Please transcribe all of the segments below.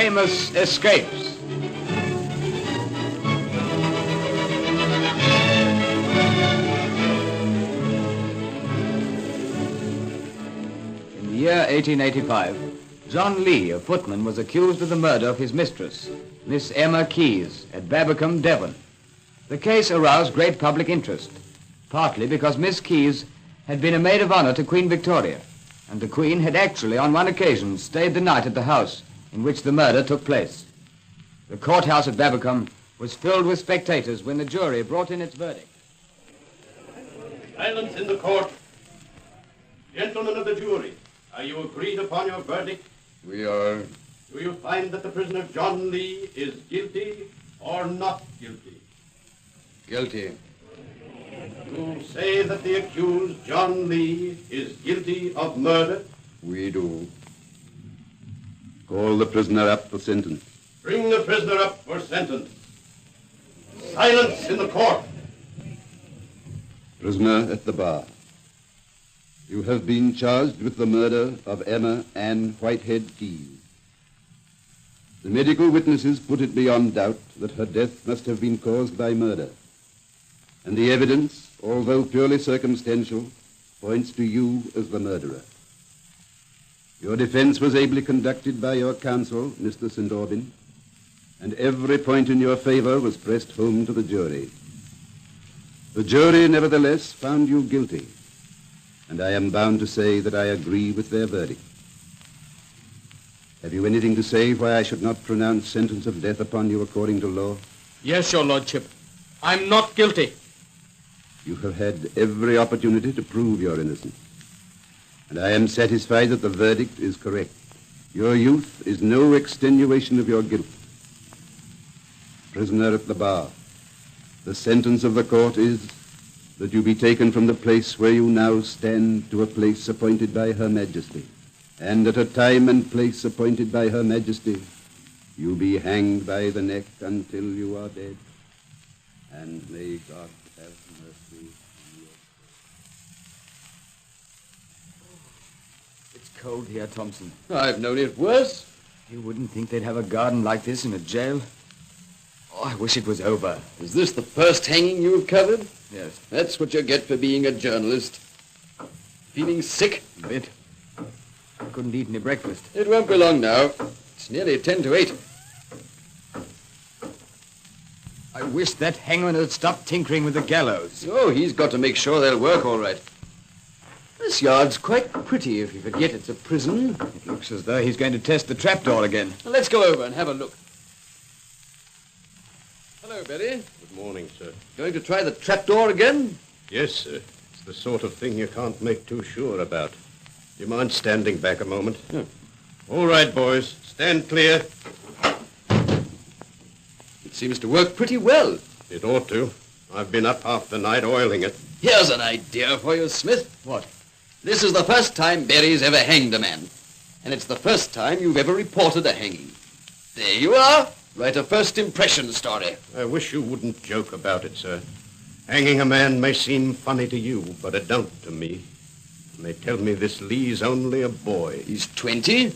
famous escapes. In the year 1885, John Lee, a footman, was accused of the murder of his mistress, Miss Emma Keyes, at Babbacombe, Devon. The case aroused great public interest, partly because Miss Keyes had been a maid of honor to Queen Victoria, and the Queen had actually, on one occasion, stayed the night at the house in which the murder took place. The courthouse at Babbacombe was filled with spectators when the jury brought in its verdict. Silence in the court. Gentlemen of the jury, are you agreed upon your verdict? We are. Do you find that the prisoner John Lee is guilty or not guilty? Guilty. You say that the accused John Lee is guilty of murder? We do. Call the prisoner up for sentence. Bring the prisoner up for sentence. Silence in the court. Prisoner at the bar. You have been charged with the murder of Emma Ann Whitehead Keyes. The medical witnesses put it beyond doubt that her death must have been caused by murder. And the evidence, although purely circumstantial, points to you as the murderer. Your defense was ably conducted by your counsel, Mr. St. Aubin, and every point in your favor was pressed home to the jury. The jury, nevertheless, found you guilty, and I am bound to say that I agree with their verdict. Have you anything to say why I should not pronounce sentence of death upon you according to law? Yes, your lordship. I'm not guilty. You have had every opportunity to prove your innocence, and I am satisfied that the verdict is correct. Your youth is no extenuation of your guilt. Prisoner at the bar, the sentence of the court is that you be taken from the place where you now stand to a place appointed by Her Majesty, and at a time and place appointed by Her Majesty, you be hanged by the neck until you are dead. And may God have mercy on you. It's cold here, Thompson. I've known it worse. You wouldn't think they'd have a garden like this in a jail? Oh, I wish it was over. Is this the first hanging you've covered? Yes. That's what you get for being a journalist. Feeling sick? A bit. I couldn't eat any breakfast. It won't be long now. It's nearly 10 to 8. I wish that hangman had stopped tinkering with the gallows. Oh, he's got to make sure they'll work all right. This yard's quite pretty if you forget it's a prison. It looks as though he's going to test the trapdoor again. Well, let's go over and have a look. Hello, Betty. Good morning, sir. Going to try the trapdoor again? Yes, sir. It's the sort of thing you can't make too sure about. Do you mind standing back a moment? Yeah. All right, boys. Stand clear. It seems to work pretty well. It ought to. I've been up half the night oiling it. Here's an idea for you, Smith. What? This is the first time Berry's ever hanged a man. And it's the first time you've ever reported a hanging. There you are. Write a first impression story. I wish you wouldn't joke about it, sir. Hanging a man may seem funny to you, but it don't to me. And they tell me this Lee's only a boy. He's 20.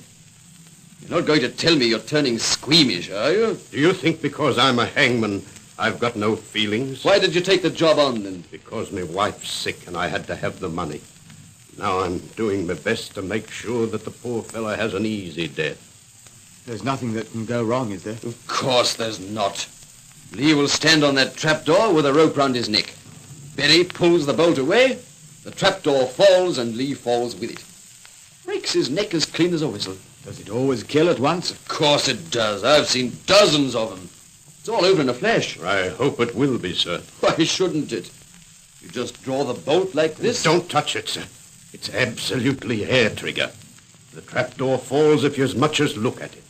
You're not going to tell me you're turning squeamish, are you? Do you think because I'm a hangman, I've got no feelings? Why did you take the job on, then? Because my wife's sick and I had to have the money. Now I'm doing my best to make sure that the poor fella has an easy death. There's nothing that can go wrong, is there? Of course there's not. Lee will stand on that trapdoor with a rope round his neck. Berry pulls the bolt away, the trapdoor falls, and Lee falls with it. Breaks his neck as clean as a whistle. Does it always kill at once? Of course it does. I've seen dozens of them. It's all over in a flash. I hope it will be, sir. Why shouldn't it? You just draw the bolt like this. Don't touch it, sir. It's absolutely hair trigger. The trapdoor falls if you as much as look at it.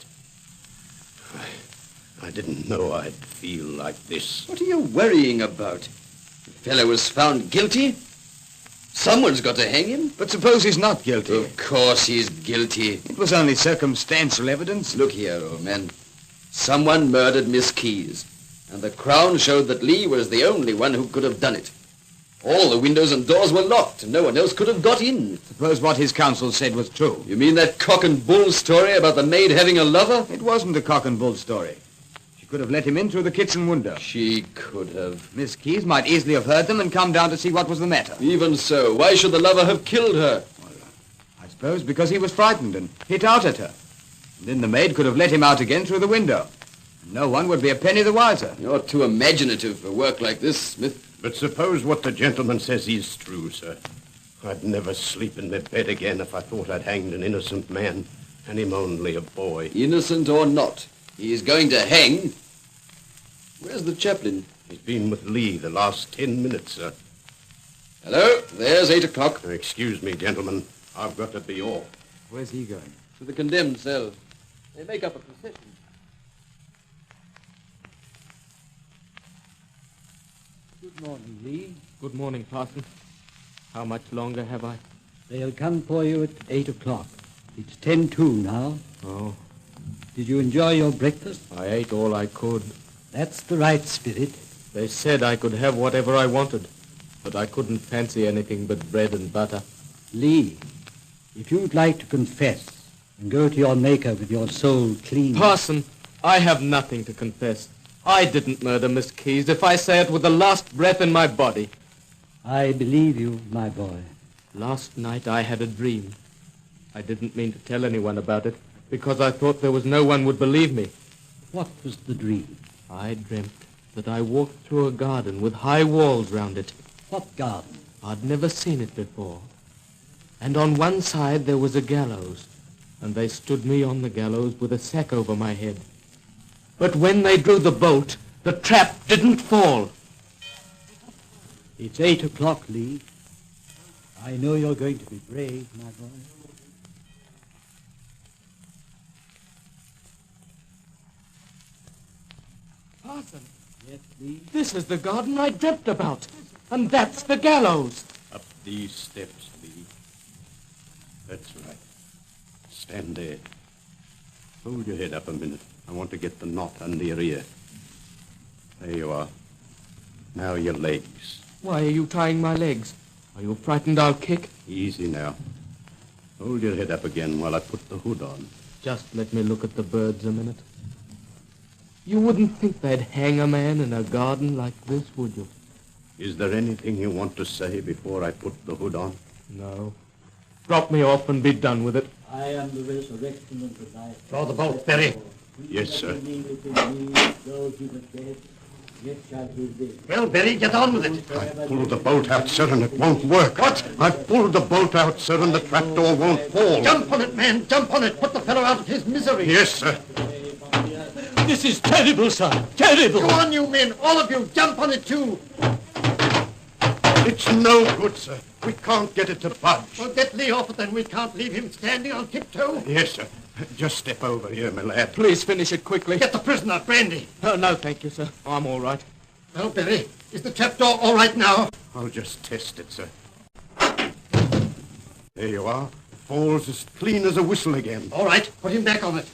I didn't know I'd feel like this. What are you worrying about? The fellow was found guilty. Someone's got to hang him. But suppose he's not guilty? Of course he's guilty. It was only circumstantial evidence. Look here, old man. Someone murdered Miss Keyes, and the Crown showed that Lee was the only one who could have done it. All the windows and doors were locked, and no one else could have got in. Suppose what his counsel said was true. You mean that cock and bull story about the maid having a lover? It wasn't a cock and bull story. She could have let him in through the kitchen window. She could have. Miss Keyes might easily have heard them and come down to see what was the matter. Even so, why should the lover have killed her? Well, I suppose because he was frightened and hit out at her. And then the maid could have let him out again through the window. No one would be a penny the wiser. You're too imaginative for work like this, Smith. But suppose what the gentleman says is true, sir. I'd never sleep in my bed again if I thought I'd hanged an innocent man, and him only a boy. Innocent or not, he is going to hang. Where's the chaplain? He's been with Lee the last 10 minutes, sir. Hello, there's 8 o'clock. Excuse me, gentlemen. I've got to be off. Where's he going? To the condemned cell. They make up a procession. Good morning, Lee. Good morning, Parson. How much longer have I? They'll come for you at 8 o'clock. It's 10:02 now. Oh, Did you enjoy your breakfast? I ate all I could. That's the right spirit. They said I could have whatever I wanted, but I couldn't fancy anything but bread and butter. Lee, if you'd like to confess and go to your Maker with your soul clean... Parson, I have nothing to confess. I didn't murder Miss Keyes if I say it with the last breath in my body. I believe you, my boy. Last night I had a dream. I didn't mean to tell anyone about it because I thought there was no one would believe me. What was the dream? I dreamt that I walked through a garden with high walls round it. What garden? I'd never seen it before. And on one side there was a gallows, and they stood me on the gallows with a sack over my head. But when they drew the bolt, the trap didn't fall. It's 8 o'clock, Lee. I know you're going to be brave, my boy. Parson, Yes, Lee? this is the garden I dreamt about, and that's the gallows. Up these steps, Lee. That's right. Stand there. Hold your head up a minute. I want to get the knot under your ear. There you are. Now your legs. Why are you tying my legs? Are you frightened I'll kick? Easy now. Hold your head up again while I put the hood on. Just let me look at the birds a minute. You wouldn't think they'd hang a man in a garden like this, would you? Is there anything you want to say before I put the hood on? No. Drop me off and be done with it. I am the resurrection and the life. Draw the bolt, Berry. Yes, sir. Well, Berry, get on with it. I've pulled the bolt out, sir, and it won't work. What? I've pulled the bolt out, sir, and the trapdoor won't fall. Jump on it, man. Jump on it. Put the fellow out of his misery. Yes, sir. This is terrible, sir. Terrible. Go on, you men. All of you. Jump on it, too. It's no good, sir. We can't get it to budge. Well, get Lee off it, then. We can't leave him standing on tiptoe. Yes, sir. Just step over here, my lad. Please finish it quickly. Get the prisoner, Brandy. Oh, no, thank you, sir. I'm all right. Well, Berry, is the trapdoor all right now? I'll just test it, sir. There you are. Falls as clean as a whistle again. All right. Put him back on it.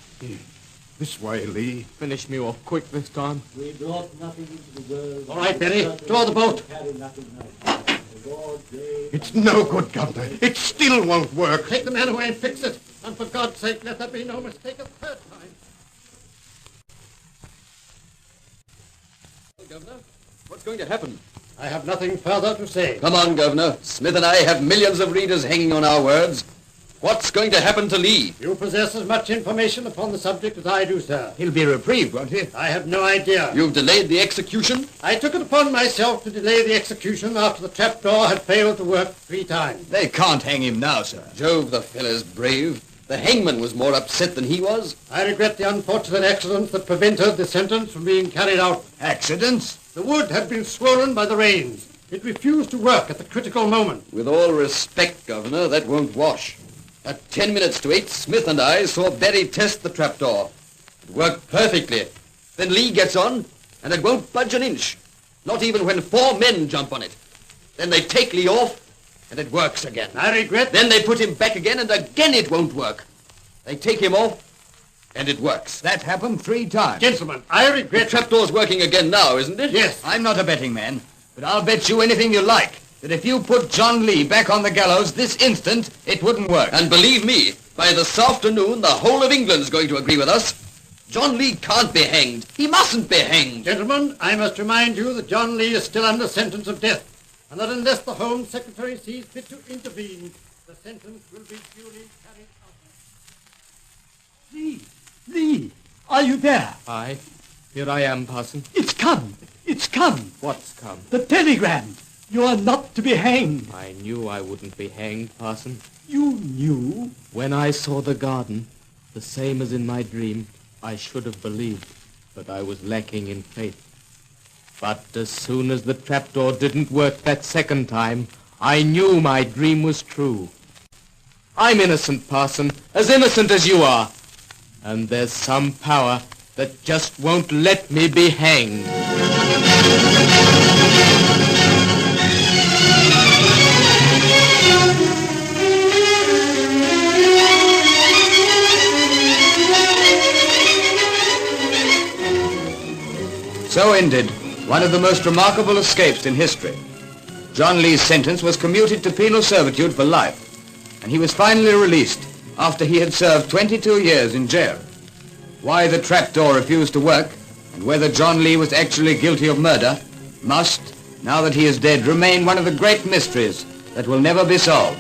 This way, Lee. Finish me off quick this time. We brought nothing into the world. All right, Berry. Draw the boat. It's no good, Governor. It still won't work. Take the man away and fix it. And for God's sake, let there be no mistake a third time. Well, Governor, what's going to happen? I have nothing further to say. Come on, Governor. Smith and I have millions of readers hanging on our words. What's going to happen to Lee? You possess as much information upon the subject as I do, sir. He'll be reprieved, won't he? I have no idea. You've delayed the execution? I took it upon myself to delay the execution after the trapdoor had failed to work 3 times. They can't hang him now, sir. Jove, the fellow's brave. The hangman was more upset than he was. I regret the unfortunate accident that prevented the sentence from being carried out. Accidents? The wood had been swollen by the rains. It refused to work at the critical moment. With all respect, Governor, that won't wash. At 10 minutes to 8, Smith and I saw Berry test the trapdoor. It worked perfectly. Then Lee gets on, and it won't budge an inch. Not even when 4 men jump on it. Then they take Lee off, and it works again. I regret... Then they put him back again, and again it won't work. They take him off, and it works. That happened 3 times. Gentlemen, I regret... The trapdoor's working again now, isn't it? Yes. I'm not a betting man, but I'll bet you anything you like. that if you put John Lee back on the gallows this instant, it wouldn't work. And believe me, by this afternoon, the whole of England's going to agree with us. John Lee can't be hanged. He mustn't be hanged. Gentlemen, I must remind you that John Lee is still under sentence of death, and that unless the Home Secretary sees fit to intervene, the sentence will be duly carried out. Lee, are you there? Aye. Here I am, Parson. It's come. It's come. What's come? The telegram. You are not to be hanged. I knew I wouldn't be hanged, Parson. You knew? When I saw the garden, the same as in my dream, I should have believed, but I was lacking in faith. But as soon as the trapdoor didn't work that second time, I knew my dream was true. I'm innocent, Parson, as innocent as you are. And there's some power that just won't let me be hanged. So ended one of the most remarkable escapes in history. John Lee's sentence was commuted to penal servitude for life, and he was finally released after he had served 22 years in jail. Why the trapdoor refused to work, and whether John Lee was actually guilty of murder, must, now that he is dead, remain one of the great mysteries that will never be solved.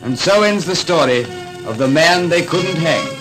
And so ends the story of the man they couldn't hang.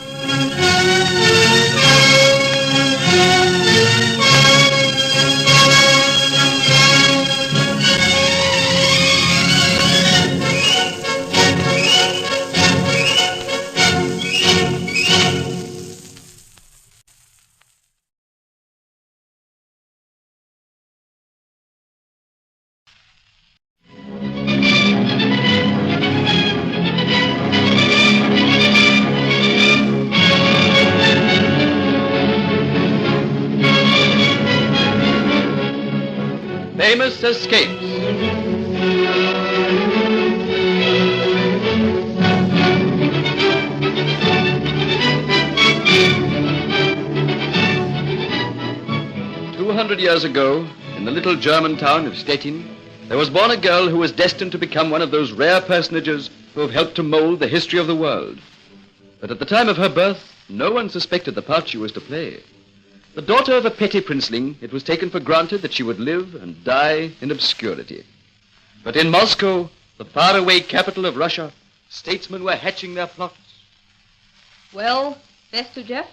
Famous escapes. Years ago, in the little German town of Stettin, there was born a girl who was destined to become one of those rare personages who have helped to mold the history of the world. But at the time of her birth, no one suspected the part she was to play. The daughter of a petty princeling, it was taken for granted that she would live and die in obscurity. But in Moscow, the faraway capital of Russia, statesmen were hatching their plots. Well, Bestujef,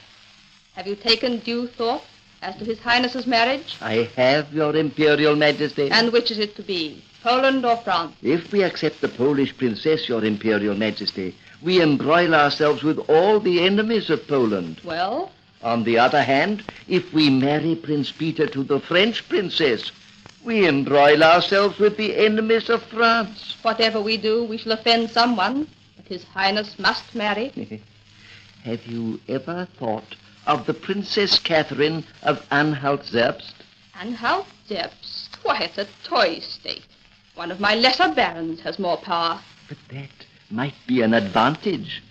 have you taken due thought as to His Highness's marriage? I have, Your Imperial Majesty. And which is it to be, Poland or France? If we accept the Polish princess, Your Imperial Majesty, we embroil ourselves with all the enemies of Poland. Well? On the other hand, if we marry Prince Peter to the French princess, we embroil ourselves with the enemies of France. Whatever we do, we shall offend someone, but His Highness must marry. Have you ever thought of the Princess Catherine of Anhalt-Zerbst? Anhalt-Zerbst? Why, it's a toy state. One of my lesser barons has more power. But that might be an advantage.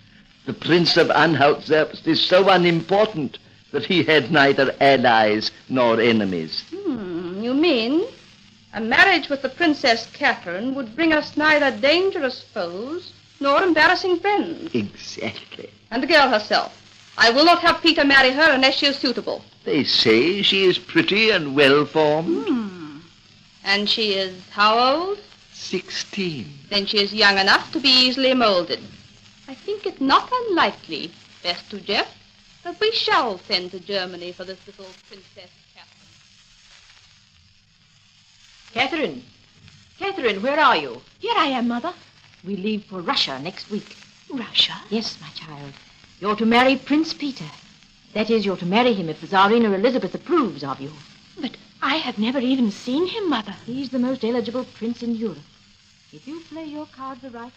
The Prince of Anhalt-Zerbst is so unimportant that he had neither allies nor enemies. You mean a marriage with the Princess Catherine would bring us neither dangerous foes nor embarrassing friends? Exactly. And the girl herself. I will not have Peter marry her unless she is suitable. They say she is pretty and well-formed. And she is how old? 16. Then she is young enough to be easily molded. I think it not unlikely, Bestujef, that we shall send to Germany for this little Princess Catherine. Catherine, where are you? Here I am, Mother. We leave for Russia next week. Russia? Yes, my child. You're to marry Prince Peter. That is, you're to marry him if the Tsarina Elizabeth approves of you. But I have never even seen him, Mother. He's the most eligible prince in Europe. If you play your cards aright,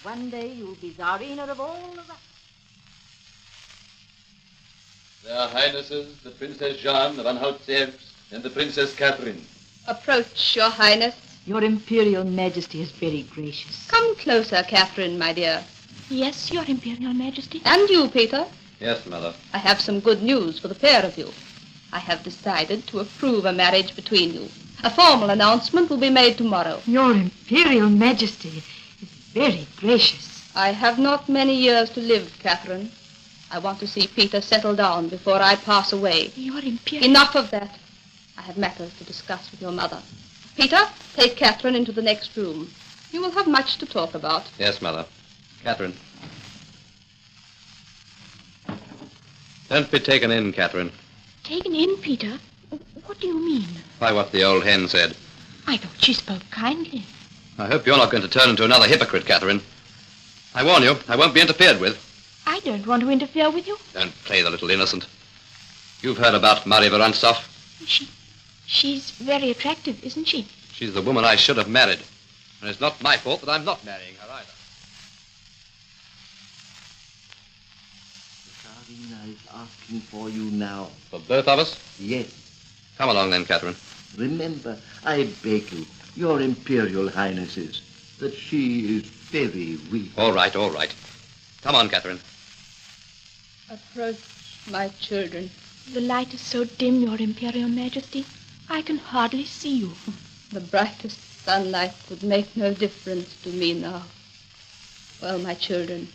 one day you'll be Tsarina of all the Russians. Their Highnesses, the Princess Jeanne of Anhalt-Zerbst and the Princess Catherine. Approach, Your Highness. Your Imperial Majesty is very gracious. Come closer, Catherine, my dear. Yes, Your Imperial Majesty. And you, Peter. Yes, Mother. I have some good news for the pair of you. I have decided to approve a marriage between you. A formal announcement will be made tomorrow. Your Imperial Majesty is very gracious. I have not many years to live, Catherine. I want to see Peter settle down before I pass away. Your Imperial... Enough of that. I have matters to discuss with your mother. Peter, take Catherine into the next room. You will have much to talk about. Yes, Mother. Catherine. Don't be taken in, Catherine. Taken in, Peter? What do you mean? By what the old hen said. I thought she spoke kindly. I hope you're not going to turn into another hypocrite, Catherine. I warn you, I won't be interfered with. I don't want to interfere with you. Don't play the little innocent. You've heard about Marie Vorontsov. She's very attractive, isn't she? She's the woman I should have married. And it's not my fault that I'm not marrying her either. The Tsarina is asking for you now. For both of us? Yes. Come along then, Catherine. Remember, I beg you, your Imperial Highnesses, that she is very weak. All right, all right. Come on, Catherine. Approach, my children. The light is so dim, Your Imperial Majesty. I can hardly see you. The brightest sunlight would make no difference to me now. Well, my children,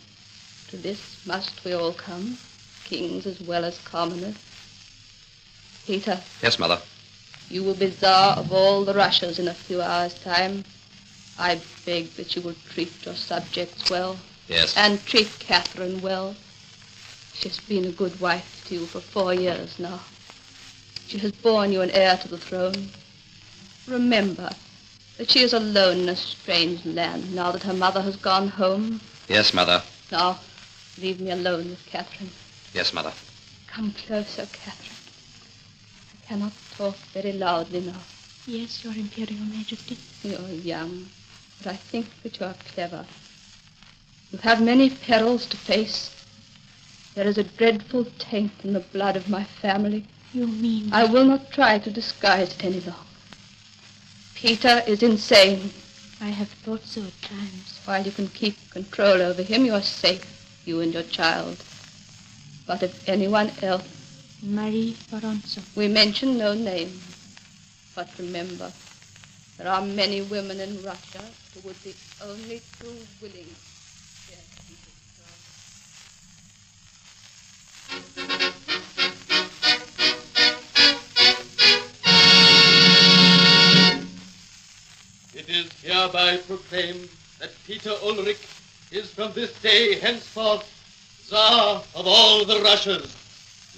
to this must we all come, kings as well as commoners. Peter. Yes, Mother. You will be Tsar of all the Russias in a few hours' time. I beg that you will treat your subjects well. Yes. And treat Catherine well. She's been a good wife to you for 4 years now. She has borne you an heir to the throne. Remember that she is alone in a strange land now that her mother has gone home. Yes, Mother. Now, leave me alone with Catherine. Yes, Mother. Come closer, Catherine. I cannot talk very loudly now. Yes, Your Imperial Majesty. You're young, but I think that you are clever. You have many perils to face. There is a dreadful taint in the blood of my family. You mean... I will not try to disguise it any longer. Peter is insane. I have thought so at times. While you can keep control over him, you are safe, you and your child. But if anyone else... Marie Vorontsov. We mention no names. But remember, there are many women in Russia who would be only too willing to share Peter's throne. It is hereby proclaimed that Peter Ulrich is from this day henceforth Tsar of all the Russias.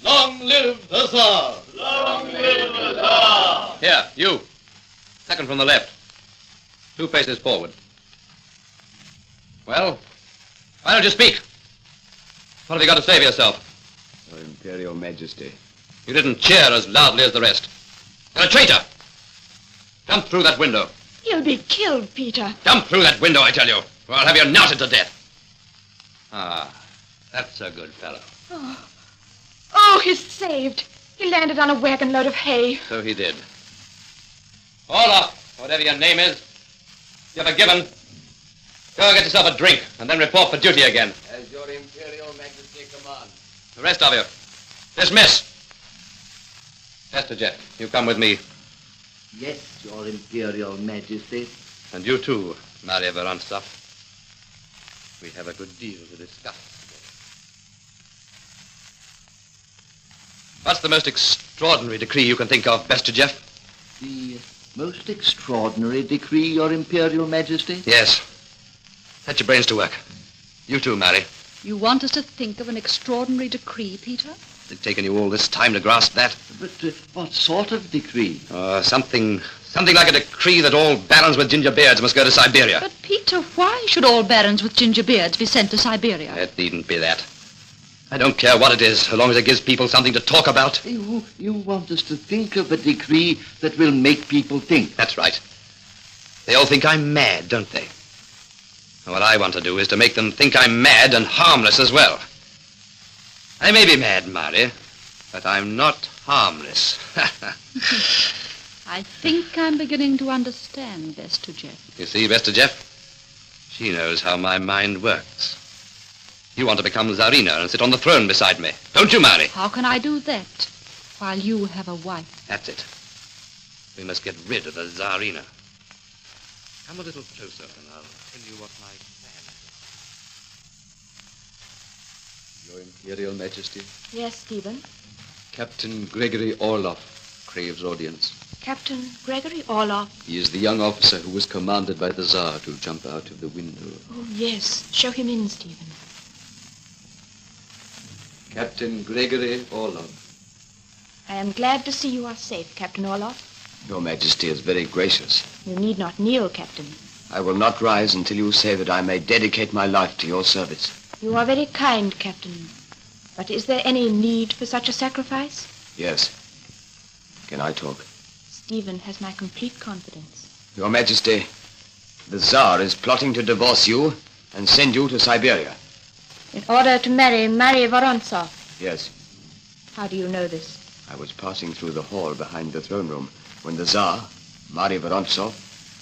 Long live the Tsar! Long live the Tsar! Here, you. Second from the left. 2 paces forward. Well, why don't you speak? What have you got to say for yourself? Your Imperial Majesty. You didn't cheer as loudly as the rest. You're a traitor! Jump through that window. You'll be killed, Peter. Jump through that window, I tell you, or I'll have you knouted to death. Ah, that's a good fellow. Oh, he's saved. He landed on a wagon load of hay. So he did. Olaf, whatever your name is, you're forgiven. Go get yourself a drink, and then report for duty again. As your Imperial Majesty commands. The rest of you, dismiss. Master Jeff, you come with me. Yes, Your Imperial Majesty. And you too, Maria Vorontsov. We have a good deal to discuss today. What's the most extraordinary decree you can think of, Master Jeff? The most extraordinary decree, Your Imperial Majesty? Yes. Set your brains to work. You too, Mary. You want us to think of an extraordinary decree, Peter? It's taken you all this time to grasp that. But what sort of decree? Something like a decree that all barons with ginger beards must go to Siberia. But, Peter, why should all barons with ginger beards be sent to Siberia? It needn't be that. I don't care what it is, so long as it gives people something to talk about. You want us to think of a decree that will make people think. That's right. They all think I'm mad, don't they? And what I want to do is to make them think I'm mad and harmless as well. I may be mad, Mary, but I'm not harmless. I think I'm beginning to understand, Bester Jeff. You see, Bester Jeff, she knows how my mind works. You want to become Tsarina and sit on the throne beside me, don't you, Mary? How can I do that while you have a wife? That's it. We must get rid of the Tsarina. Come a little closer and I'll tell you what my plan is. Your Imperial Majesty, Yes, Stephen. Captain Gregory Orloff craves audience. Captain Gregory Orloff. He is the young officer who was commanded by the Tsar to jump out of the window. Oh, yes. Show him in, Stephen. Captain Gregory Orloff. I am glad to see you are safe, Captain Orloff. Your Majesty is very gracious. You need not kneel, Captain. I will not rise until you say that I may dedicate my life to your service. You are very kind, Captain. But is there any need for such a sacrifice? Yes. Can I talk? Stephen has my complete confidence. Your Majesty, the Tsar is plotting to divorce you and send you to Siberia. In order to marry Marie Vorontsov. Yes. How do you know this? I was passing through the hall behind the throne room when the Tsar, Marie Vorontsov,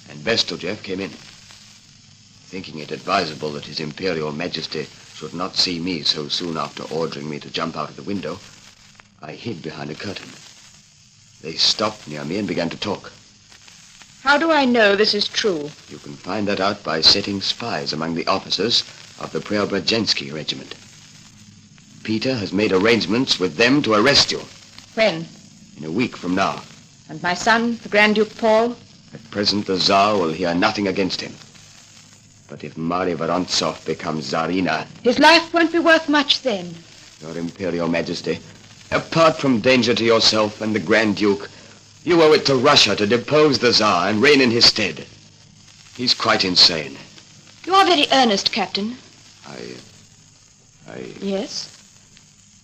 and Bestoujev came in. Thinking it advisable that His Imperial Majesty should not see me so soon after ordering me to jump out of the window, I hid behind a curtain. They stopped near me and began to talk. How do I know this is true? You can find that out by setting spies among the officers of the Preobrazhensky regiment. Peter has made arrangements with them to arrest you. When? In a week from now. And my son, the Grand Duke Paul? At present, the Tsar will hear nothing against him. But if Marie Vorontsov becomes Tsarina... His life won't be worth much then. Your Imperial Majesty, apart from danger to yourself and the Grand Duke, you owe it to Russia to depose the Tsar and reign in his stead. He's quite insane. You are very earnest, Captain. I... Yes?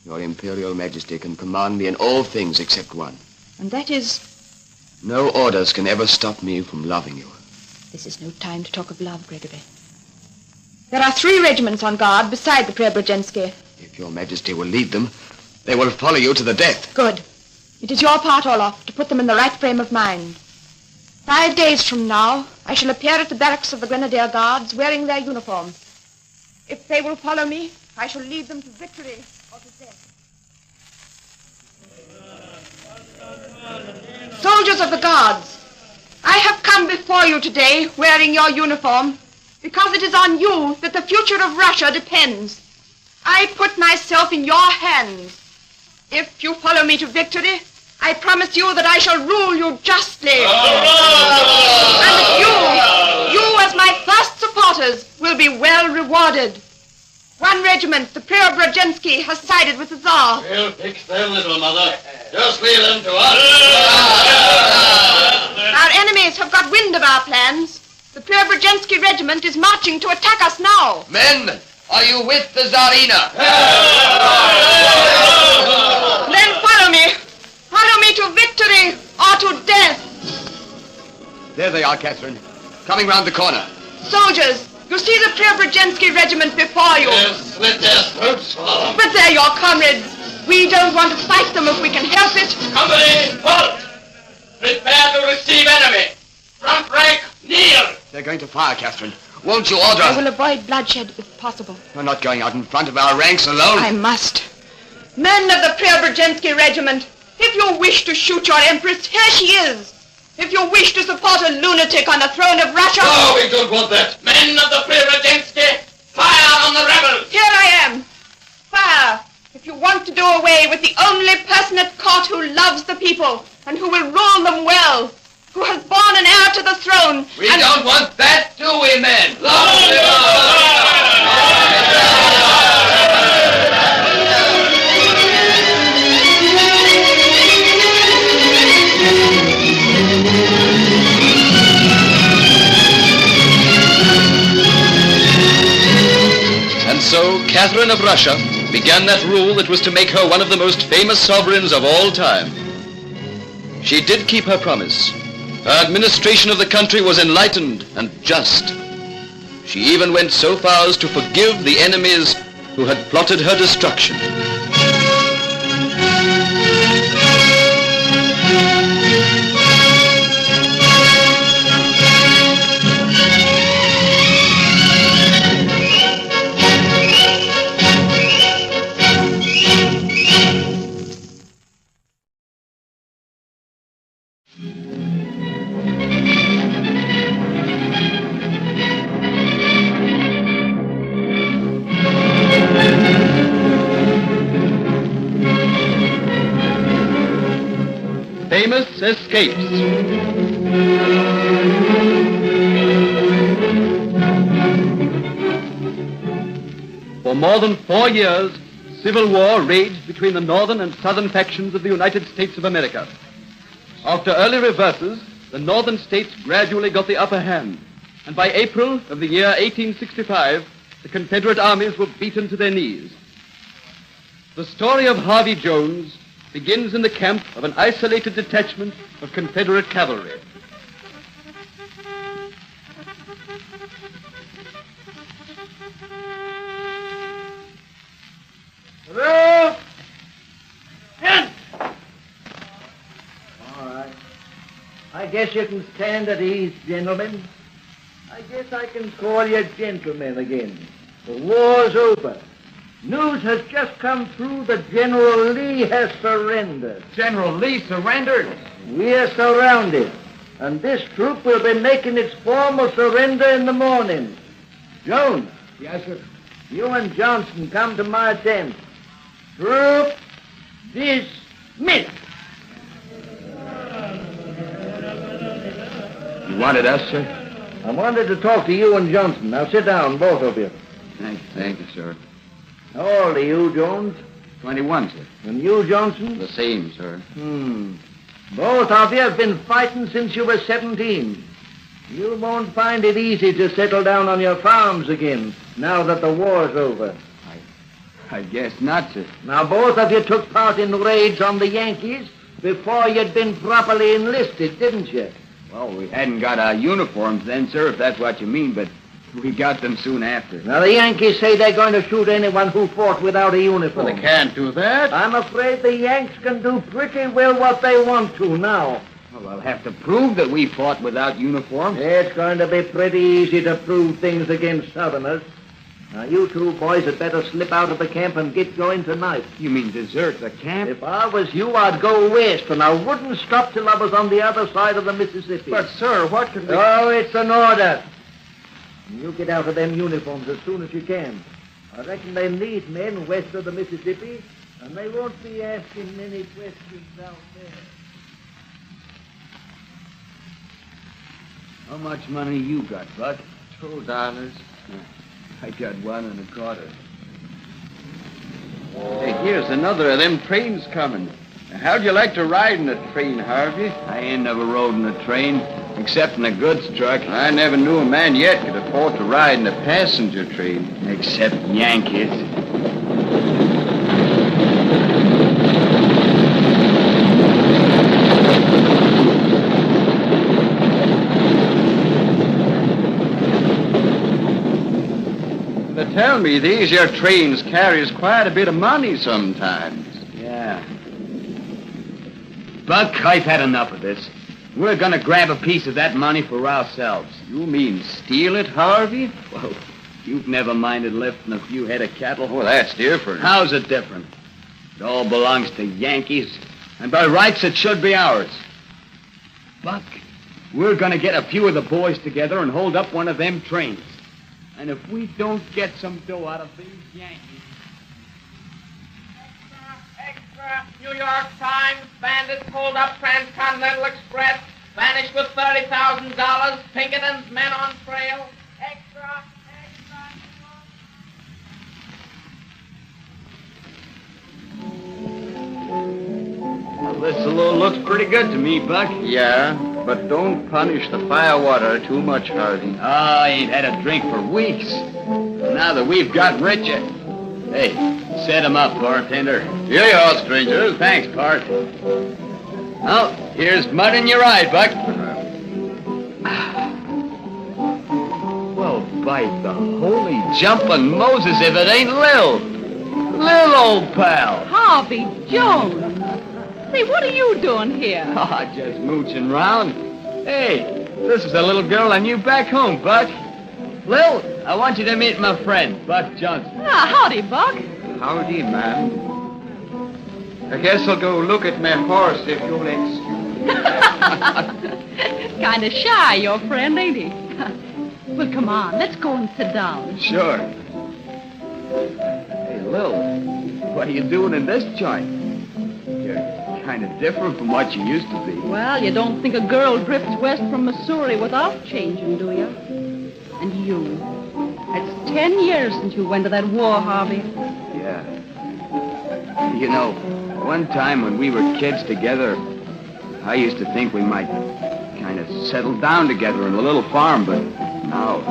Your Imperial Majesty can command me in all things except one. And that is... No orders can ever stop me from loving you. This is no time to talk of love, Gregory. There are 3 regiments on guard beside the Preobrazhensky. If your Majesty will lead them, they will follow you to the death. Good. It is your part, Orloff, to put them in the right frame of mind. 5 days from now, I shall appear at the barracks of the Grenadier Guards wearing their uniform. If they will follow me, I shall lead them to victory or to death. Soldiers of the Guards, I have come before you today wearing your uniform because it is on you that the future of Russia depends. I put myself in your hands. If you follow me to victory, I promise you that I shall rule you justly. And that you as my first supporters, will be well rewarded. 1 regiment, the Preobrazhensky, has sided with the Tsar. We'll fix them, little mother. Just leave them to us. Our enemies have got wind of our plans. The Preobrazhensky regiment is marching to attack us now. Men, are you with the Tsarina? Then follow me. Follow me to victory or to death. There they are, Catherine. Coming round the corner. Soldiers, you see the Preobrazhensky regiment before you. Yes, slit their throats. But they're your comrades. We don't want to fight them if we can help it. Company, halt! Prepare to receive enemy. Front rank, kneel. They're going to fire, Catherine. Won't you order? I will avoid bloodshed if possible. You're not going out in front of our ranks alone. I must. Men of the Preobrazhensky regiment, if you wish to shoot your empress, here she is. If you wish to support a lunatic on the throne of Russia... No, we don't want that. Men of the Preobrazhensky, fire on the rebels. Here I am. Fire. If you want to do away with the only person at court who loves the people and who will rule them well, who has borne an heir to the throne... We don't want that, do we, men? And so Catherine of Russia began that rule that was to make her one of the most famous sovereigns of all time. She did keep her promise. Her administration of the country was enlightened and just. She even went so far as to forgive the enemies who had plotted her destruction. famous escapes. For more than 4 years, civil war raged between the northern and southern factions of the United States of America. After early reverses, the northern states gradually got the upper hand, and by April of the year 1865, the Confederate armies were beaten to their knees. The story of Harvey Jones begins in the camp of an isolated detachment of Confederate cavalry. Hello? Stand! All right. I guess you can stand at ease, gentlemen. I guess I can call you gentlemen again. The war's over. News has just come through that General Lee has surrendered. General Lee surrendered? We're surrounded, and this troop will be making its formal surrender in the morning. Jones. Yes, sir. You and Johnson come to my tent. Troop dismissed. You wanted us, sir? I wanted to talk to you and Johnson. Now sit down, both of you. Thank you, sir. How old are you, Jones? 21, sir. And you, Johnson? The same, sir. Both of you have been fighting since you were 17. You won't find it easy to settle down on your farms again, now that the war's over. I guess not, sir. Now, both of you took part in raids on the Yankees before you'd been properly enlisted, didn't you? Well, we hadn't got our uniforms then, sir, if that's what you mean, but we got them soon after. Now, the Yankees say they're going to shoot anyone who fought without a uniform. Well, they can't do that. I'm afraid the Yanks can do pretty well what they want to now. Well, they'll have to prove that we fought without uniforms. It's going to be pretty easy to prove things against Southerners. Now, you two boys had better slip out of the camp and get going tonight. You mean desert the camp? If I was you, I'd go west, and I wouldn't stop till I was on the other side of the Mississippi. But, sir, what could we... Oh, it's an order. You get out of them uniforms as soon as you can. I reckon they need men west of the Mississippi, and they won't be asking many questions out there. How much money you got, Buck? $2. I got $1.25. Hey, here's another of them trains coming. How'd you like to ride in a train, Harvey? I ain't never rode in a train, except in a goods truck. I never knew a man yet could afford to ride in a passenger train. Except Yankees. They tell me these your trains carries quite a bit of money sometimes. Yeah. Buck, I've had enough of this. We're gonna grab a piece of that money for ourselves. You mean steal it, Harvey? Well, you've never minded lifting a few head of cattle. Well, that's different. How's it different? It all belongs to Yankees, and by rights it should be ours. Buck, we're gonna get a few of the boys together and hold up one of them trains. And if we don't get some dough out of these Yankees... Extra! New York Times, bandits hold up Transcontinental Express, vanished with $30,000, Pinkerton's men on trail. Extra! Well, this saloon looks pretty good to me, Buck. Yeah, but don't punish the firewater too much, Harvey. I ain't had a drink for weeks. Now that we've got richer. Hey, set 'em up, bartender. Here you are, strangers. Thanks, Bart. Well, here's mud in your eye, Buck. Well, by the holy jumping Moses, if it ain't Lil. Lil, old pal. Harvey Jones. Say, what are you doing here? Oh, just mooching round. Hey, this is a little girl I knew back home, Buck. Lil, I want you to meet my friend, Buck Johnson. Ah, howdy, Buck. Howdy, ma'am. I guess I'll go look at my horse if you'll excuse me. Kind of shy, your friend, ain't he? Well, come on, let's go and sit down. Sure. Hey, Lil, what are you doing in this joint? You're kind of different from what you used to be. Well, you don't think a girl drifts west from Missouri without changing, do you? And you. It's 10 years since you went to that war, Harvey. Yeah. You know, one time when we were kids together, I used to think we might kind of settle down together in a little farm, but now...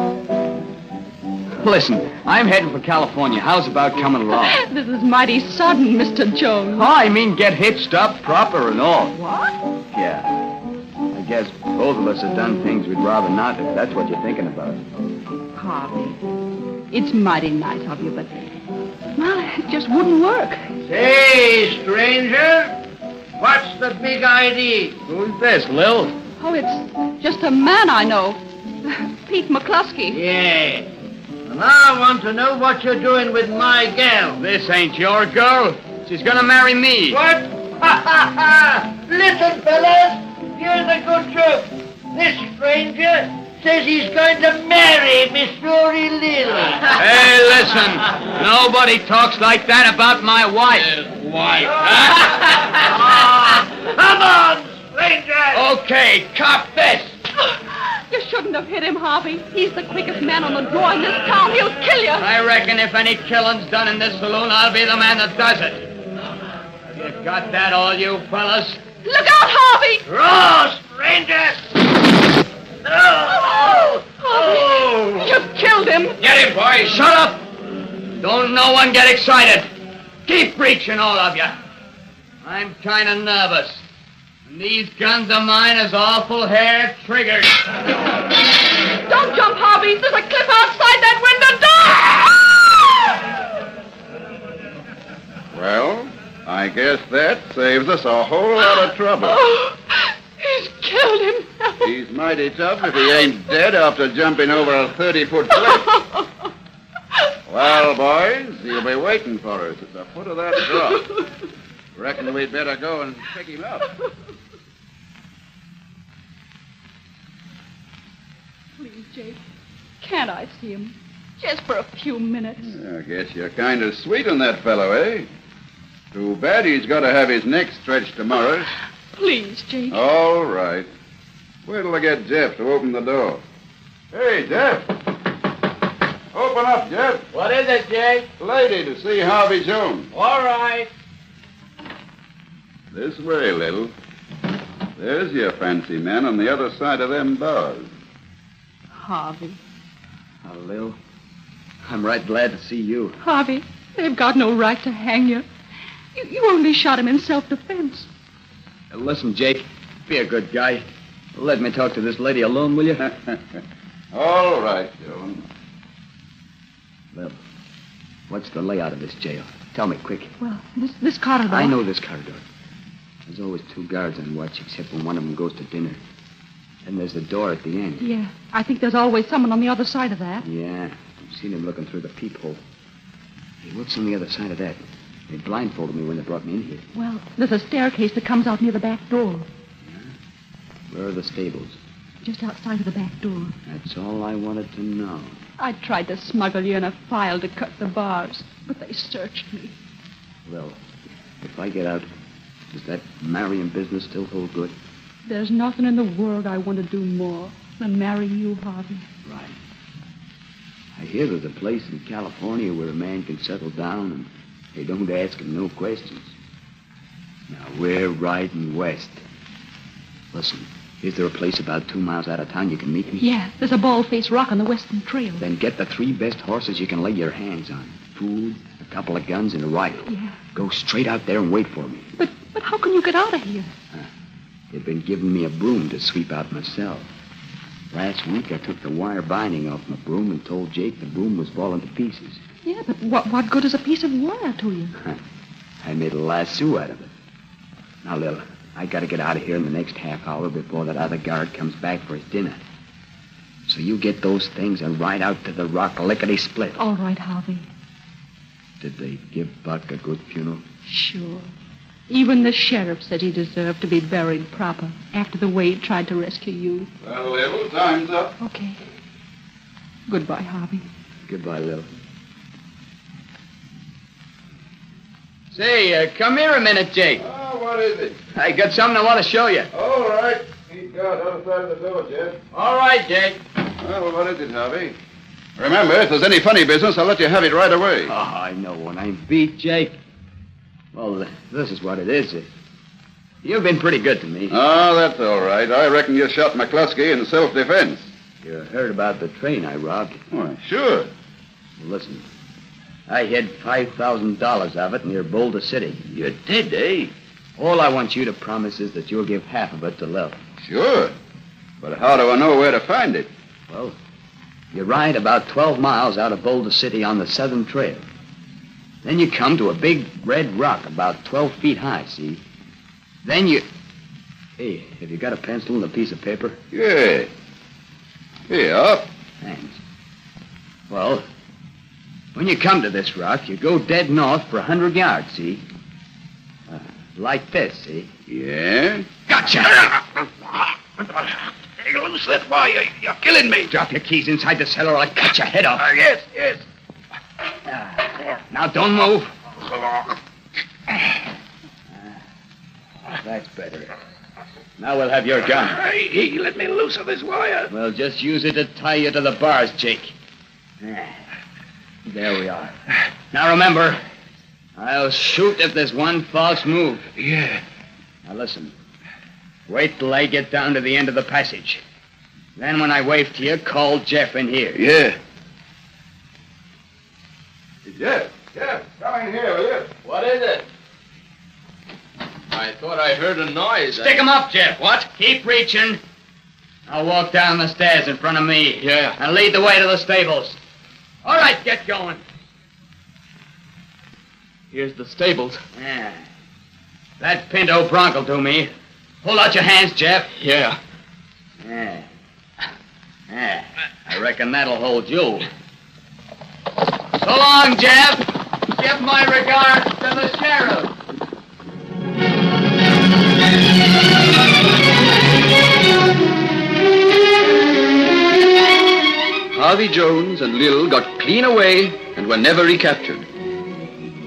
Listen, I'm heading for California. How's about coming along? This is mighty sudden, Mr. Jones. Oh, I mean get hitched up proper and all. What? Yeah. I guess both of us have done things we'd rather not, if that's what you're thinking about. Harvey, it's mighty nice of you, but... Well, it just wouldn't work. Say, stranger, what's the big idea? Who's this, Lil? Oh, it's just a man I know. Pete McCluskey. Yeah. And I want to know what you're doing with my gal. This ain't your girl. She's gonna marry me. What? Listen, fellas, here's the good truth. This stranger says he's going to marry Miss Rory Little. Hey, listen. Nobody talks like that about my wife. Wife? Come on, stranger. Okay, cop this. You shouldn't have hit him, Harvey. He's the quickest man on the draw in this town. He'll kill you. I reckon if any killing's done in this saloon, I'll be the man that does it. You got that, all you fellas? Look out, Harvey! Draw, stranger! Oh! Harvey, you've killed him. Get him, boy. Shut up. Don't no one get excited. Keep preaching, all of you. I'm kind of nervous. And these guns of mine is awful hair triggered. Don't jump, Harvey. There's a cliff outside that window. Well, I guess that saves us a whole lot of trouble. Oh, he's killed him. He's mighty tough if he ain't dead after jumping over a 30-foot cliff. Well, boys, he'll be waiting for us at the foot of that drop. Reckon we'd better go and pick him up. Please, Jake, can't I see him? Just for a few minutes. I guess you're kind of sweet on that fellow, eh? Too bad he's got to have his neck stretched tomorrow. Please, Jake. All right. Wait till I get Jeff to open the door. Hey, Jeff. Open up, Jeff. What is it, Jake? Lady to see Harvey Jones. All right. This way, Little. There's your fancy man on the other side of them bars. Harvey. Oh, Lil, I'm right glad to see you. Harvey, they've got no right to hang you. You only shot him in self-defense. Listen, Jake, be a good guy. Let me talk to this lady alone, will you? All right, Jones. Lil, what's the layout of this jail? Tell me, quick. Well, this corridor... I know this corridor. There's always 2 guards on watch, except when one of them goes to dinner. And there's the door at the end. Yeah, I think there's always someone on the other side of that. Yeah, I've seen him looking through the peephole. Hey, what's on the other side of that? They blindfolded me when they brought me in here. Well, there's a staircase that comes out near the back door. Yeah? Where are the stables? Just outside of the back door. That's all I wanted to know. I tried to smuggle you in a file to cut the bars, but they searched me. Well, if I get out, does that marrying business still hold good? There's nothing in the world I want to do more than marry you, Harvey. Right. I hear there's a place in California where a man can settle down and they don't ask him no questions. Now, we're riding west. Listen, is there a place about 2 miles out of town you can meet me? Yeah, there's a bald-faced rock on the western trail. Then get the 3 best horses you can lay your hands on. Food, a couple of guns, and a rifle. Yeah. Go straight out there and wait for me. But how can you get out of here? They've been giving me a broom to sweep out myself. Last week, I took the wire binding off my broom and told Jake the broom was falling to pieces. Yeah, but what good is a piece of wire to you? I made a lasso out of it. Now, Lil, I gotta get out of here in the next half hour before that other guard comes back for his dinner. So you get those things and ride out to the rock lickety-split. All right, Harvey. Did they give Buck a good funeral? Sure. Even the sheriff said he deserved to be buried proper after the way he tried to rescue you. Well, Little, time's up. Okay. Goodbye, Harvey. Goodbye, Lil. Say, come here a minute, Jake. Oh, what is it? I got something I want to show you. All right. Keep guard other side of the door, Jeff. All right, Jake. Well, what is it, Harvey? Remember, if there's any funny business, I'll let you have it right away. Oh, I know when I'm beat, Jake. Well, this is what it is. You've been pretty good to me. Oh, that's all right. I reckon you shot McCluskey in self-defense. You heard about the train I robbed? Why, sure. Well, listen, I hid $5,000 of it near Boulder City. You did, eh? All I want you to promise is that you'll give half of it to Lil. Sure. But how do I know where to find it? Well, you ride about 12 miles out of Boulder City on the Southern Trail. Then you come to a big red rock about 12 feet high, see? Then you... Hey, have you got a pencil and a piece of paper? Yeah. Here. Thanks. Well, when you come to this rock, you go dead north for 100 yards, see? Like this, see? Yeah? Gotcha! Hey, loose that wire. You're killing me. Drop your keys inside the cellar or I'll cut your head off. Yes, yes. Now, don't move. That's better. Now we'll have your gun. Hey, let me loose of this wire. Well, just use it to tie you to the bars, Jake. There we are. Now, remember, I'll shoot if there's one false move. Yeah. Now, listen. Wait till I get down to the end of the passage. Then when I wave to you, call Jeff in here. Yeah. Jeff, come in here, will you? What is it? I thought I heard a noise. Stick 'em up, Jeff. What? Keep reaching. I'll walk down the stairs in front of me. Yeah. And lead the way to the stables. All right, get going. Here's the stables. Yeah. That Pinto bronco to me. Hold out your hands, Jeff. Yeah. Yeah. I reckon that'll hold you. So long, Jeff. Give my regards to the sheriff. Harvey Jones and Lil got clean away and were never recaptured.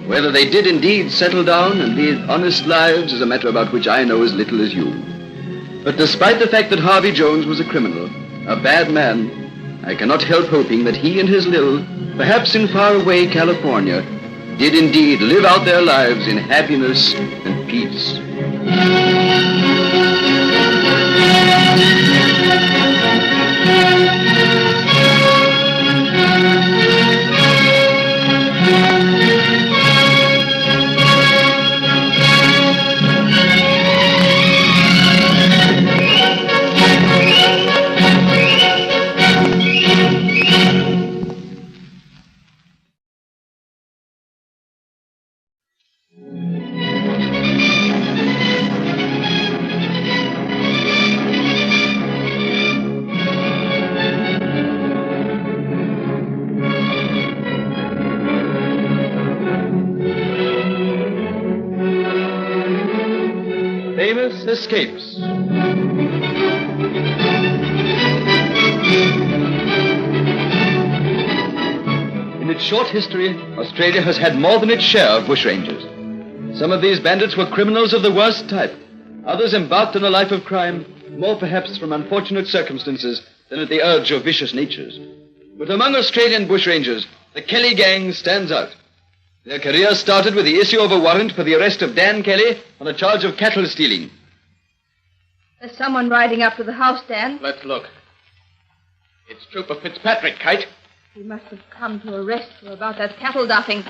Whether they did indeed settle down and lead honest lives is a matter about which I know as little as you. But despite the fact that Harvey Jones was a criminal, a bad man, I cannot help hoping that he and his Lil, perhaps in faraway California, did indeed live out their lives in happiness and peace. Famous escapes. In its short history, Australia has had more than its share of bushrangers. Some of these bandits were criminals of the worst type. Others embarked on a life of crime, more perhaps from unfortunate circumstances than at the urge of vicious natures. But among Australian bushrangers, the Kelly gang stands out. Their career started with the issue of a warrant for the arrest of Dan Kelly on a charge of cattle stealing. There's someone riding up to the house, Dan. Let's look. It's Trooper Fitzpatrick, Kite. He must have come to arrest you about that cattle duffing.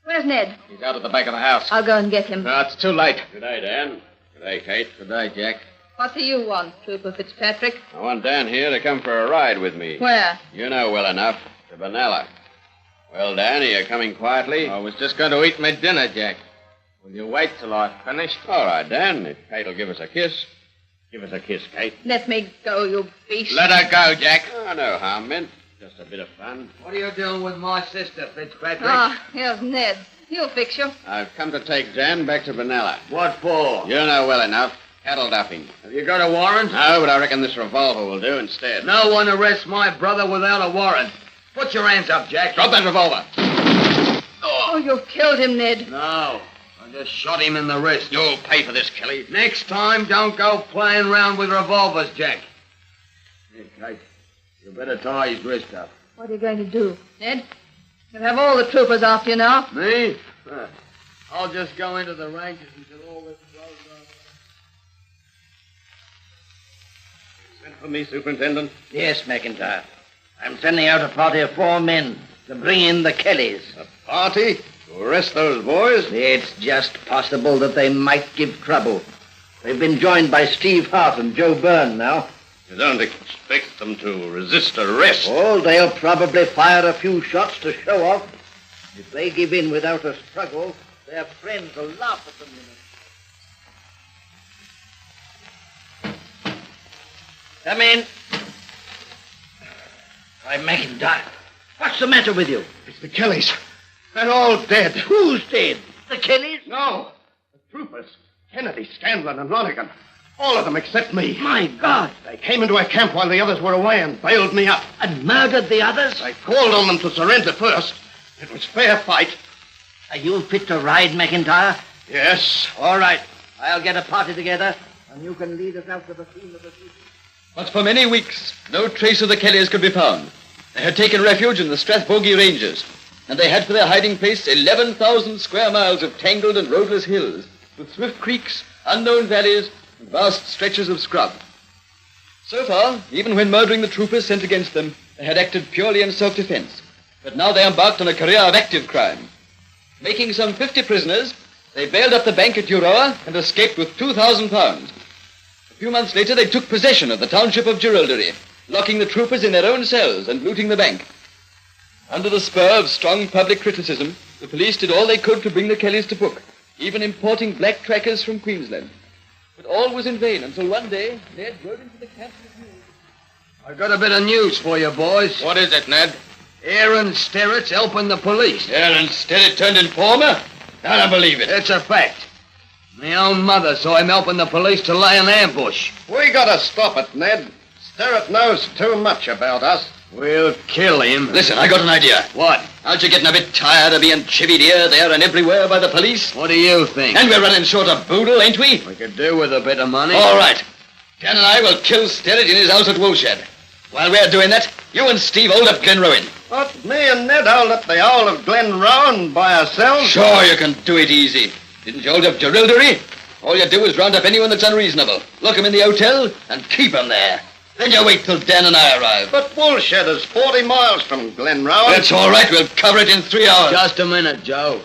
Where's Ned? He's out at the back of the house. I'll go and get him. No, it's too late. Good day, Dan. Good day, Kate. Good day, Jack. What do you want, Trooper Fitzpatrick? I want Dan here to come for a ride with me. Where? You know well enough. To Vanilla. Well, Dan, are you coming quietly? I was just going to eat my dinner, Jack. Will you wait till I've finished? All right, Dan. If Kate will give us a kiss. Give us a kiss, Kate. Let me go, you beast. Let her go, Jack. Oh, no harm meant. Just a bit of fun. What are you doing with my sister, Fitzpatrick? Ah, here's Ned. He'll fix you. I've come to take Dan back to Vanilla. What for? You know well enough. Cattle duffing. Have you got a warrant? No, but I reckon this revolver will do instead. No one arrests my brother without a warrant. Put your hands up, Jack. Drop that revolver. Oh, you've killed him, Ned. No. I just shot him in the wrist. You'll pay for this, Kelly. Next time, don't go playing around with revolvers, Jack. Here, Kate, you better tie his wrist up. What are you going to do, Ned? You'll have all the troopers after you now. Me? I'll just go into the ranks until all this blows over. Sent for me, Superintendent? Yes, McIntyre. I'm sending out a party of 4 men to bring in the Kellys. A party? To arrest those boys? It's just possible that they might give trouble. They've been joined by Steve Hart and Joe Byrne now. You don't expect them to resist arrest? Oh, they'll probably fire a few shots to show off. If they give in without a struggle, their friends will laugh at them. Come in. Why, McIntyre, what's the matter with you? It's the Kellys. They're all dead. Who's dead? The Kellys? No. The troopers. Kennedy, Scanlon, and Lonigan. All of them except me. My God. They came into our camp while the others were away and bailed me up. And murdered the others? I called on them to surrender first. It was fair fight. Are you fit to ride, McIntyre? Yes. All right. I'll get a party together, and you can lead us out to the scene of the shooting. But for many weeks, no trace of the Kellys could be found. They had taken refuge in the Strathbogie Ranges, and they had for their hiding place 11,000 square miles of tangled and roadless hills, with swift creeks, unknown valleys, and vast stretches of scrub. So far, even when murdering the troopers sent against them, they had acted purely in self-defense. But now they embarked on a career of active crime. Making some 50 prisoners, they bailed up the bank at Euroa and escaped with £2,000. A few months later, they took possession of the township of Geraldary, locking the troopers in their own cells and looting the bank. Under the spur of strong public criticism, the police did all they could to bring the Kellys to book, even importing black trackers from Queensland. But all was in vain until one day, Ned rode into the camp with news. I've got a bit of news for you, boys. What is it, Ned? Aaron Sterrett's helping the police. Aaron Sterrett turned informer? I don't believe it. It's a fact. My own mother saw him helping the police to lay an ambush. We gotta stop it, Ned. Sterrett knows too much about us. We'll kill him. Listen, I got an idea. What? Aren't you getting a bit tired of being chivied here, there, and everywhere by the police? What do you think? And we're running short of boodle, ain't we? We could do with a bit of money. All right. Dan and I will kill Sterrett in his house at Woolshed. While we're doing that, you and Steve hold up Glenrowan. What, me and Ned hold up the whole of Glenrowan by ourselves? Sure, you can do it easy. Didn't you hold up Geraldary? All you do is round up anyone that's unreasonable, lock him in the hotel, and keep him there. Then you wait till Dan and I arrive. But Woolshed is 40 miles from Glenrowan. That's all right. We'll cover it in 3 hours. Just a minute, Joe.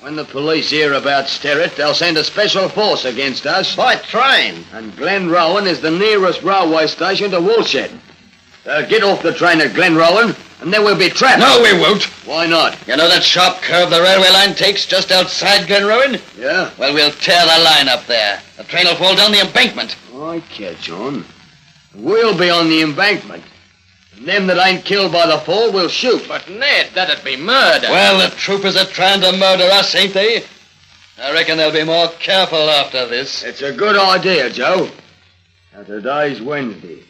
When the police hear about Sterrett, they'll send a special force against us. By train. And Glenrowan is the nearest railway station to Woolshed. They'll get off the train at Glenrowan, and then we'll be trapped. No, we won't. Why not? You know that sharp curve the railway line takes just outside Glenrowan? Yeah. Well, we'll tear the line up there. The train will fall down the embankment. I catch on. We'll be on the embankment. And them that ain't killed by the fall will shoot. But, Ned, that'd be murder. Well, the troopers are trying to murder us, ain't they? I reckon they'll be more careful after this. It's a good idea, Joe. Now, today's Wednesday.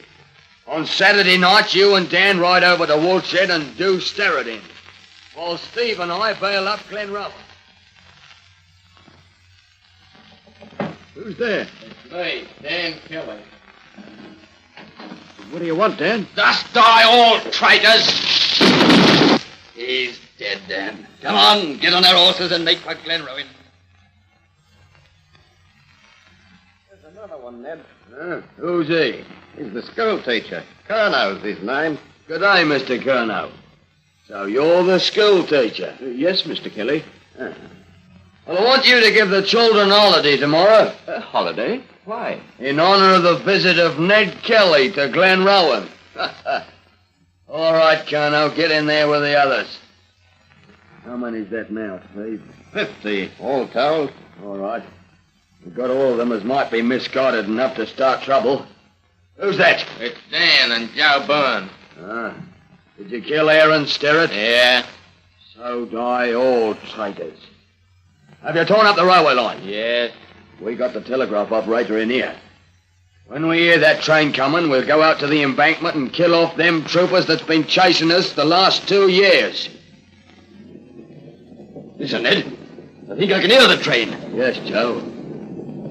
On Saturday night, you and Dan ride over to Woolshed and do Sterrett in, while Steve and I bail up Glenrowan. Who's there? It's me, Dan Kelly. What do you want, Dan? Thus die all traitors! He's dead, Dan. Come on, get on our horses and make for Glenrowan. There's another one, Ned. Who's he? He's the school teacher. Curno's his name. Good day, Mr. Curnow. So you're the school teacher? Yes, Mr. Kelly. Well, I want you to give the children a holiday tomorrow. A holiday? Why? In honor of the visit of Ned Kelly to Glenrowan. All right, Curnow, get in there with the others. How many's that now, Steve? 50, all told. All right. We've got all of them as might be misguided enough to start trouble. Who's that? It's Dan and Joe Byrne. Did you kill Aaron Sterrett? Yeah. So die all traitors. Have you torn up the railway line? Yes. We got the telegraph operator in here. When we hear that train coming, we'll go out to the embankment and kill off them troopers that's been chasing us the last 2 years. Listen, Ned. I think I can hear the train. Yes, Joe.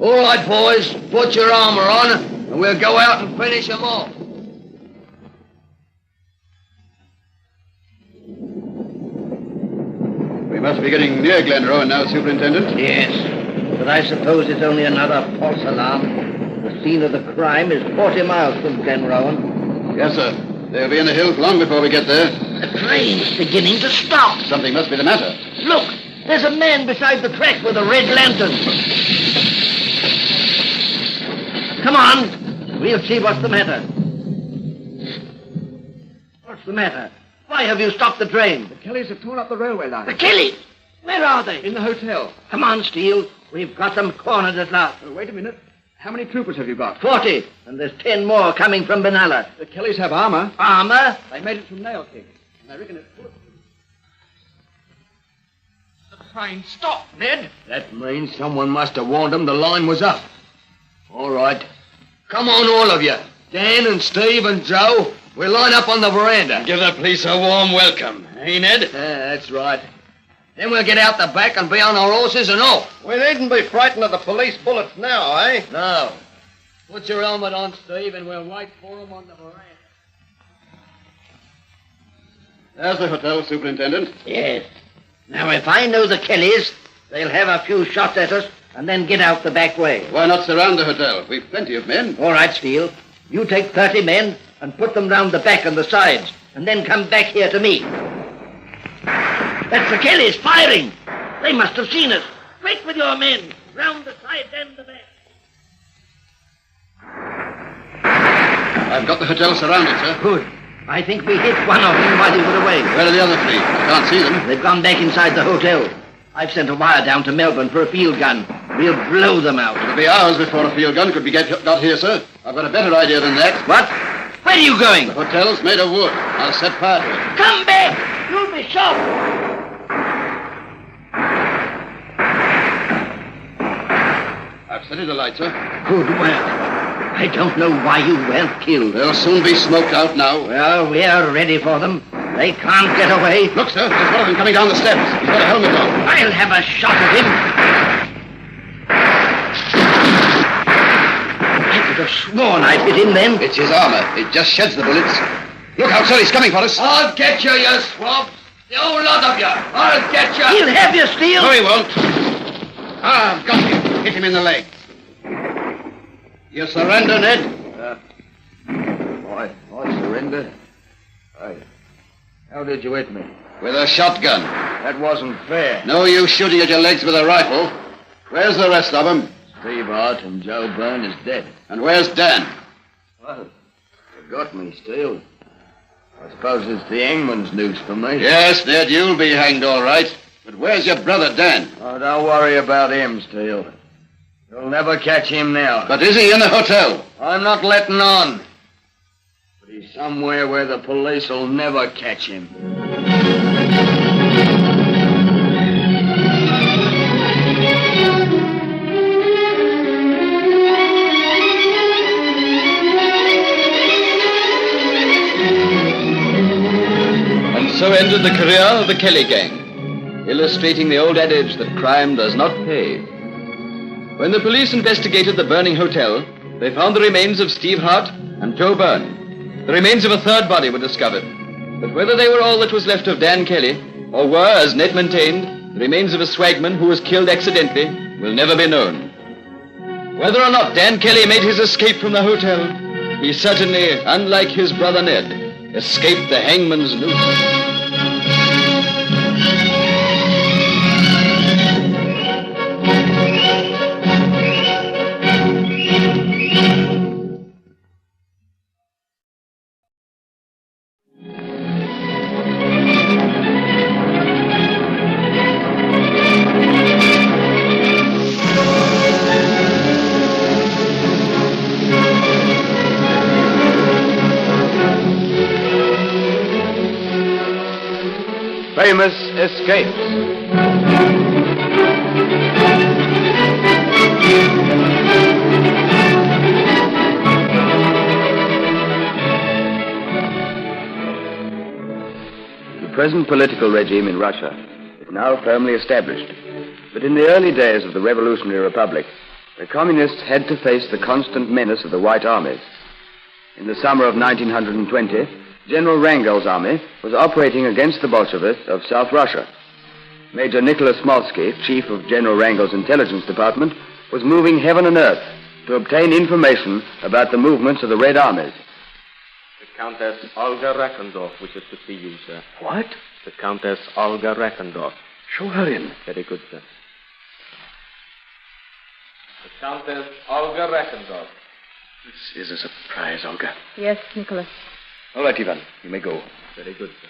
All right, boys, put your armor on, and we'll go out and finish them off. We must be getting near Glenrowan now, Superintendent. Yes, but I suppose it's only another false alarm. The scene of the crime is 40 miles from Glenrowan. Yes, sir. They'll be in the hills long before we get there. The train's beginning to stop. Something must be the matter. Look, there's a man beside the track with a red lantern. Come on, we'll see what's the matter. What's the matter? Why have you stopped the train? The Kellys have torn up the railway line. The Kellys? Where are they? In the hotel. Come on, Steele. We've got them cornered at last. Wait a minute. How many troopers have you got? 40, and there's 10 more coming from Benalla. The Kellys have armor. Armor? They made it from Nail King, and I reckon it's full. The train stopped, Ned. That means someone must have warned them the line was up. All right. Come on, all of you. Dan and Steve and Joe. We'll line up on the veranda. Give the police a warm welcome, eh, Ned? That's right. Then we'll get out the back and be on our horses and off. We needn't be frightened of the police bullets now, eh? No. Put your helmet on, Steve, and we'll wait for them on the veranda. There's the hotel, Superintendent. Yes. Now, if I know the Kellys, they'll have a few shots at us and then get out the back way. Why not surround the hotel? We've plenty of men. All right, Steele. You take 30 men and put them round the back and the sides, and then come back here to me. That's the Kellys firing. They must have seen us. Quick with your men. Round the sides and the back. I've got the hotel surrounded, sir. Good. I think we hit one of them while you were away. Where are the other three? I can't see them. They've gone back inside the hotel. I've sent a wire down to Melbourne for a field gun. We'll blow them out. It'll be hours before a field gun could be got here, sir. I've got a better idea than that. What? Where are you going? The hotel's made of wood. I'll set fire to it. Come back! You'll be shot! I've set it alight, sir. Good work. I don't know why you weren't killed. They'll soon be smoked out now. Well, we're ready for them. They can't get away. Look, sir, there's one of them coming down the steps. He's got a helmet on. I'll have a shot at him. I could have sworn I'd hit him then. It's his armor. It just sheds the bullets. Look out, sir, he's coming for us. I'll get you, you swabs. The whole lot of you. I'll get you. He'll have you, Steele. No, he won't. Ah, I've got him. Hit him in the leg. You surrender, Ned? I surrender. How did you hit me? With a shotgun. That wasn't fair. No use shooting at your legs with a rifle. Where's the rest of them? Steve Hart and Joe Byrne is dead. And where's Dan? Well, you got me, Steele. I suppose it's the hangman's noose for me. Yes, Ned, you'll be hanged all right. But where's your brother, Dan? Oh, don't worry about him, Steele. You'll never catch him now. But is he in the hotel? I'm not letting on. But he's somewhere where the police will never catch him. And so ended the career of the Kelly gang, illustrating the old adage that crime does not pay. When the police investigated the burning hotel, they found the remains of Steve Hart and Joe Byrne. The remains of a third body were discovered. But whether they were all that was left of Dan Kelly, or were, as Ned maintained, the remains of a swagman who was killed accidentally, will never be known. Whether or not Dan Kelly made his escape from the hotel, he certainly, unlike his brother Ned, escaped the hangman's noose. Famous escapes. The present political regime in Russia, it now firmly established. But in the early days of the Revolutionary Republic, the Communists had to face the constant menace of the White Armies. In the summer of 1920, General Wrangel's army was operating against the Bolsheviks of South Russia. Major Nicholas Smolsky, chief of General Wrangel's intelligence department, was moving heaven and earth to obtain information about the movements of the Red Armies. The Countess Olga Rackendorff wishes to see you, sir. What? The Countess Olga Rackendorff. Show her in. Very good, sir. The Countess Olga Rackendorff. This is a surprise, Olga. Yes, Nicholas. All right, Ivan. You may go. Very good, sir.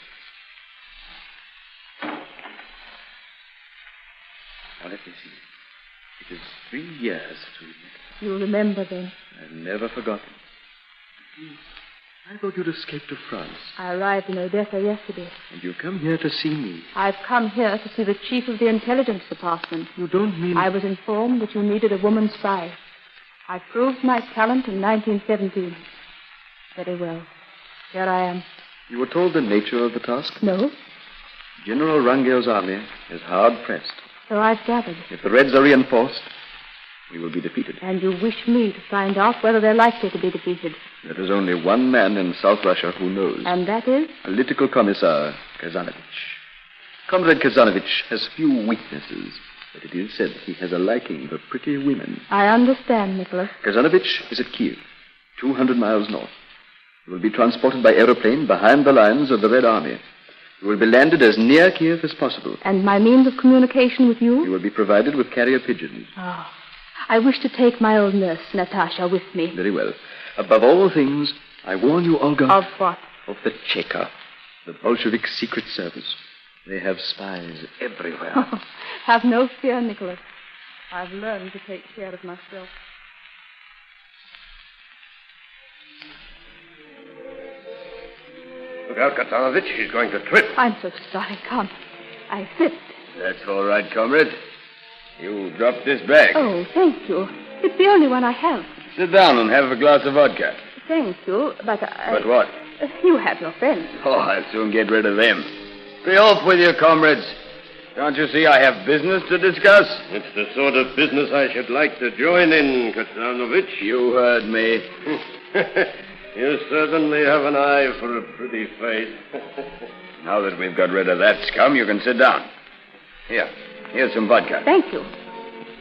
Now, let me see. It is 3 years since we met. You'll remember then. I've never forgotten. I thought you'd escaped to France. I arrived in Odessa yesterday. And you come here to see me. I've come here to see the chief of the intelligence department. You don't mean... I was informed that you needed a woman spy. I proved my talent in 1917. Very well. Here I am. You were told the nature of the task? No. General Wrangel's army is hard-pressed. So I've gathered. If the Reds are reinforced, we will be defeated. And you wish me to find out whether they're likely to be defeated. There is only one man in South Russia who knows. And that is? Political Commissar Kazanovich. Comrade Kazanovich has few weaknesses, but it is said he has a liking for pretty women. I understand, Nicholas. Kazanovich is at Kiev, 200 miles north. He will be transported by aeroplane behind the lines of the Red Army. He will be landed as near Kiev as possible. And my means of communication with you? You will be provided with carrier pigeons. Oh. I wish to take my old nurse, Natasha, with me. Very well. Above all things, I warn you, Olga... Of what? Of the Cheka, the Bolshevik secret service. They have spies everywhere. Oh, have no fear, Nicholas. I've learned to take care of myself. Look out, Kazanovich. She's going to trip. I'm so sorry. Come. I slipped. That's all right, comrade. You dropped this bag. Oh, thank you. It's the only one I have. Sit down and have a glass of vodka. Thank you, but But what? You have your friends. Oh, I'll soon get rid of them. Be off with you, comrades. Can't you see I have business to discuss? It's the sort of business I should like to join in, Kazanovich. You heard me. You certainly have an eye for a pretty face. Now that we've got rid of that scum, you can sit down. Here's some vodka. Thank you.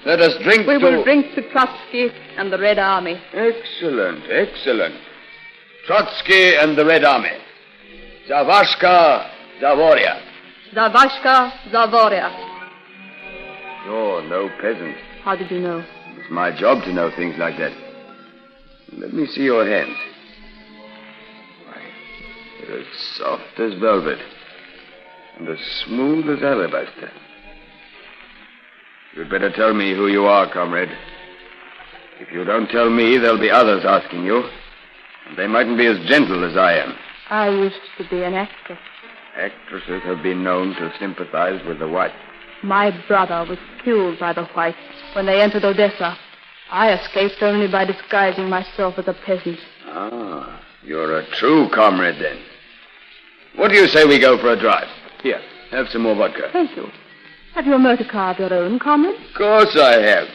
Let us drink We will drink to Trotsky and the Red Army. Excellent, excellent. Trotsky and the Red Army. Zavashka, Zavoria. Zavashka, Zavoria. You're no peasant. How did you know? It's my job to know things like that. Let me see your hands. Why, they're as soft as velvet and as smooth as alabaster. You'd better tell me who you are, comrade. If you don't tell me, there'll be others asking you. And they mightn't be as gentle as I am. I used to be an actress. Actresses have been known to sympathize with the whites. My brother was killed by the whites when they entered Odessa. I escaped only by disguising myself as a peasant. Ah, you're a true comrade, then. What do you say we go for a drive? Here, have some more vodka. Thank you. Have you a motor car of your own, comrade? Of course I have.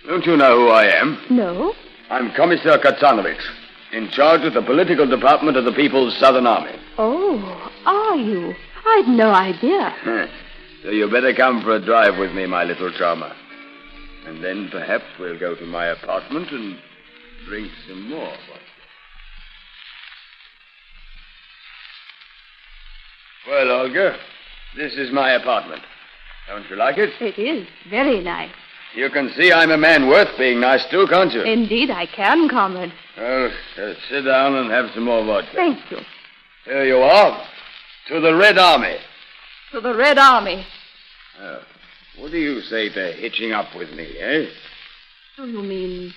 Don't you know who I am? No. I'm Commissar Kazanovich, in charge of the political department of the People's Southern Army. Oh, are you? I'd no idea. So you better come for a drive with me, my little charmer. And then perhaps we'll go to my apartment and drink some more. Well, Olga, this is my apartment. Don't you like it? It is very nice. You can see I'm a man worth being nice to, can't you? Indeed, I can, comrade. Well, sit down and have some more vodka. Thank you. Here you are. To the Red Army. To the Red Army. What do you say to hitching up with me, eh? Do you mean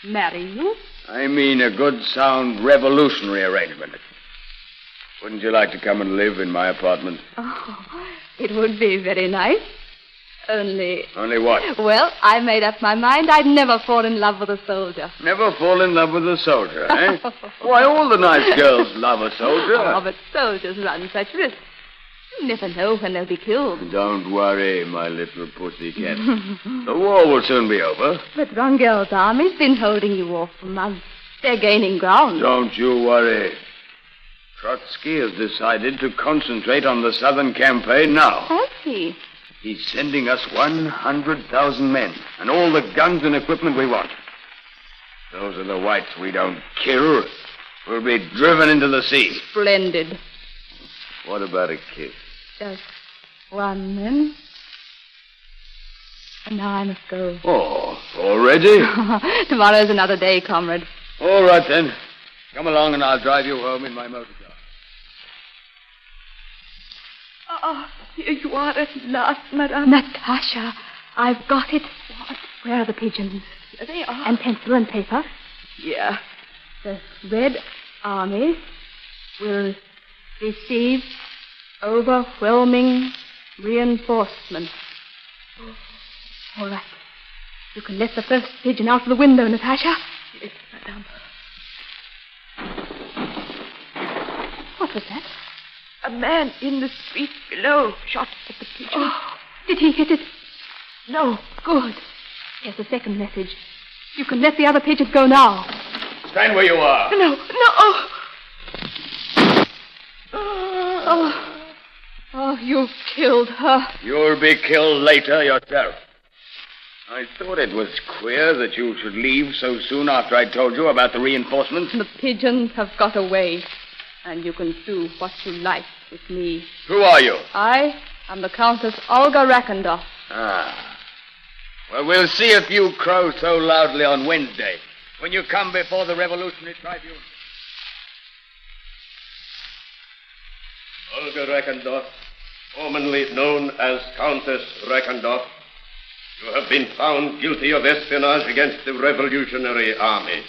marry you? I mean a good, sound, revolutionary arrangement. Wouldn't you like to come and live in my apartment? Oh, it would be very nice. Only... Only what? Well, I made up my mind I'd never fall in love with a soldier. Never fall in love with a soldier, eh? Why, all the nice girls love a soldier. Oh, but soldiers run such risks. You never know when they'll be killed. Don't worry, my little pussycat. The war will soon be over. But Wrangel's army's been holding you off for months. They're gaining ground. Don't you worry. Trotsky has decided to concentrate on the southern campaign now. Has he? He's sending us 100,000 men and all the guns and equipment we want. Those are the whites we don't kill. We'll be driven into the sea. Splendid. What about a kiss? Just one, then. And now I must go. Oh, already? Tomorrow's another day, comrade. All right, then. Come along and I'll drive you home in my motor car. Oh, here you are at last, Madame. Natasha, I've got it. What? Where are the pigeons? Here they are. And pencil and paper? Yeah. The Red Army will receive overwhelming reinforcements. All right. You can let the first pigeon out of the window, Natasha. Yes, Madame. What was that? A man in the street below shot at the pigeon. Oh, did he hit it? No. Good. Here's the second message. You can let the other pigeons go now. Stand where you are. No. Oh, you've killed her. You'll be killed later yourself. I thought it was queer that you should leave so soon after I told you about the reinforcements. The pigeons have got away, and you can do what you like with me. Who are you? I am the Countess Olga Rackendorff. Well, we'll see if you crow so loudly on Wednesday, when you come before the Revolutionary Tribunal. Olga Rackendorff, formerly known as Countess Rackendorff, you have been found guilty of espionage against the Revolutionary Army.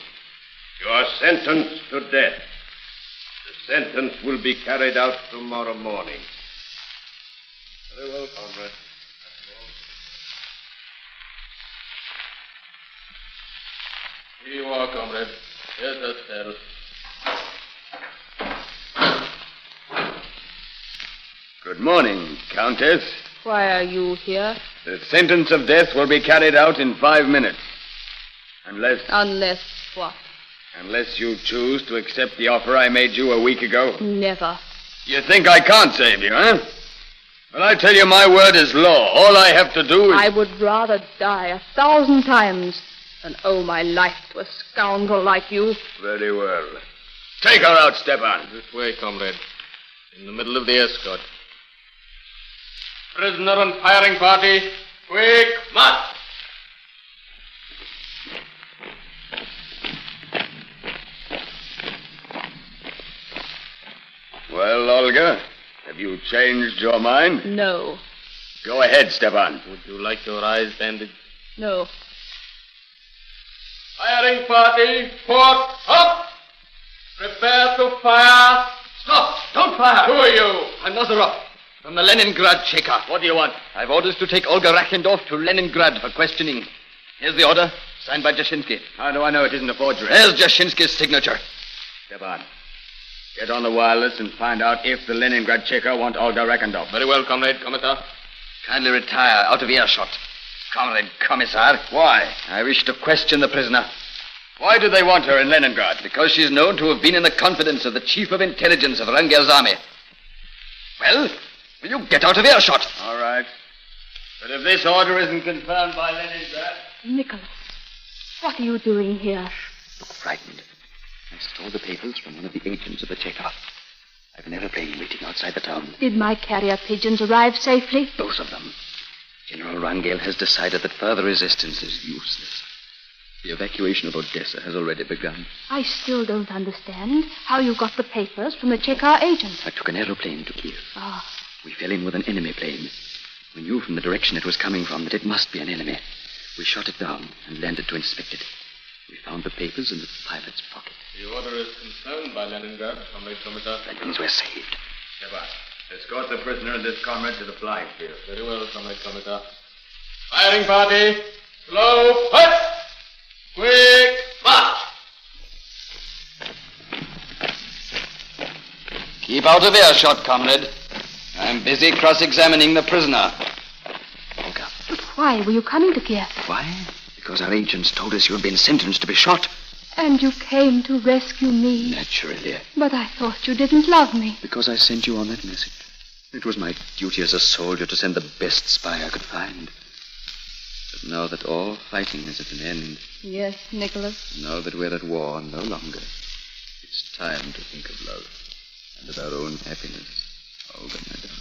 You are sentenced to death. The sentence will be carried out tomorrow morning. Very well, comrade. Here you are, comrade. Here's the cell. Good morning, Countess. Why are you here? The sentence of death will be carried out in 5 minutes. Unless what? Unless you choose to accept the offer I made you a week ago. Never. You think I can't save you, huh? Well, I tell you, my word is law. All I have to do is... I would rather die 1,000 times than owe my life to a scoundrel like you. Very well. Take her out, Stepan. This way, comrade. In the middle of the escort. Prisoner and firing party, quick march! Well, Olga, have you changed your mind? No. Go ahead, Stepan. Would you like your eyes bandaged? No. Firing party, port up! Prepare to fire. Stop! Don't fire! Who are you? I'm Nazarov, from the Leningrad Cheka. What do you want? I've orders to take Olga Rackendorff to Leningrad for questioning. Here's the order, signed by Jashinsky. How do I know it isn't a forgery? There's Jashinsky's signature. Stepan, get on the wireless and find out if the Leningrad Cheka want Olga Rackendorff. Very well, comrade. Commissar. Kindly retire, out of earshot. Comrade Commissar. Why? I wish to question the prisoner. Why do they want her in Leningrad? Because she's known to have been in the confidence of the chief of intelligence of Wrangel's army. Well, will you get out of earshot? All right. But if this order isn't confirmed by Leningrad... Nicholas, what are you doing here? Look frightened. I stole the papers from one of the agents of the Cheka. I've an aeroplane waiting outside the town. Did my carrier pigeons arrive safely? Both of them. General Wrangel has decided that further resistance is useless. The evacuation of Odessa has already begun. I still don't understand how you got the papers from the Cheka agent. I took an aeroplane to Kiev. Ah. We fell in with an enemy plane. We knew from the direction it was coming from that it must be an enemy. We shot it down and landed to inspect it. We found the papers in the pilot's pocket. The order is confirmed by Leningrad, Comrade Commissar. That means we're saved. Stepan, escort the prisoner and this comrade to the flying field. Very well, Comrade Commissar. Firing party, slow, hut! Quick march! Keep out of earshot, comrade. I'm busy cross-examining the prisoner. But why were you coming to Kiev? Why? Because our agents told us you had been sentenced to be shot. And you came to rescue me. Naturally. But I thought you didn't love me. Because I sent you on that message. It was my duty as a soldier to send the best spy I could find. But now that all fighting is at an end... Yes, Nicholas. Now that we're at war no longer, it's time to think of love and of our own happiness. Olga, my darling.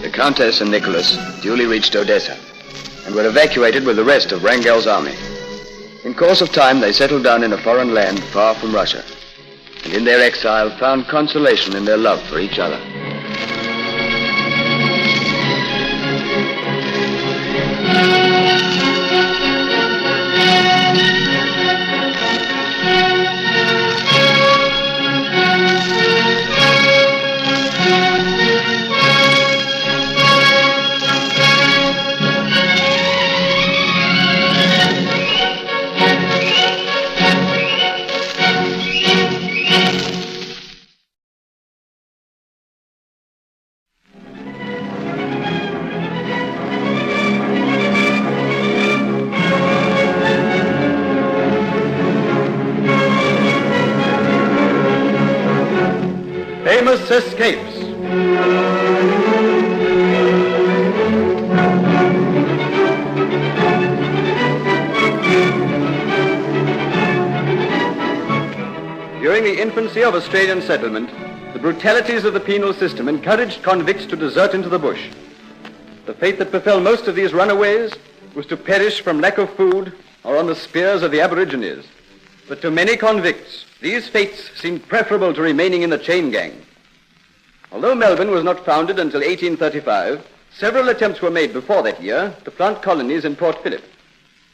The Countess and Nicholas duly reached Odessa and were evacuated with the rest of Wrangel's army. In course of time, they settled down in a foreign land far from Russia, and in their exile found consolation in their love for each other. Famous escapes. During the infancy of Australian settlement, the brutalities of the penal system encouraged convicts to desert into the bush. The fate that befell most of these runaways was to perish from lack of food or on the spears of the Aborigines. But to many convicts, these fates seemed preferable to remaining in the chain gang. Although Melbourne was not founded until 1835, several attempts were made before that year to plant colonies in Port Phillip.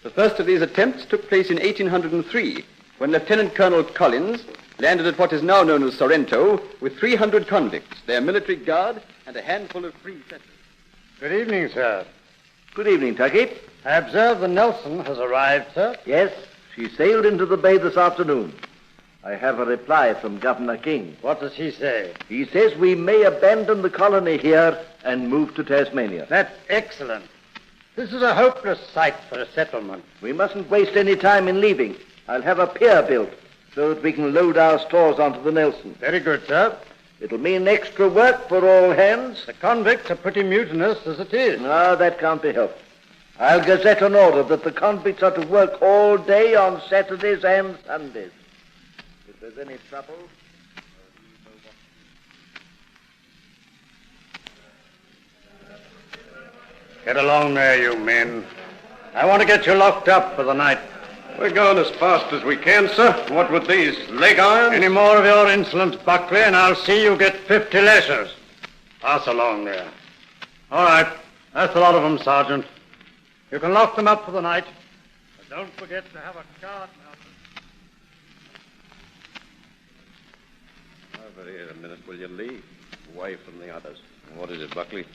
The first of these attempts took place in 1803, when Lieutenant Colonel Collins landed at what is now known as Sorrento with 300 convicts, their military guard, and a handful of free settlers. Good evening, sir. Good evening, Tucky. I observe the Nelson has arrived, sir. Yes, she sailed into the bay this afternoon. I have a reply from Governor King. What does he say? He says we may abandon the colony here and move to Tasmania. That's excellent. This is a hopeless site for a settlement. We mustn't waste any time in leaving. I'll have a pier built so that we can load our stores onto the Nelson. Very good, sir. It'll mean extra work for all hands. The convicts are pretty mutinous as it is. No, that can't be helped. I'll gazette an order that the convicts are to work all day on Saturdays and Sundays. If there's any trouble... Get along there, you men. I want to get you locked up for the night. We're going as fast as we can, sir. What with these leg irons? Any more of your insolence, Buckley, and I'll see you get 50 lashes. Pass along there. All right. That's a lot of them, Sergeant. You can lock them up for the night. But don't forget to have a guard mounted. Over here a minute, will you, Lee? Away from the others. What is it, Buckley?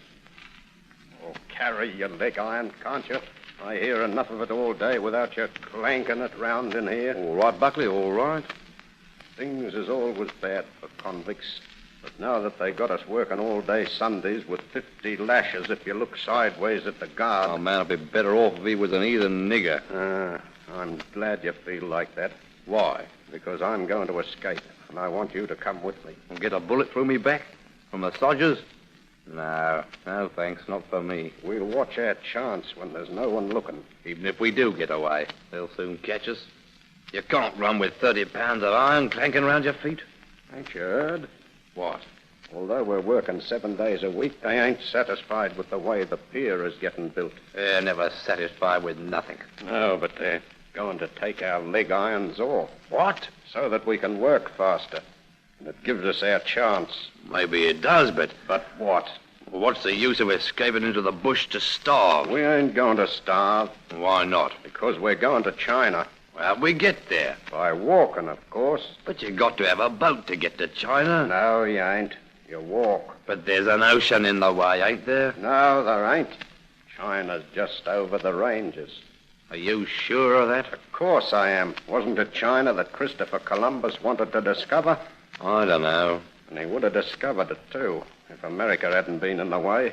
Oh, carry your leg iron, can't you? I hear enough of it all day without you clanking it round in here. All right, Buckley, all right. Things is always bad for convicts. But now that they got us working all day Sundays with 50 lashes if you look sideways at the guard... Oh, man, I'd be better off if he was an heathen nigger. I'm glad you feel like that. Why? Because I'm going to escape, and I want you to come with me. And get a bullet through me back? From the sodgers? No, thanks, not for me. We'll watch our chance when there's no one looking. Even if we do get away, they'll soon catch us. You can't run with 30 pounds of iron clanking around your feet. Ain't you heard? What? Although we're working 7 days a week, they ain't satisfied with the way the pier is getting built. They're never satisfied with nothing. No, but they're going to take our leg irons off. What? So that we can work faster. And it gives us our chance. Maybe it does, but... But what? Well, what's the use of escaping into the bush to starve? We ain't going to starve. Why not? Because we're going to China. How'd we get there? By walking, of course. But you got to have a boat to get to China. No, you ain't. You walk. But there's an ocean in the way, ain't there? No, there ain't. China's just over the ranges. Are you sure of that? Of course I am. Wasn't it China that Christopher Columbus wanted to discover? I don't know. And he would have discovered it, too, if America hadn't been in the way.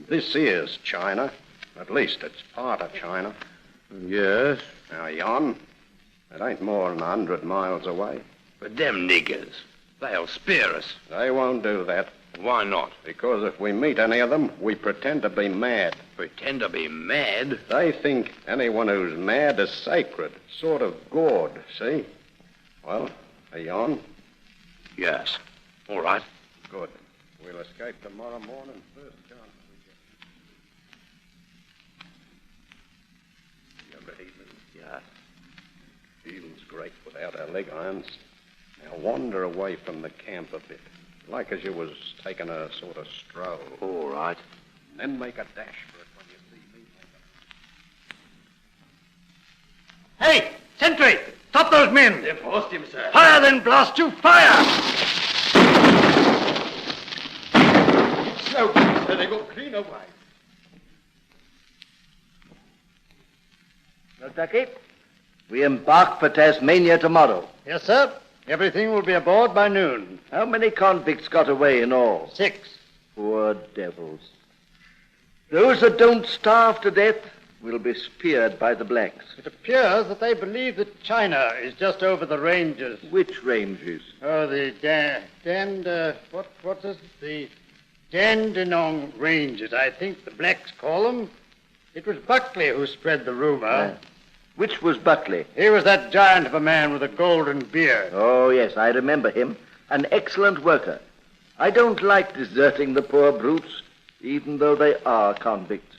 This is China. At least it's part of China. Yes. Now, yon, it ain't more than 100 miles away. But them niggers, they'll spear us. They won't do that. Why not? Because if we meet any of them, we pretend to be mad. Pretend to be mad? They think anyone who's mad is sacred, sort of God, see? Well, are you on? Yes. All right. Good. We'll escape tomorrow morning, first chance we get. You believe me? Yeah. Feels great without our leg irons. Now wander away from the camp a bit. Like as you was taking a sort of stroll. All right. Then make a dash for it when you see me. Hey, sentry! Stop those men! They've horsed him, sir. Fire, then, blast you! Fire! Slow, sir. They go clean away. Well, Ducky, we embark for Tasmania tomorrow. Yes, sir. Everything will be aboard by noon. How many convicts got away in all? 6. Poor devils. Those that don't starve to death will be speared by the blacks. It appears that they believe that China is just over the ranges. Which ranges? Oh, the what is it? The Dandenong Ranges, I think the blacks call them. It was Buckley who spread the rumor. Which was Buckley? He was that giant of a man with a golden beard. Oh, yes, I remember him. An excellent worker. I don't like deserting the poor brutes, even though they are convicts.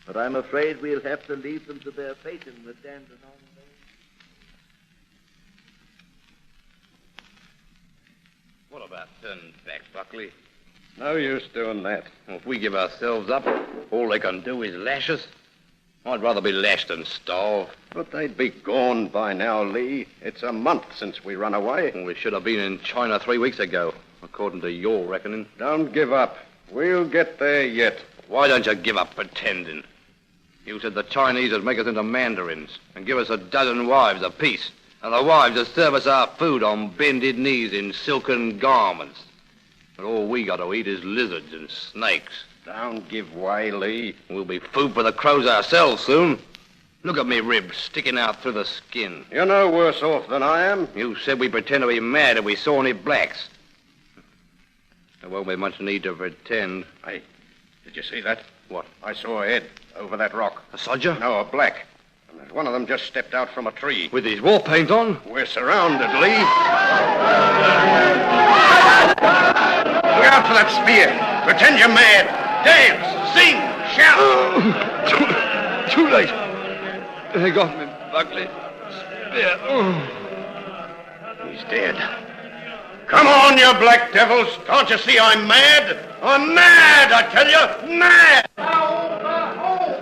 But I'm afraid we'll have to leave them to their fate in the Dandenong. What about turning back, Buckley? No use doing that. If we give ourselves up, all they can do is lash us. I'd rather be lashed than starve. But they'd be gone by now, Lee. It's a month since we run away. Well, we should have been in China 3 weeks ago, according to your reckoning. Don't give up. We'll get there yet. Why don't you give up pretending? You said the Chinese would make us into mandarins and give us a dozen wives apiece, and the wives would serve us our food on bended knees in silken garments. But all we got to eat is lizards and snakes. Don't give way, Lee. We'll be food for the crows ourselves soon. Look at me ribs sticking out through the skin. You're no worse off than I am. You said we pretend to be mad if we saw any blacks. There won't be much need to pretend. Hey, did you see that? What? I saw a head over that rock. A sodger? No, a black. And one of them just stepped out from a tree. With his war paint on? We're surrounded, Lee. Look out for that spear. Pretend you're mad. Dance, sing, shout. Too late. They got me, Buckley. Spear. He's dead. Come on, you black devils. Can't you see I'm mad? I'm mad, I tell you. Mad.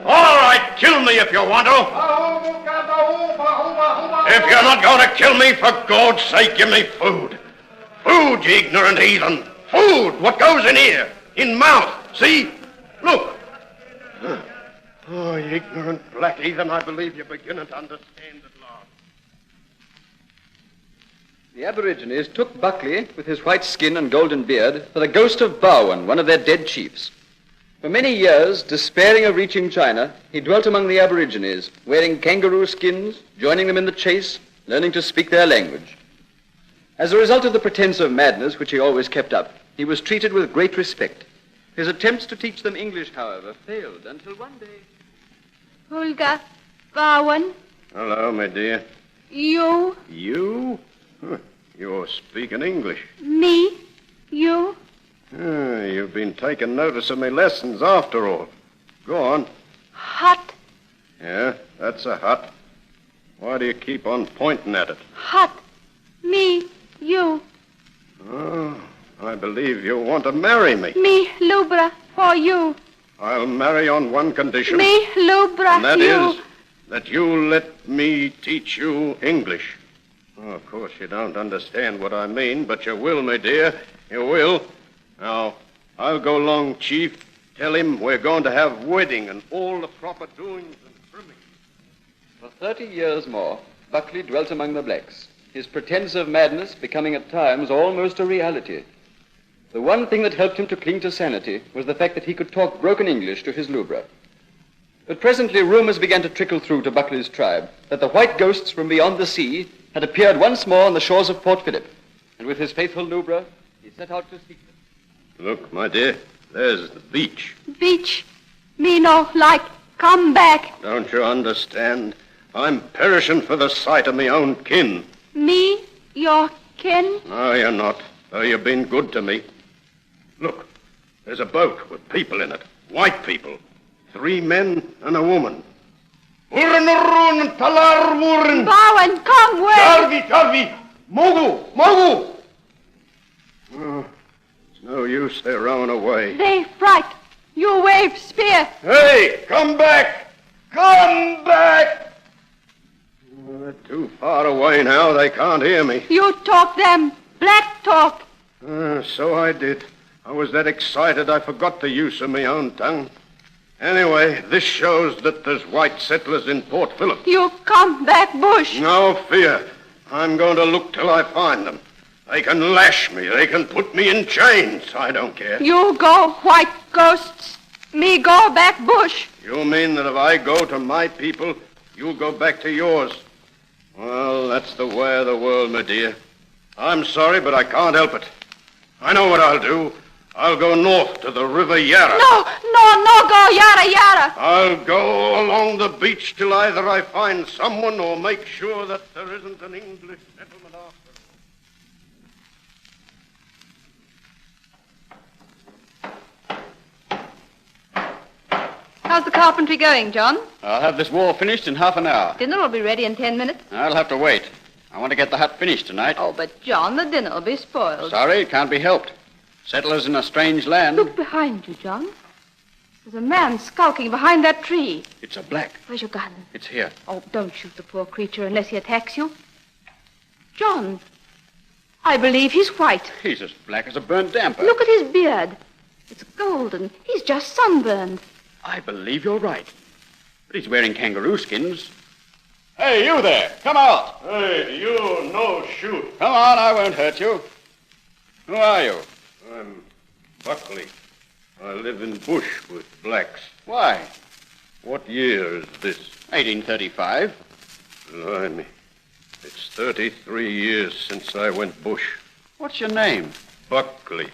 All right, kill me if you want to. If you're not going to kill me, for God's sake, give me food. Food, you ignorant heathen. Food, what goes in here? In mouth, see? Look. Oh, you ignorant black heathen, I believe you're beginning to understand at last. The Aborigines took Buckley, with his white skin and golden beard, for the ghost of Bowen, one of their dead chiefs. For many years, despairing of reaching China, he dwelt among the Aborigines, wearing kangaroo skins, joining them in the chase, learning to speak their language. As a result of the pretense of madness which he always kept up, he was treated with great respect. His attempts to teach them English, however, failed until one day... Olga, Bowen. Hello, my dear. You. You? Huh. You're speaking English. Me. You. You've been taking notice of my lessons after all. Go on. Hut. Yeah, that's a hut. Why do you keep on pointing at it? Hut. Me. You. Oh, I believe you want to marry me. Me, Lubra, for you. I'll marry on one condition. Me, Lubra, and that you. is that you let me teach you English. Oh, of course, you don't understand what I mean, but you will, my dear. You will. Now, I'll go along, Chief. Tell him we're going to have wedding and all the proper doings and trimmings. For 30 years more, Buckley dwelt among the blacks, his pretense of madness becoming at times almost a reality. The one thing that helped him to cling to sanity was the fact that he could talk broken English to his lubra. But presently rumors began to trickle through to Buckley's tribe that the white ghosts from beyond the sea had appeared once more on the shores of Port Phillip, and with his faithful lubra, he set out to seek them. Look, my dear, there's the beach. Beach? Me no like. Come back. Don't you understand? I'm perishing for the sight of me own kin. Me? Your kin? No, you're not, though you've been good to me. Look, there's a boat with people in it. White people. 3 men and a woman. Bowen, come away. Jarvi, Mogu. Oh, it's no use, they're rowing away. They fright. You wave spear. Hey, come back! Come back! Oh, they're too far away now, they can't hear me. You talk them. Black talk. So I did. I was that excited I forgot the use of my own tongue. Anyway, this shows that there's white settlers in Port Phillip. You come back, Bush. No fear. I'm going to look till I find them. They can lash me. They can put me in chains. I don't care. You go, white ghosts. Me go back, Bush. You mean that if I go to my people, you'll go back to yours? Well, that's the way of the world, my dear. I'm sorry, but I can't help it. I know what I'll do. I'll go north to the River Yarra. No, go, Yarra. I'll go along the beach till either I find someone or make sure that there isn't an English settlement after. How's the carpentry going, John? I'll have this wall finished in half an hour. Dinner will be ready in 10 minutes. I'll have to wait. I want to get the hut finished tonight. Oh, but John, the dinner will be spoiled. Sorry, it can't be helped. Settlers in a strange land. Look behind you, John. There's a man skulking behind that tree. It's a black. Where's your gun? It's here. Oh, don't shoot the poor creature unless he attacks you. John, I believe he's white. He's as black as a burnt damper. Look at his beard. It's golden. He's just sunburned. I believe you're right. But he's wearing kangaroo skins. Hey, you there. Come out. Hey, you no shoot. Come on, I won't hurt you. Who are you? I'm Buckley. I live in bush with blacks. Why? What year is this? 1835. Blimey. It's 33 years since I went bush. What's your name? Buckley.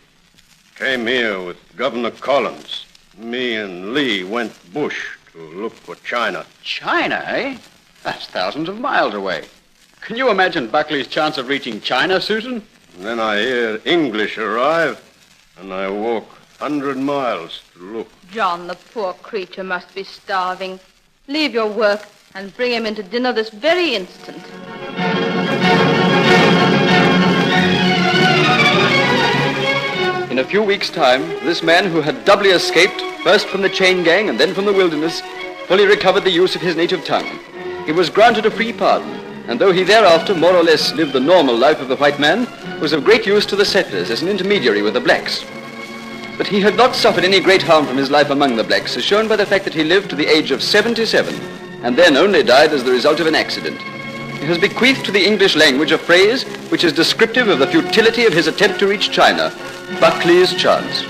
Came here with Governor Collins. Me and Lee went bush to look for China. China, eh? That's thousands of miles away. Can you imagine Buckley's chance of reaching China, Susan? And then I hear English arrive, and I walk 100 miles to look. John, the poor creature must be starving. Leave your work and bring him into dinner this very instant. In a few weeks' time, this man who had doubly escaped, first from the chain gang and then from the wilderness, fully recovered the use of his native tongue. He was granted a free pardon, and though he thereafter more or less lived the normal life of the white man, was of great use to the settlers as an intermediary with the blacks. But he had not suffered any great harm from his life among the blacks, as shown by the fact that he lived to the age of 77, and then only died as the result of an accident. He has bequeathed to the English language a phrase which is descriptive of the futility of his attempt to reach China, Buckley's chance.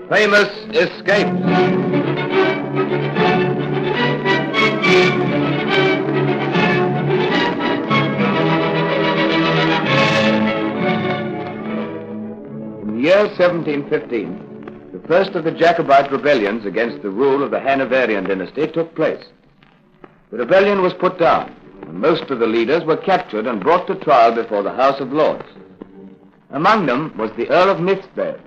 Famous escape. In the year 1715, the first of the Jacobite rebellions against the rule of the Hanoverian dynasty took place. The rebellion was put down, and most of the leaders were captured and brought to trial before the House of Lords. Among them was the Earl of Nihsdale,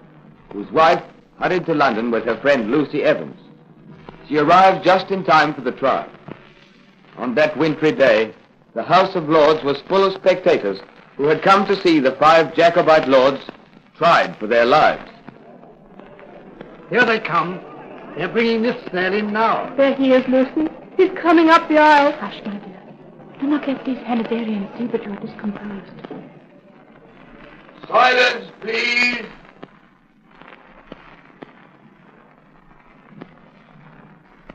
whose wife hurried to London with her friend Lucy Evans. She arrived just in time for the trial. On that wintry day, the House of Lords was full of spectators who had come to see the 5 Jacobite lords tried for their lives. Here they come. They're bringing Nihsdale in now. There he is, Lucy. He's coming up the aisle. Hush, my dear. Do not let these Hanoverians see that you are discomposed. Silence, please.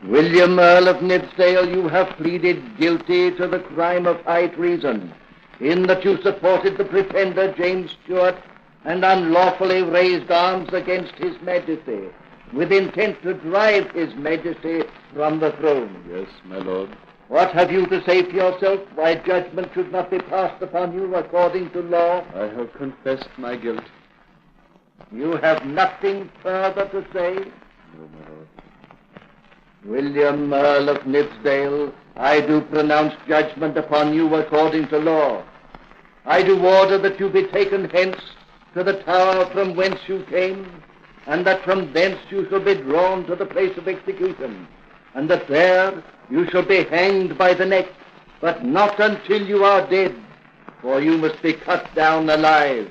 William, Earl of Nihsdale, you have pleaded guilty to the crime of high treason, in that you supported the Pretender James Stuart and unlawfully raised arms against His Majesty, with intent to drive His Majesty from the throne. Yes, my lord. What have you to say for yourself? Why judgment should not be passed upon you according to law? I have confessed my guilt. You have nothing further to say? No, my lord. William, Earl of Nihsdale, I do pronounce judgment upon you according to law. I do order that you be taken hence to the tower from whence you came, and that from thence you shall be drawn to the place of execution, and that there you shall be hanged by the neck, but not until you are dead, for you must be cut down alive.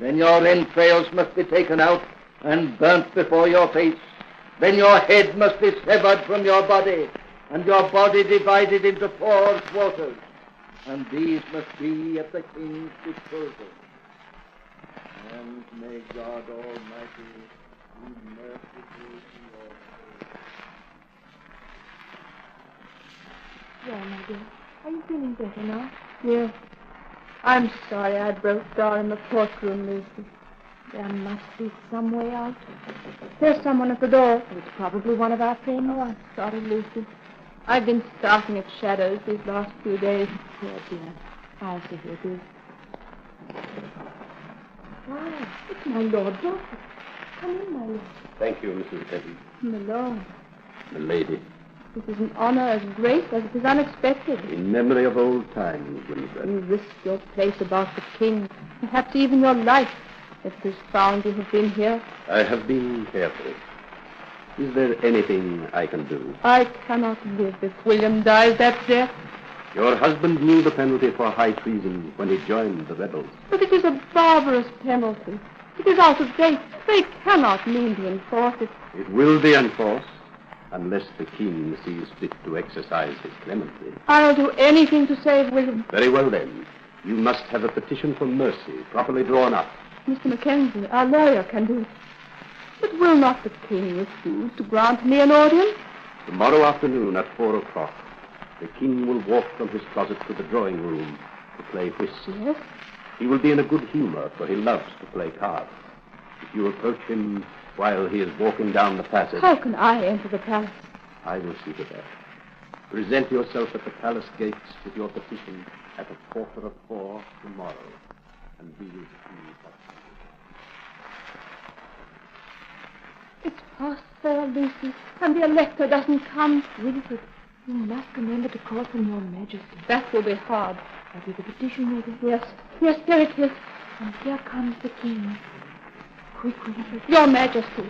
Then your entrails must be taken out and burnt before your face. Then your head must be severed from your body, and your body divided into 4 quarters, and these must be at the king's disposal. And may God Almighty be merciful to your soul. Well, my dear, are you feeling better now? Yes. I'm sorry I broke down in the courtroom, Lucy. There must be some way out. There's someone at the door. It's probably one of our friends. Oh, I'm sorry, Lucy. I've been starting at shadows these last few days. Poor dear. I'll see who it is. Why, it's my Lord Dryfuss. Come in, my lord. Thank you, Mrs. Benton. My lord. Milady. This is an honor as great as it is unexpected. In memory of old times, Winifred. You risked your place about the king, perhaps even your life, if it is found you have been here. I have been careful. Is there anything I can do? I cannot live if William dies that death. Your husband knew the penalty for high treason when he joined the rebels. But it is a barbarous penalty. It is out of date. They cannot mean to enforce it. It will be enforced unless the king sees fit to exercise his clemency. I'll do anything to save William. Very well, then. You must have a petition for mercy properly drawn up. Mr. Mackenzie, our lawyer, can do it. But will not the king refuse to grant me an audience? Tomorrow afternoon at 4 o'clock, the king will walk from his closet to the drawing room to play whist. Yes? He will be in a good humor, for he loves to play cards. If you approach him while he is walking down the passage... How can I enter the palace? I will see to that. Present yourself at the palace gates with your petition at 4:15 tomorrow, and we will see what... It's past 4, Lucy, and the elector doesn't come. Winifred, you must remember to call from your majesty. That will be hard. Have you the petition ready? Yes. Yes, there it is. And here comes the king. Quick, Winifred. Your majesty,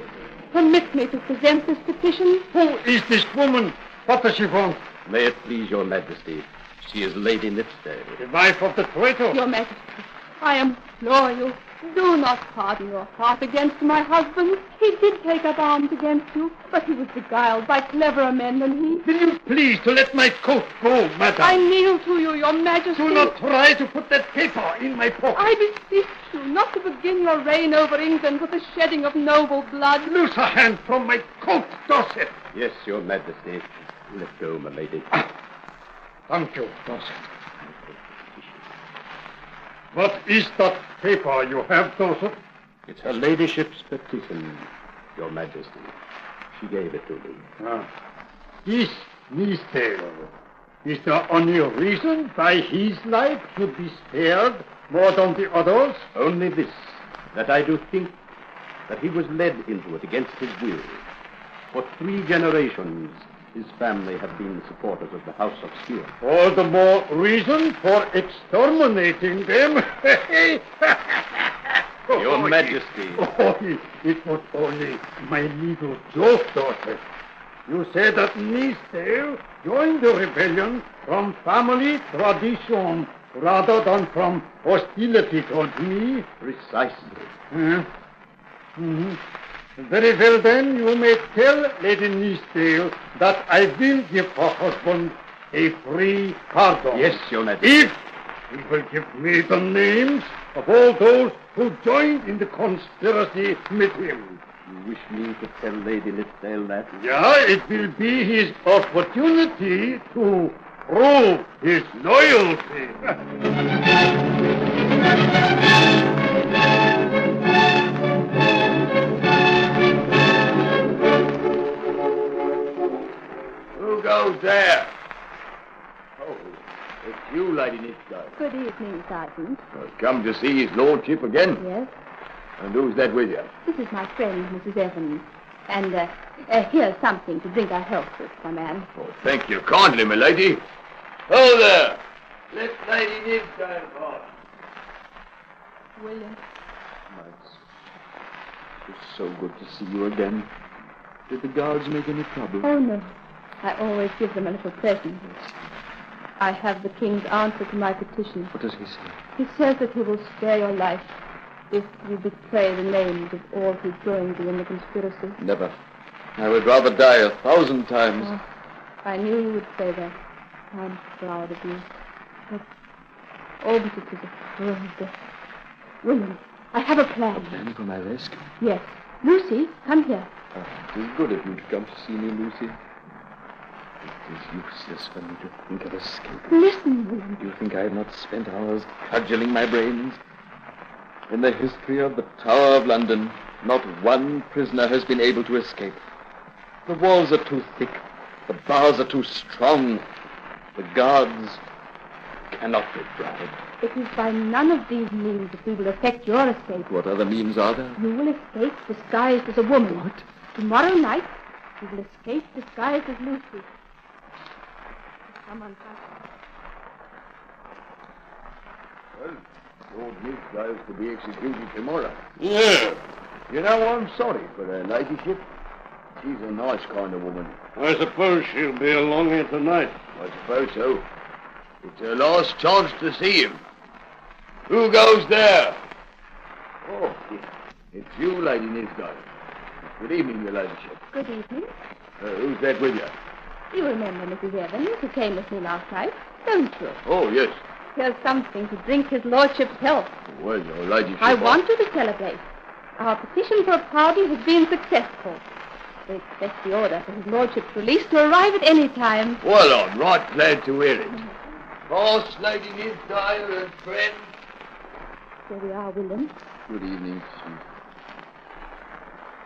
permit me to present this petition. Who is this woman? What does she want? May it please your majesty, she is Lady Nihsdale. The wife of the traitor. Your majesty, I implore you, do not harden your heart against my husband. He did take up arms against you, but he was beguiled by cleverer men than he. Will you please to let my coat go, madam? I kneel to you, your majesty. Do not try to put that paper in my pocket. I beseech you not to begin your reign over England with the shedding of noble blood. Loose a hand from my coat, Dorset. Yes, your majesty. Let go, my lady. Thank you, Dorset. What is that paper you have, Dorset? It's her ladyship's petition, your majesty. She gave it to me. This Nihsdale, is there any reason why his life should be spared more than the others? Only this, that I do think that he was led into it against his will. For 3 generations, His family have been supporters of the House of Spear. All the more reason for exterminating them. Your Majesty. It was only my little joke, daughter. You say that Nihsdale joined the rebellion from family tradition rather than from hostility toward me. Precisely. Very well, then, you may tell Lady Nihsdale that I will give her husband a free pardon. Yes, Your Majesty. If he will give me the names of all those who joined in the conspiracy with him. You wish me to tell Lady Nihsdale that? Yeah, it will be his opportunity to prove his loyalty. Who goes there? Oh, it's you, Lady Nihsdale. Good evening, Sergeant. Come to see his lordship again? Yes? And who's that with you? This is my friend, Mrs. Evans. And here's something to drink our health with, my man. Oh, thank you kindly, my lady. Oh, there. Let Lady Nihsdale pass. William. It's so good to see you again. Did the guards make any trouble? Oh, no. I always give them a little present. I have the king's answer to my petition. What does he say? He says that he will spare your life if you betray the names of all who joined you in the conspiracy. Never. I would rather die 1,000 times. Oh, I knew you would say that. I'm proud of you. But it is a cruel death. William, I have a plan. A plan for my rescue? Yes. Lucy, come here. It is good of you to come to see me, Lucy. It is useless for me to think of escaping. Listen, William. Do you think I have not spent hours cudgeling my brains? In the history of the Tower of London, not one prisoner has been able to escape. The walls are too thick. The bars are too strong. The guards cannot be bribed. It is by none of these means that we will effect your escape. What other means are there? You will escape disguised as a woman. What? Tomorrow night, you will escape disguised as Lucy. Come on, Well, Lord Nihsdale's to be executed tomorrow. Yeah. You know, I'm sorry for her ladyship. She's a nice kind of woman. I suppose she'll be along here tonight. I suppose so. It's her last chance to see him. Who goes there? Oh, it's you, Lady Nihsdale. Good evening, your ladyship. Good evening. Who's that with you? You remember Mrs. Evans, who came with me last night, don't you? Oh, yes. Here's something to drink his lordship's health. Well, your ladyship... I want you to celebrate. Our petition for a pardon has been successful. We expect the order for his lordship's release to arrive at any time. Well, I'm right glad to hear it. Pass, Lady Nihsdale and friend. Here we are, William. Good evening, sweet.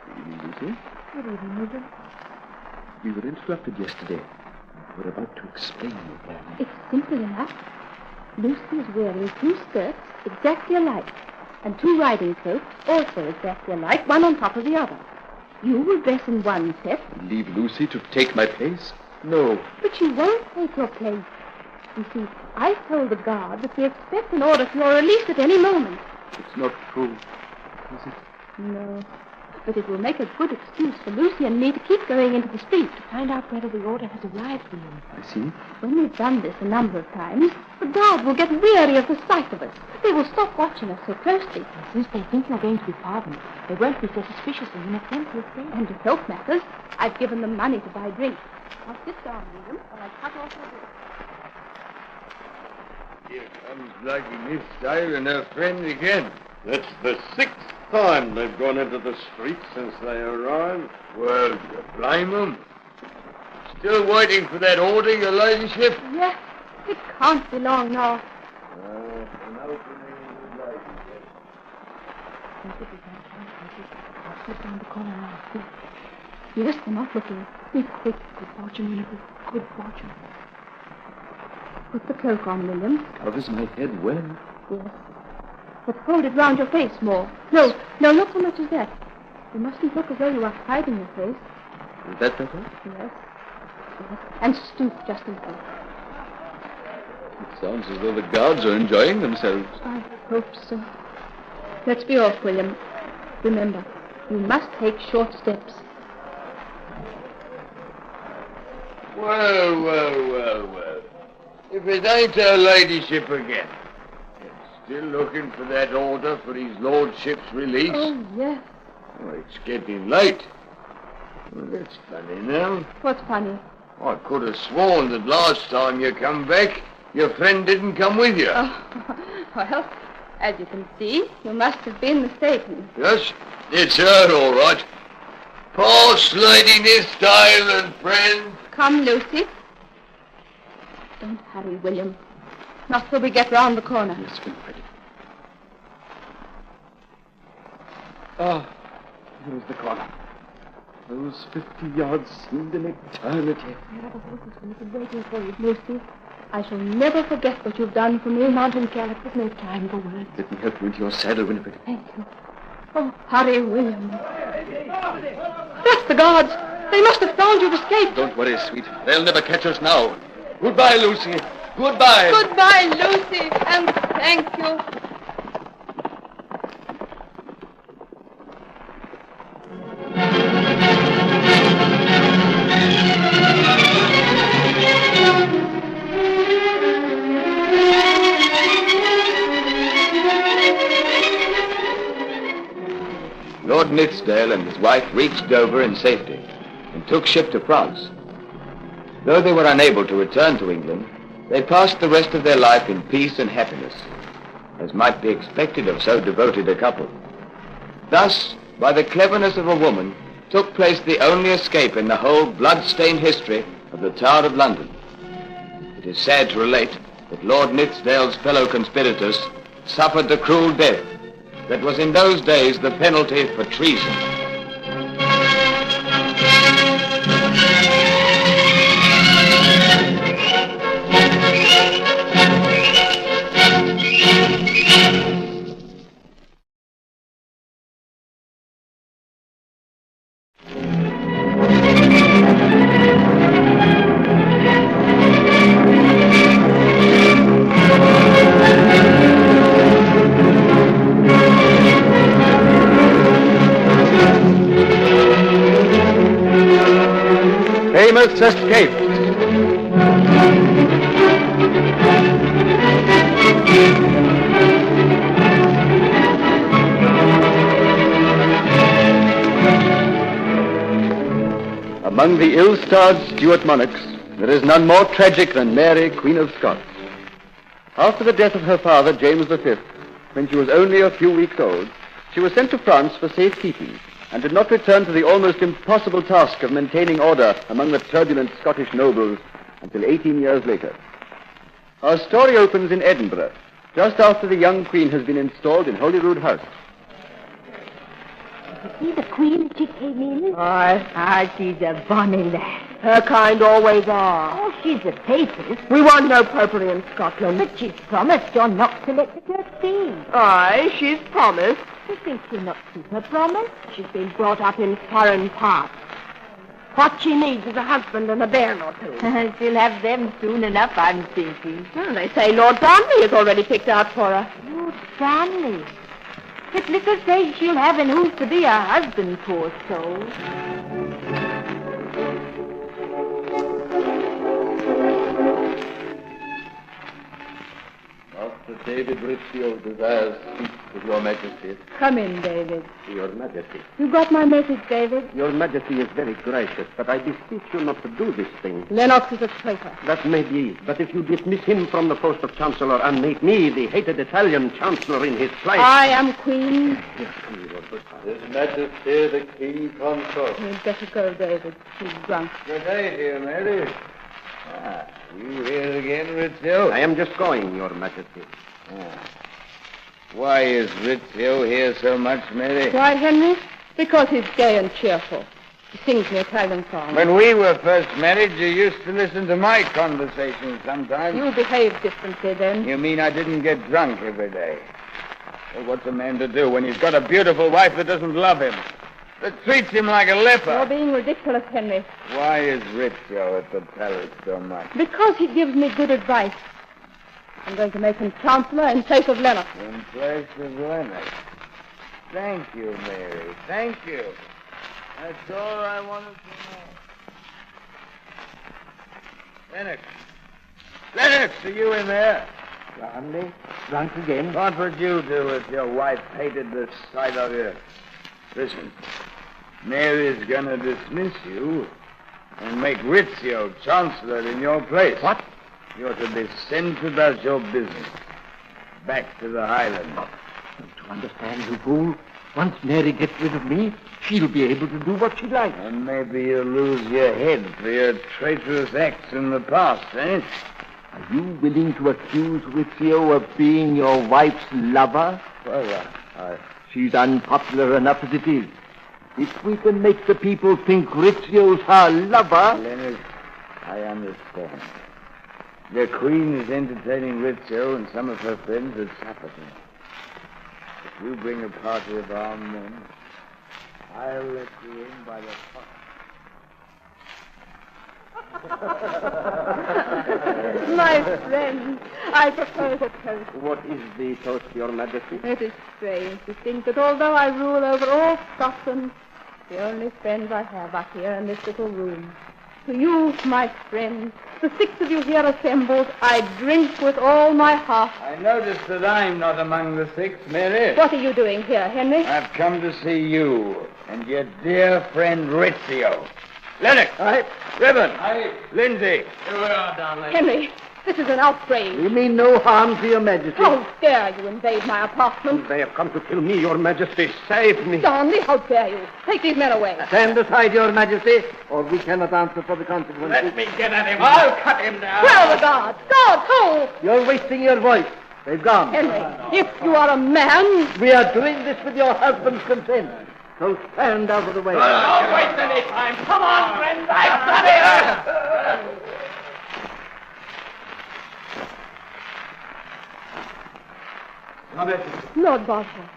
Good evening, Lucy. Good evening, William. We were interrupted yesterday. We're about to explain your plan. It's simple enough. Lucy is wearing 2 skirts exactly alike, and 2 riding cloaks also exactly alike, one on top of the other. You will dress in one set. Leave Lucy to take my place? No. But she won't take your place. You see, I told the guard that we expect an order for your release at any moment. It's not true, is it? No. But it will make a good excuse for Lucy and me to keep going into the street to find out whether the order has arrived for you. I see. When we've done this a number of times, the guard will get weary of the sight of us. They will stop watching us so closely. And since they think you're going to be pardoned, they won't be so suspicious when you make them to escape. And to help matters, I've given them money to buy drink. Now sit down, William, or I'll cut off your drink. Here comes Lady Nihsdale and her friend again. That's the 6th time they've gone into the street since they arrived. Well, you blame them? Still waiting for that order, your ladyship? Yes, it can't be long now. An opening in the ladyship. I'll slip down the corner now. Yes, they're not looking. Be quick. Good fortune, William. Good fortune. Put the cloak on, William. Covers my head well. Yes. But hold it round your face more. No, not so much as that. You mustn't look as though you are hiding your face. Is that better? Yes. and stoop just a little. It sounds as though the guards are enjoying themselves. I hope so. Let's be off, William. Remember, you must take short steps. Well. If it ain't her ladyship again. Still looking for that order for his lordship's release? Oh, yes. Well, it's getting late. Well, that's funny now. What's funny? I could have sworn that last time you come back, your friend didn't come with you. Oh, well, as you can see, you must have been mistaken. Yes, it's her, all right. Pass, Lady Nihsdale and friends. Come, Lucy. Don't hurry, William. Not till we get round the corner. Yes, Winifred. Ah, here's the corner. Those 50 yards seemed an eternity. There are the horses will be waiting for you, Lucy. I shall never forget what you've done for me, Mountain Carrot. There's no time for words. Let me help you into your saddle, Winifred. Thank you. Oh, hurry, William. That's the guards. They must have found you've escaped. Don't worry, sweet. They'll never catch us now. Goodbye, Lucy. Goodbye. Goodbye, Lucy, and thank you. Lord Nihsdale and his wife reached Dover in safety and took ship to France. Though they were unable to return to England, they passed the rest of their life in peace and happiness, as might be expected of so devoted a couple. Thus, by the cleverness of a woman, took place the only escape in the whole blood-stained history of the Tower of London. It is sad to relate that Lord Nihsdale's fellow conspirators suffered the cruel death that was in those days the penalty for treason. Famous escape. Among the ill-starred Stuart monarchs, there is none more tragic than Mary, Queen of Scots. After the death of her father, James V, when she was only a few weeks old, she was sent to France for safekeeping, and did not return to the almost impossible task of maintaining order among the turbulent Scottish nobles until 18 years later. Our story opens in Edinburgh, just after the young queen has been installed in Holyrood House. See the queen as she came in? Aye, she's a bonny lass. Her kind always are. Oh, she's a papist. We want no popery in Scotland. But she's promised you're not to let the church see. Aye, she's promised. You think she'll not keep her promise? She's been brought up in foreign parts. What she needs is a husband and a bairn or two. She'll have them soon enough, I'm thinking. Well, they say Lord Darnley is already picked out for her. Lord Stanley. But little say she'll have and who's to be her husband, poor soul. Master David Richfield desires to speak with your Majesty. Come in, David. Your Majesty. You got my message, David? Your Majesty is very gracious, but I beseech you not to do this thing. Lennox is a traitor. That may be, but if you dismiss him from the post of Chancellor and make me the hated Italian Chancellor in his place... I am Queen. His Majesty the King Consort. You'd better go, David. He's drunk. Good day, dear Mary. You here again, Rizzio? I am just going, Your Majesty. Why is Rizzio here so much, Mary? Why, Henry? Because he's gay and cheerful. He sings me Italian songs. When we were first married, you used to listen to my conversations sometimes. You behaved differently then. You mean I didn't get drunk every day? Well, what's a man to do when he's got a beautiful wife that doesn't love him? that treats him like a leper. You're being ridiculous, Henry. Why is Rizzio at the palace so much? Because he gives me good advice. I'm going to make him chancellor in place of Lennox. In place of Lennox. Thank you, Mary. Thank you. That's all I wanted to know. Lennox. Lennox, are you in there? Stanley, drunk again? What would you do if your wife hated the sight of you? Listen, Mary's gonna dismiss you and make Rizzio chancellor in your place. What? You're to be sent about your business. Back to the Highlands. Don't you understand, you fool? Once Mary gets rid of me, she'll be able to do what she likes. And maybe you'll lose your head for your traitorous acts in the past, eh? Are you willing to accuse Rizzio of being your wife's lover? Well, she's unpopular enough as it is. If we can make the people think Rizzio's her lover... Leonard, I understand. The Queen is entertaining Rizzio and some of her friends at supper tonight. If you bring a party of armed men, I'll let you in by the pot. My friend, I propose a toast. What is the toast, Your Majesty? It is strange to think that although I rule over all Scotland, the only friends I have are here in this little room. To you, my friends, the 6 of you here assembled, I drink with all my heart. I noticed that I'm not among the 6, Mary. What are you doing here, Henry? I've come to see you and your dear friend Rizzio. Lennox! Aye. Ribbon! Aye. Lindsay! Here we are, darling. Henry, this is an outrage. We mean no harm to Your Majesty. How dare you invade my apartment? They have come to kill me, Your Majesty. Save me. Stanley, how dare you? Take these men away. Stand aside, Your Majesty, or we cannot answer for the consequences. Let me get at him. I'll cut him down. Where are the guards? Guards, hold! You're wasting your voice. They've gone. Henry, if you are a man... We are doing this with your husband's consent. So stand out of the way. Don't waste any time. Come on, friends. I've got it. Lord Boswell,